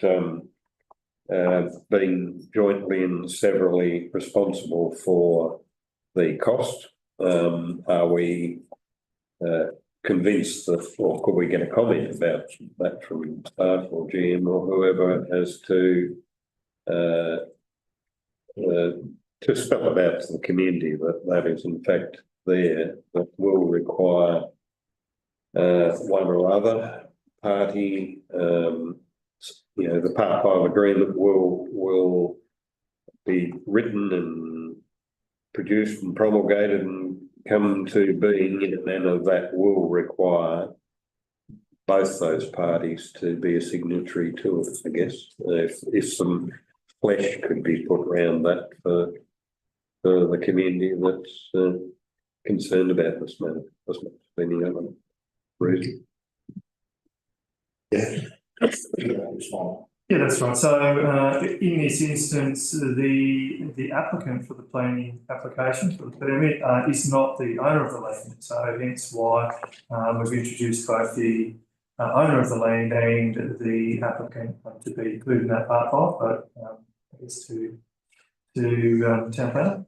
being jointly and severally responsible for the cost. Are we convinced that, or could we get a comment about that from staff or GM or whoever as to spell about to the community that is in fact there, that will require one or other party, the Part 5 agreement will be written produced and promulgated and come to being in a manner that will require both those parties to be a signatory to it, I guess. If some flesh could be put around that for the community that's concerned about this matter, as much as any other reason. Yeah. Yeah, that's right. So in this instance, the applicant for the planning application for the permit is not the owner of the land. So hence why we've introduced both the owner of the land and the applicant to be included in that part of, but I guess to town planner.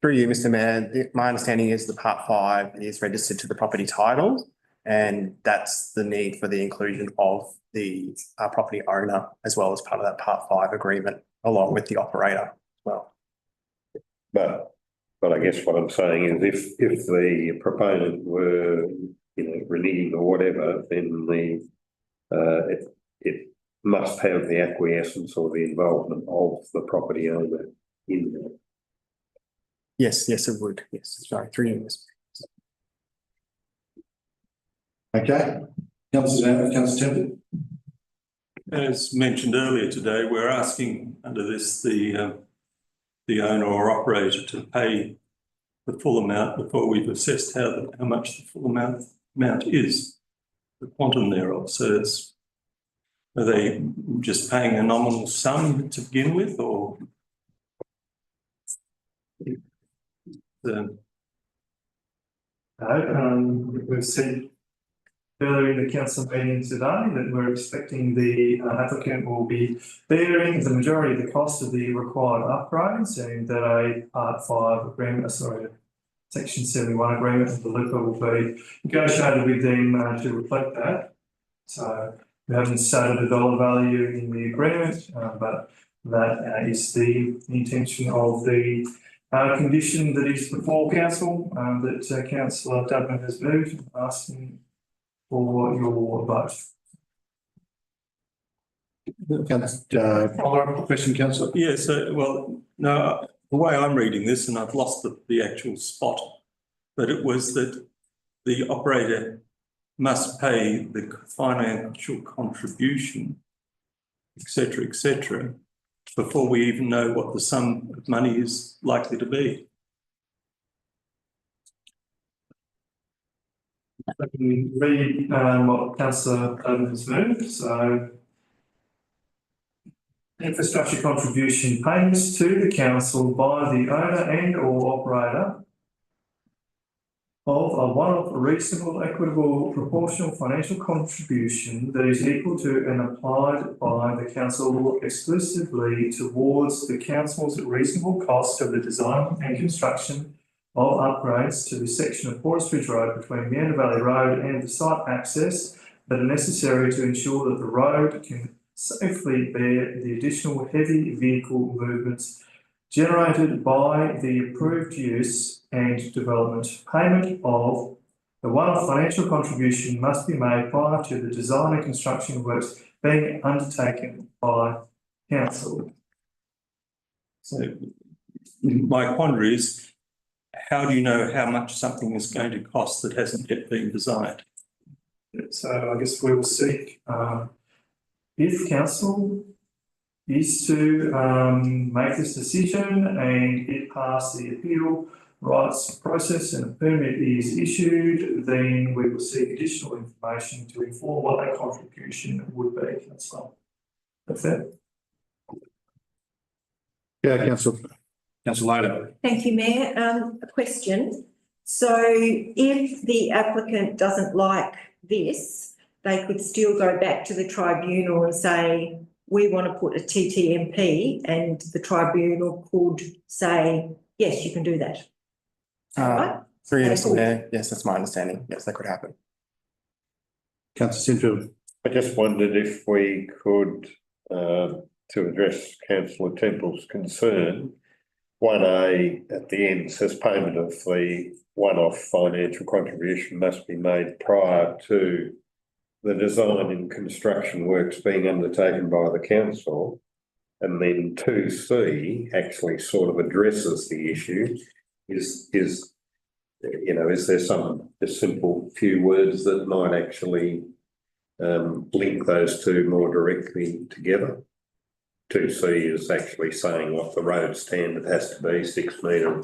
Through you, Mr. Mayor, my understanding is the Part 5 is registered to the property title, and that's the need for the inclusion of the property owner as well as part of that Part 5 agreement, along with the operator as well. But I guess what I'm saying is if the proponent were, reneging or whatever, then it must have the acquiescence or the involvement of the property owner in there. Yes, it would. Yes, sorry, through you, Mr. Okay. Councillor Temple. As mentioned earlier today, we're asking under this the owner or operator to pay the full amount before we've assessed how much the full amount is, the quantum thereof. So are they just paying a nominal sum to begin with, or we've said earlier in the council meeting today that we're expecting the applicant will be bearing the majority of the cost of the required upgrades, and that a Part 5 agreement, Section 71 agreement of the LIPA will be negotiated with them to reflect that. So we haven't stated a dollar value in the agreement, but that is the intention of the condition that is before council, that Councillor Dudman has moved, asking for your vote. Follow-up question, Councillor? Yeah, so, no, the way I'm reading this, and I've lost the actual spot, but it was that the operator must pay the financial contribution, etc., before we even know what the sum of money is likely to be. I can read what Councillor Dudman has moved. So, infrastructure contribution payments to the council by the owner and or operator of a one-off reasonable, equitable, proportional financial contribution that is equal to and applied by the council exclusively towards the council's reasonable cost of the design and construction of upgrades to the section of Forest Ridge Road between Meander Valley Road and the site access that are necessary to ensure that the road can safely bear the additional heavy vehicle movements generated by the approved use and development. Payment of the one-off financial contribution must be made prior to the design and construction works being undertaken by council. So my quandary is, how do you know how much something is going to cost that hasn't yet been designed? So I guess we will seek, if council is to make this decision and it pass the appeal rights process and a permit is issued, then we will seek additional information to inform what that contribution would be. That's it. Yeah, Councillor Loder. Thank you, Mayor. A question. So if the applicant doesn't like this, they could still go back to the tribunal and say, we want to put a TTMP, and the tribunal could say, yes, you can do that. Right? Through you, Mr. Mayor, yes, that's my understanding. Yes, that could happen. Councillor Sinfield. I just wondered if we could, to address Councillor Temple's concern, 1A at the end says payment of the one-off financial contribution must be made prior to the design and construction works being undertaken by the council. And then 2C actually sort of addresses the issue. Is there some just simple few words that might actually link those two more directly together? 2C is actually saying what the road standard has to be, 6 metre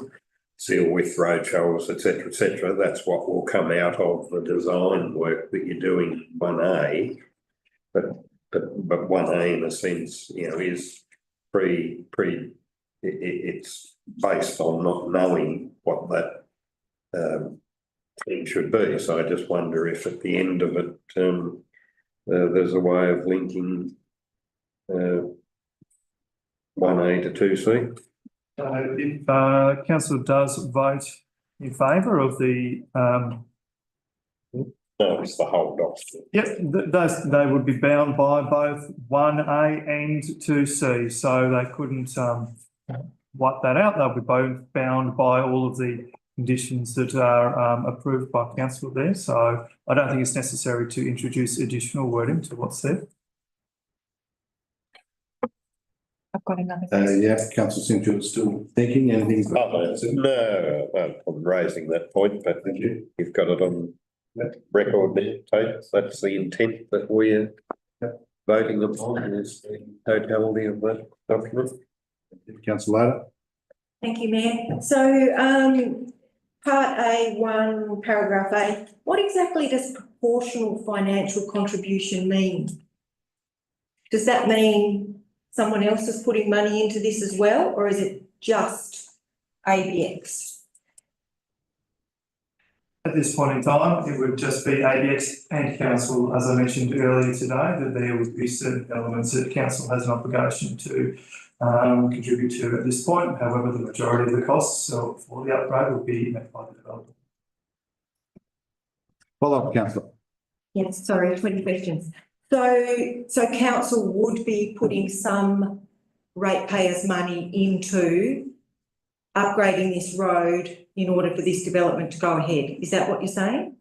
seal width road shoulders, etc., etc. That's what will come out of the design work that you're doing in 1A. But 1A in a sense, is it's based on not knowing what that thing should be. So I just wonder if at the end of it there's a way of linking 1A to 2C. If council does vote in favour of the no, it's the whole document. Yep, they would be bound by both 1A and 2C, so they couldn't wipe that out. They'll be both bound by all of the conditions that are approved by council there. So I don't think it's necessary to introduce additional wording to what's there. I've got another. Councillor Sinfield is still thinking. Anything? No, I'm raising that point, but you've got it on record there, Tate. That's the intent that we're voting upon, is the totality of that document. Councillor Lader. Thank you, Mayor. So part A1, paragraph A, what exactly does proportional financial contribution mean? Does that mean someone else is putting money into this as well, or is it just ABX? At this point in time, it would just be ABX and council, as I mentioned earlier today, that there would be certain elements that council has an obligation to contribute to at this point. However, the majority of the costs for the upgrade will be met by the developer. Follow up, councillor. Yes, sorry, 20 questions. So council would be putting some ratepayers' money into upgrading this road in order for this development to go ahead. Is that what you're saying?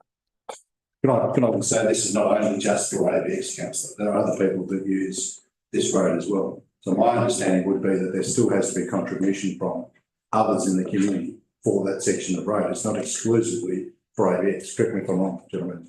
Can I say this is not only just for ABX, councillor. There are other people that use this road as well. So my understanding would be that there still has to be contribution from others in the community for that section of road. It's not exclusively for ABX. Correct me if I'm wrong, gentlemen.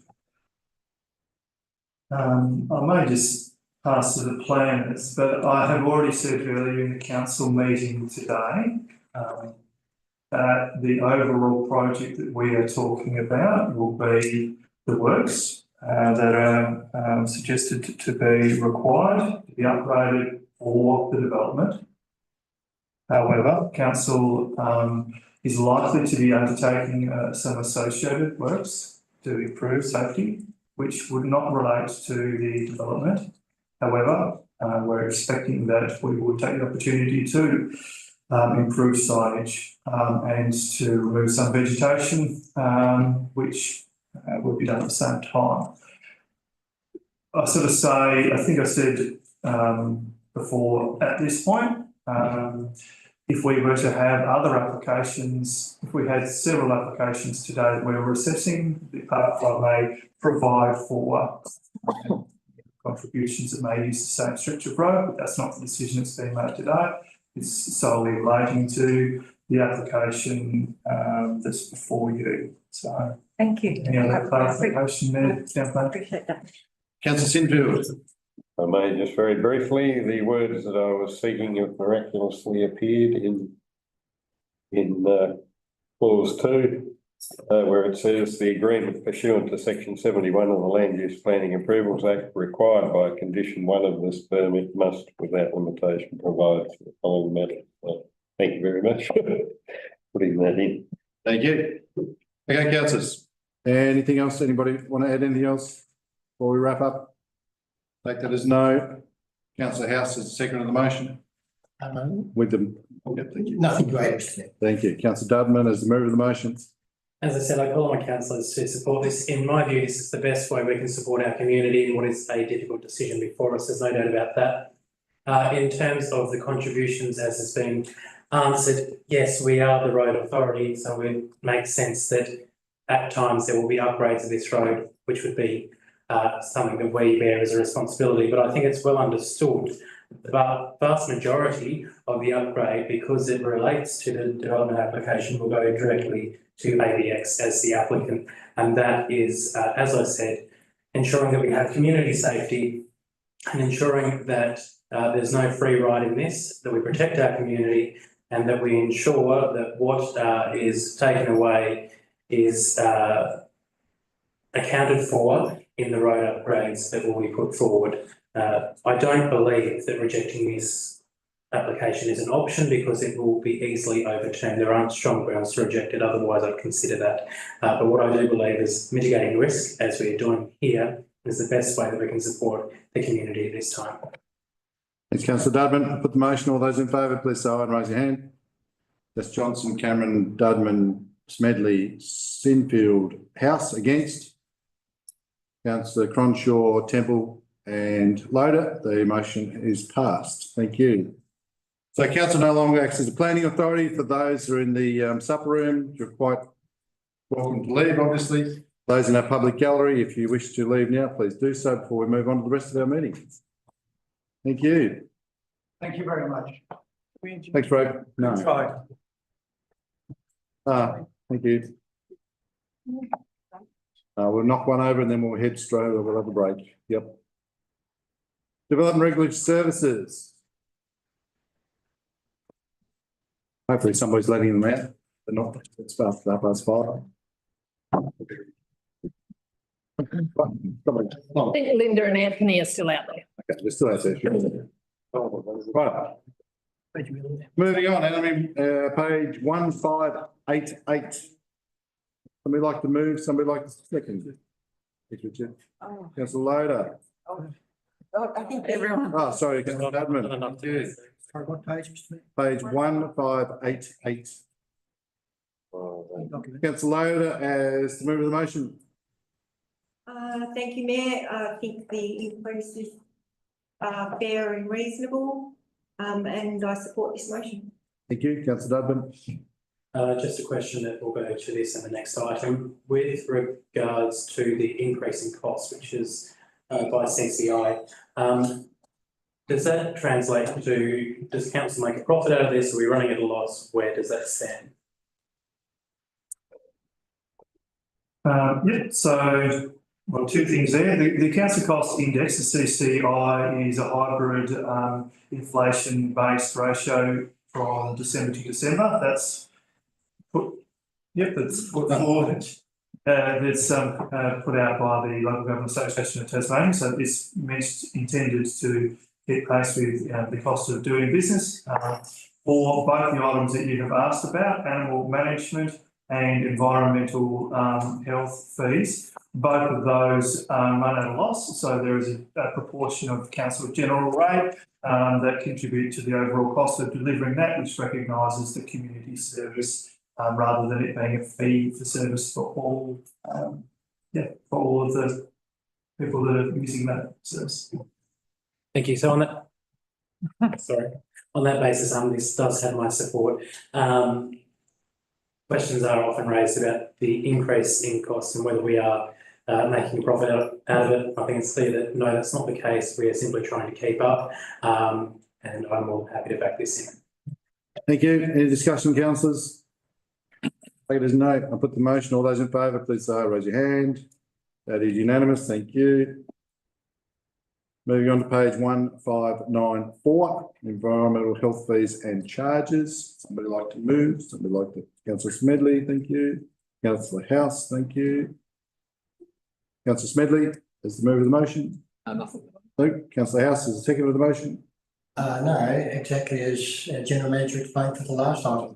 I may just pass to the planners, but I have already said earlier in the council meeting today that the overall project that we are talking about will be the works that are suggested to be required to be upgraded for the development. However, council is likely to be undertaking some associated works to improve safety, which would not relate to the development. However, we're expecting that we will take the opportunity to improve signage and to remove some vegetation, which will be done at the same time. I think I said before, at this point, if we were to have other applications, if we had several applications today that we were assessing, the pathway may provide for contributions that may use the same stretch of road, but that's not the decision that's being made today. It's solely relating to the application that's before you. So, thank you. Any other clarification there? I appreciate that. Councillor Sinfield. I may just very briefly, the words that I was seeking have miraculously appeared in clause 2, where it says the agreement pursuant to section 71 of the Land Use Planning Approvals Act required by condition 1 of this permit must without limitation provide for the following matter. Thank you very much for putting that in. Thank you. Okay, councillors. Anything else? Anybody want to add anything else before we wrap up? Take that as no. Councillor House is the second of the motion. With them. Okay, thank you. Nothing great, Mr. Mayor. Thank you. Councillor Dudman as the mover of the motion. As I said, I call on my councillors to support this. In my view, this is the best way we can support our community in what is a difficult decision before us. There's no doubt about that. In terms of the contributions, as has been answered, yes, we are the road authority, so it makes sense that at times there will be upgrades of this road, which would be something that we bear as a responsibility. But I think it's well understood The vast majority of the upgrade, because it relates to the development application, will go directly to ABX as the applicant. And that is, as I said, ensuring that we have community safety and ensuring that there's no free ride in this, that we protect our community and that we ensure that what is taken away is accounted for in the road upgrades that will be put forward. I don't believe that rejecting this application is an option because it will be easily overturned. There aren't strong grounds to reject it, otherwise I'd consider that. But what I do believe is mitigating risk, as we're doing here, is the best way that we can support the community at this time. Thanks, Councillor Dudman. I put the motion. All those in favour, please say aye and raise your hand. That's Johnson, Cameron, Dudman, Smedley, Sinfield, House. Against? Councillor Cronshaw, Temple and Loader. The motion is passed. Thank you. So council no longer acts as a planning authority. For those who are in the supper room, you're quite welcome to leave, obviously. Those in our public gallery, if you wish to leave now, please do so before we move on to the rest of our meeting. Thank you. Thank you very much. Thanks, Ray. No. Right. Thank you. We'll knock one over and then we'll head straight over. We'll have a break. Yep. Development Regulatory Services. Hopefully somebody's letting them out, but not. It's past 5:30. I think Linda and Anthony are still out there. Okay, we're still out there. Right. Moving on, page 1588. Somebody like to move, somebody like to second. Richard. Councillor Loader. I think everyone. Oh, sorry, Councillor Dudman. Sorry, what page, Mr. Mayor? Page 1588. Councillor Loader as the mover of the motion. Thank you, Mayor. I think the increase is fair and reasonable, and I support this motion. Thank you, Councillor Dudman. Just a question that will go to this and the next item. With regards to the increase in cost, which is by CCI, does that translate to, does council make a profit out of this? Are we running at a loss? Where does that stand? So, well, two things there. The council cost index, the CCI, is a hybrid inflation-based ratio from December to December. That's put forward. That's put out by the Local Government Association of Tasmania. So it's intended to keep pace with the cost of doing business. For both the items that you have asked about, animal management and environmental health fees, both of those run at a loss. So there is a proportion of council general rate that contribute to the overall cost of delivering that, which recognises the community service rather than it being a fee for service for all, for all of the people that are using that service. Thank you. So on that, sorry, on that basis, this does have my support. Questions are often raised about the increase in costs and whether we are making a profit out of it. I think it's clear that no, that's not the case. We are simply trying to keep up, and I'm all happy to back this in. Thank you. Any discussion, councillors? Take it as no. I'll put the motion. All those in favour, please say aye, raise your hand. That is unanimous. Thank you. Moving on to page 1594, environmental health fees and charges. Somebody like to move? Somebody like to? Councillor Smedley, thank you. Councillor House, thank you. Councillor Smedley is the mover of the motion. Nothing. No. Councillor House is the second of the motion. No, exactly as General Manager explained for the last item.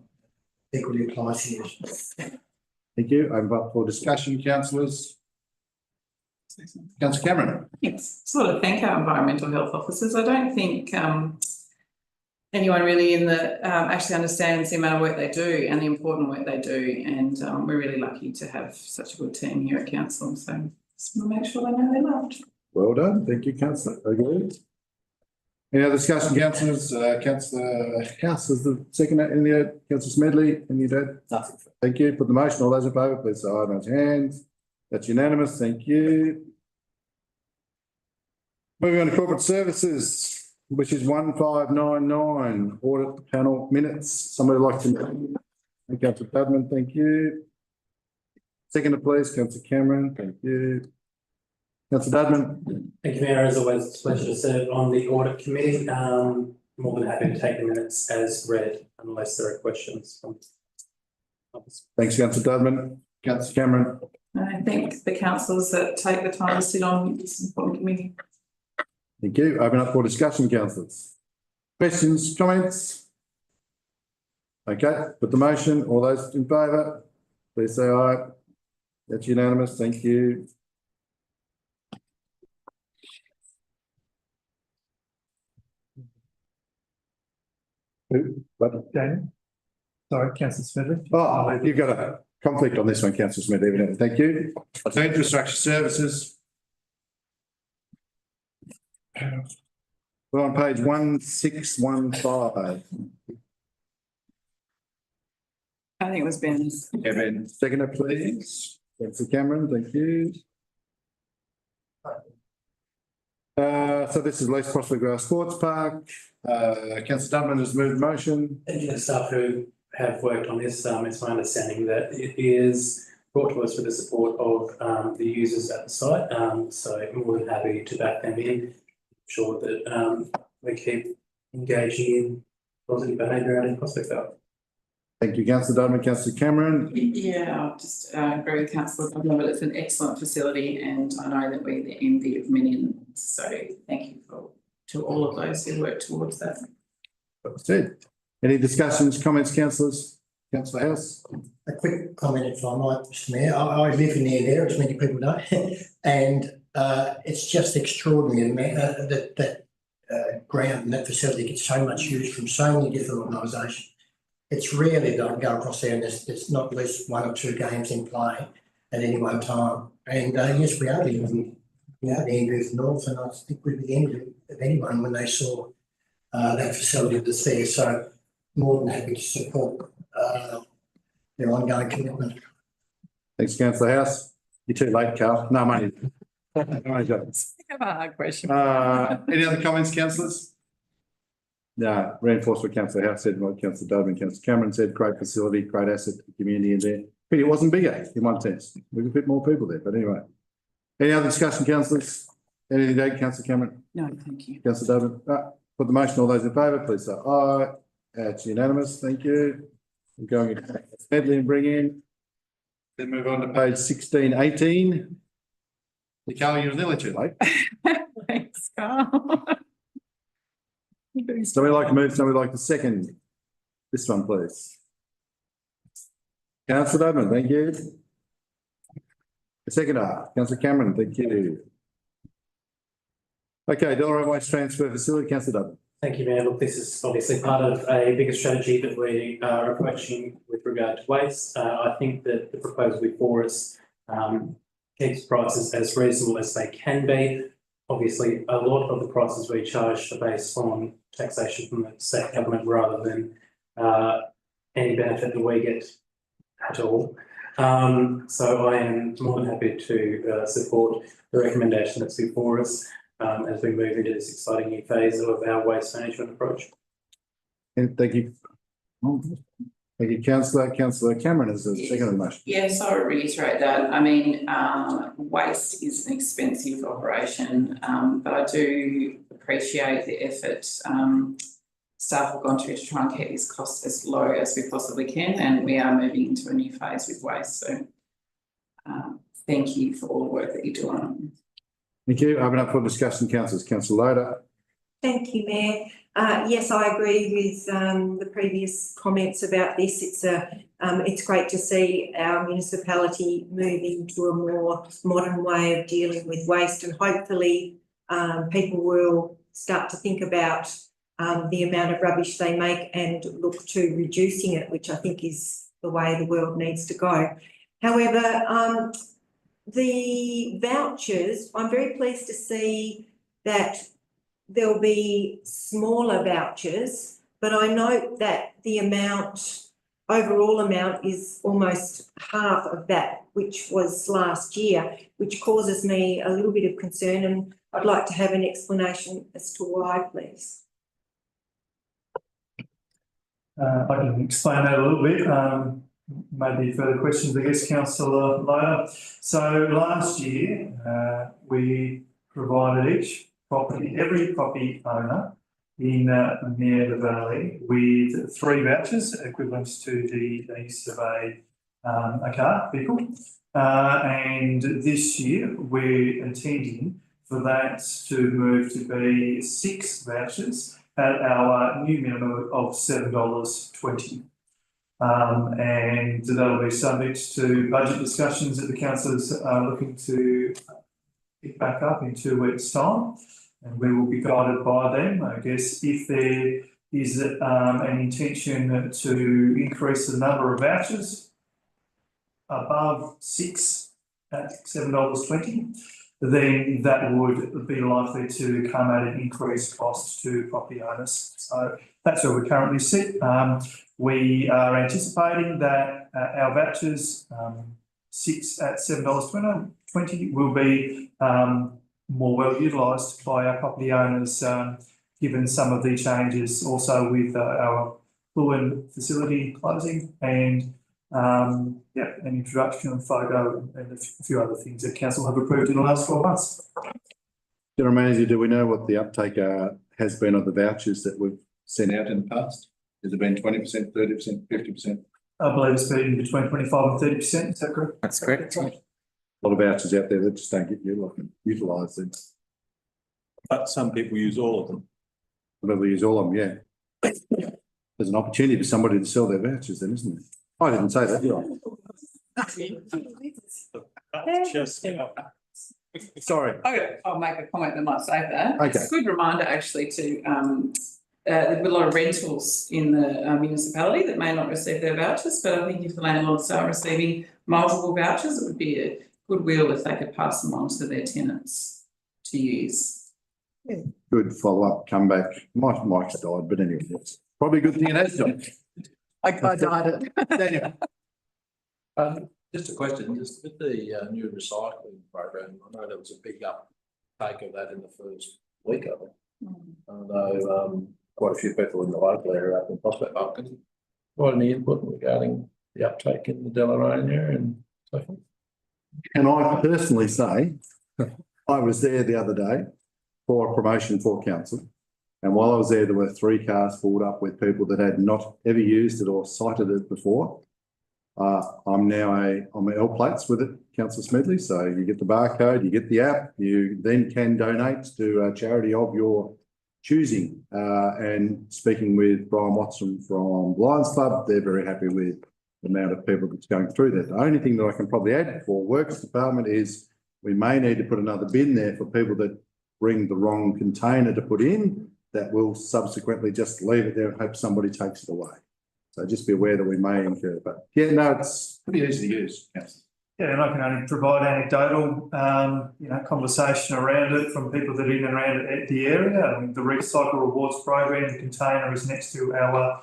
Equally applies here. Thank you. I'm up for discussion, councillors. Councillor Cameron. Yes, sort of thank our environmental health officers. I don't think anyone really in the actually understands the amount of work they do and the important work they do, and we're really lucky to have such a good team here at council. So just want to make sure they know they're loved. Well done. Thank you, councillor. Agreed. Any other discussion, councillors? Councillor House is the second. Any other? Councillor Smedley, any other? Nothing. Thank you. Put the motion. All those in favour, please say aye, raise your hands. That's unanimous. Thank you. Moving on to corporate services. which is 1599, audit panel minutes. Somebody like to? Councillor Padman, thank you. Seconder, please, Councillor Cameron, thank you. Councillor Dudman. Thank you, Mayor. As always, it's a pleasure to serve on the audit committee. More than happy to take the minutes as read unless there are questions from others. Thanks, Councillor Dudman. Councillor Cameron. I thank the councillors that take the time to sit on this important committee. Thank you. Open up for discussion, councillors. Questions, comments? Okay, put the motion. All those in favour, please say aye. That's unanimous. Thank you. Daniel? Sorry, Councillor Smedley. Oh, you've got a conflict on this one, Councillor Smith, evidently. Thank you. Infrastructure services. We're on page 1615. I think it was Ben. Ben, seconder, please. Councillor Cameron, thank you. So this is Least Prosper Grass Sports Park. Councillor Dudman has moved the motion. Thank you to the staff who have worked on this. It's my understanding that it is brought to us with the support of the users at the site. So I'm more than happy to back them in. Sure that we keep engaging in positive behaviour out in Prospect Valley. Thank you, Councillor Dudman. Councillor Cameron. Yeah, I'll just agree with Councillor Dudman, but it's an excellent facility and I know that we're the envy of many. So thank you to all of those who work towards that. That's it. Any discussions, comments, councillors? Councillor House. A quick comment if I might, Mr Mayor. I live in the area, as many people know, and it's just extraordinary that ground and that facility gets so much use from so many different organisations. It's rarely that I go across there and there's not at least one or two games in play at any one time. And yes, we are the envy of North, and I think we'd be the envy of anyone when they saw that facility that's there. So more than happy to support their ongoing commitment. Thanks, Councillor House. You're too late, Carl. No money. I have a hard question. Any other comments, councillors? No, reinforce what Councillor House said, what Councillor Dudman, Councillor Cameron said, great facility, great asset to the community in there. But it wasn't bigger in one sense. We could fit more people there, but anyway. Any other discussion, councillors? Anything to add, Councillor Cameron? No, thank you. Councillor Dudman? Put the motion, all those in favour, please say aye. It's unanimous, thank you. We're going to Medley and bring in. Then move on to page 1618. Carl, you're nearly too late. Thanks, Carl. Somebody like to move, somebody like to second this one, please. Councillor Dudman, thank you. The seconder, Councillor Cameron, thank you. Okay, Delray Waste Transfer Facility, Councillor Dudman. Thank you, Mayor. Look, this is obviously part of a bigger strategy that we are approaching with regard to waste. I think that the proposal before us keeps prices as reasonable as they can be. Obviously, a lot of the prices we charge are based on taxation from the state government rather than any benefit that we get at all. So I am more than happy to support the recommendation that's before us as we move into this exciting new phase of our waste management approach. And thank you. Thank you, Councillor. Councillor Cameron is the second on the motion. Yes, I would reiterate that. I mean, waste is an expensive operation, but I do appreciate the effort staff have gone through to try and keep these costs as low as we possibly can, and we are moving into a new phase with waste. So thank you for all the work that you're doing. Thank you. Open up for discussion, councillors. Councillor Loader. Thank you, Mayor. Yes, I agree with the previous comments about this. It's great to see our municipality moving to a more modern way of dealing with waste, and hopefully people will start to think about the amount of rubbish they make and look to reducing it, which I think is the way the world needs to go. However, the vouchers, I'm very pleased to see that there'll be smaller vouchers, but I note that the amount overall amount is almost half of that, which was last year, which causes me a little bit of concern, and I'd like to have an explanation as to why, please. I can explain that a little bit. Maybe further questions, I guess, Councillor later. So last year, we provided every property owner in Meander Valley with 3 vouchers equivalent to the use of a car vehicle. And this year we're intending for that to move to be 6 vouchers at our new minimum of $7.20. And that'll be subject to budget discussions that the councillors are looking to pick back up in 2 weeks' time, and we will be guided by them. I guess if there is an intention to increase the number of vouchers above 6 at $7.20, then that would be likely to come at an increased cost to property owners. So that's where we currently sit. We are anticipating that our vouchers, 6 at $7.20, will be more well utilised by our property owners, given some of the changes also with our Fluid facility closing and an introduction of photo and a few other things that council have approved in the last 12 months. General Manager, do we know what the uptake has been of the vouchers that we've sent out in the past? Has it been 20%, 30%, 50%? I believe it's been between 25 and 30%, is that correct? That's correct. A lot of vouchers out there that just don't get utilised. But some people use all of them. Some people use all of them, yeah. There's an opportunity for somebody to sell their vouchers then, isn't there? I didn't say that, did I? Just, sorry. Okay, I'll make a comment that might save that. Okay. It's a good reminder actually to, there've been a lot of rentals in the municipality that may not receive their vouchers, but I think if the landlords are receiving multiple vouchers, it would be a goodwill if they could pass them on to their tenants to use. Good follow-up, come back. My mic's died, but anyway, it's probably a good thing it has done. I died it. Just a question, just with the new recycling program, I know there was a big uptake of that in the first week of it. I know quite a few people in the local area up in Prospect Park. Can you provide any input regarding the uptake in the Deloraine area and so forth? Can I personally say, I was there the other day for a promotion for council. And while I was there were 3 cars pulled up with people that had not ever used it or sighted it before. I'm now on my L plates with it, Councillor Smedley. So you get the barcode, you get the app, you then can donate to a charity of your choosing. And speaking with Brian Watson from Lions Club, they're very happy with the amount of people that's going through that. The only thing that I can probably add for Works Department is we may need to put another bin there for people that bring the wrong container to put in. That will subsequently just leave it there and hope somebody takes it away. So just be aware that we may incur, but yeah, no, it's pretty easy to use. Yes. Yeah, and I can only provide anecdotal, conversation around it from people that are in and around the area. The Recycle Rewards program, the container is next to our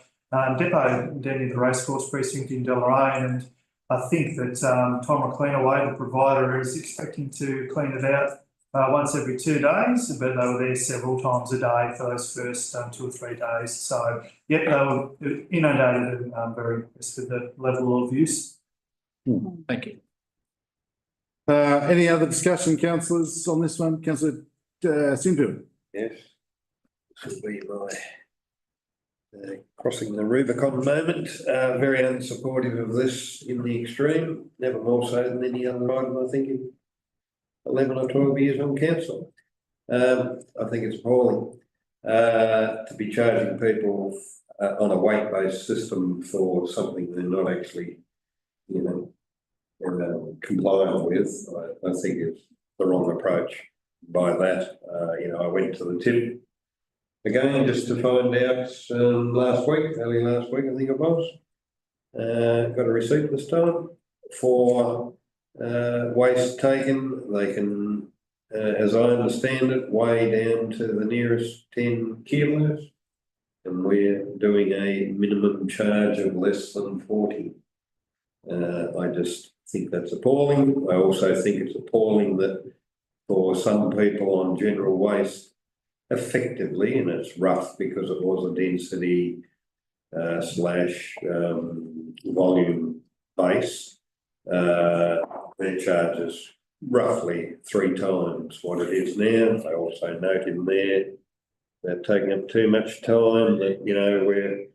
depot down in the racecourse precinct in Deloraine, and I think that Tom Cleanaway, the provider, is expecting to clean it out once every 2 days, but they were there several times a day for those first 2 or 3 days. So, yeah, they were inundated and very impressed with the level of use. Thank you. Any other discussion, councillors, on this one? Councillor Sinfield? Yes. This will be my crossing the Rubicon moment. Very unsupportive of this in the extreme, never more so than any other item, I think, in 11 or 12 years on council. I think it's appalling to be charging people on a weight-based system for something they're not actually, compliant with. I think it's the wrong approach by that. I went to the tip again just to find out early last week, I think it was. Got a receipt this time for waste taken. They can, as I understand it, weigh down to the nearest 10 kilos. and we're doing a minimum charge of less than 40. I just think that's appalling. I also think it's appalling that for some people on general waste, effectively, and it's rough because it was a density slash volume base, their charges roughly 3 times what it is now. They also note in there they're taking up too much time, that, you know, we're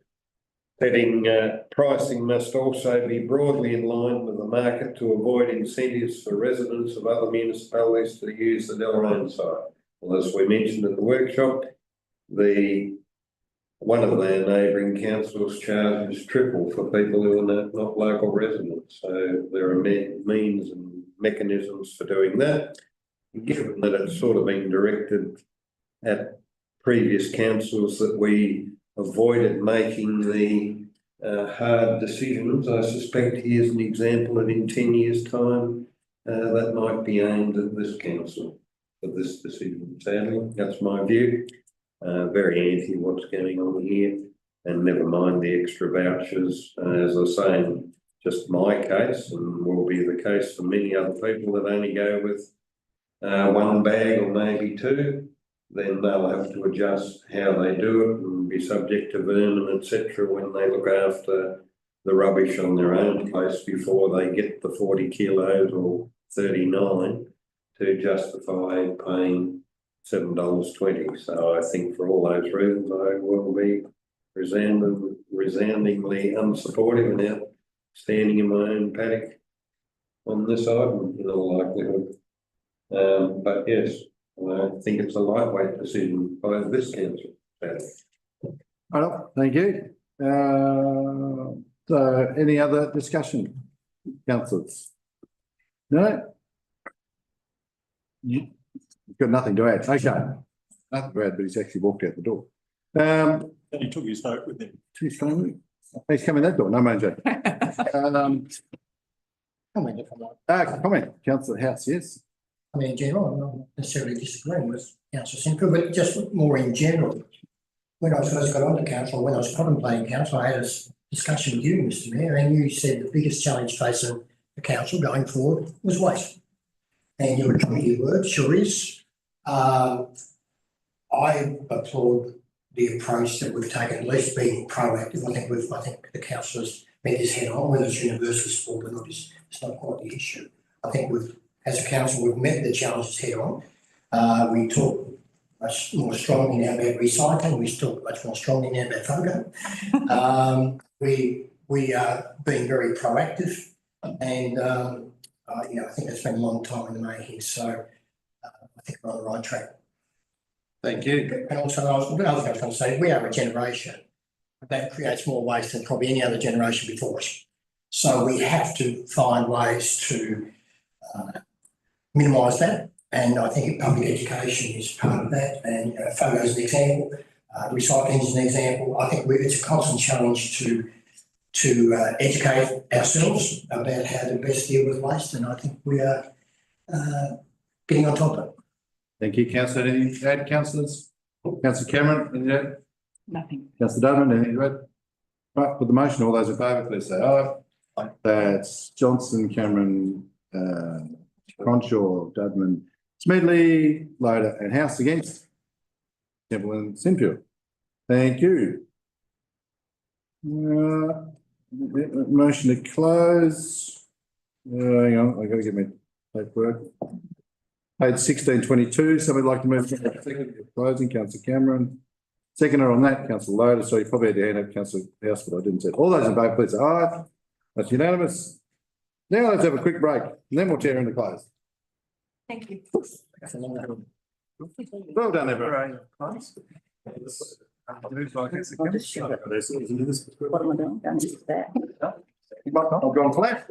setting pricing must also be broadly in line with the market to avoid incentives for residents of other municipalities to use the Deloraine site. Well, as we mentioned at the workshop, one of their neighbouring councils charges triple for people who are not local residents. So there are means and mechanisms for doing that. Given that it's sort of been directed at previous councils that we avoided making the hard decisions, I suspect here's an example that in 10 years' time that might be aimed at this council for this decision. Sadly, that's my view. Very anti what's going on here, and never mind the extra vouchers. As I was saying, just my case, and will be the case for many other people that only go with 1 bag or maybe 2. Then they'll have to adjust how they do it and be subject to vermin, etc. when they look after the rubbish on their own place before they get the 40 kilos or 39 to justify paying $7.20. So I think for all those reasons I will be resoundingly unsupportive and out standing in my own paddock on this item in all likelihood. But yes, I think it's a lightweight decision by this council. Right, thank you. So any other discussion, councillors? No? You've got nothing to add. Okay. Nothing to add, but he's actually walked out the door. And he took his note with him. He's coming that door, no man. Comment, Councillor House, yes. I mean, in general, I'm not necessarily disagreeing with Councillor Simcoe, but just more in general. When I first got onto council, when I was contemplating council, I had a discussion with you, Mr. Mayor, and you said the biggest challenge facing the council going forward was waste. And you were true to your word, sure is. I applaud the approach that we've taken, at least being proactive. I think the councillors met this head on, whether it's universal sport or not, it's not quite the issue. I think as a council, we've met the challenges head on. We talk much more strongly now about recycling. We talk much more strongly now about photo. We are being very proactive, and I think it's been a long time in the making. So I think we're on the right track. Thank you. And also, another thing I was going to say, we are a generation that creates more waste than probably any other generation before us. So we have to find ways to minimise that. And I think public education is part of that. And photo is an example, recycling is an example. I think it's a constant challenge to educate ourselves about how to best deal with waste. And I think we are getting on top of it. Thank you, Councillor. Anything to add, councillors? Councillor Cameron, anything to add? Nothing. Councillor Dudman, anything to add? Right, for the motion, all those in favour, please say aye. That's Johnson, Cameron, Cronshaw, Dudman, Smedley, Loader and House against. Temple and Sinfield. Thank you. Motion to close. Hang on, I've got to get my paperwork. Page 1622, somebody like to move to closing, Councillor Cameron. Seconder on that, Councillor Loader. So you probably had your hand up, Councillor House, but I didn't say it. All those in favour, please say aye. That's unanimous. Now let's have a quick break, and then we'll tear into close. Thank you. Well done, everyone. I've gone flat.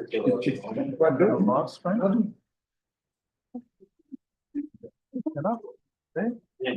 Yeah.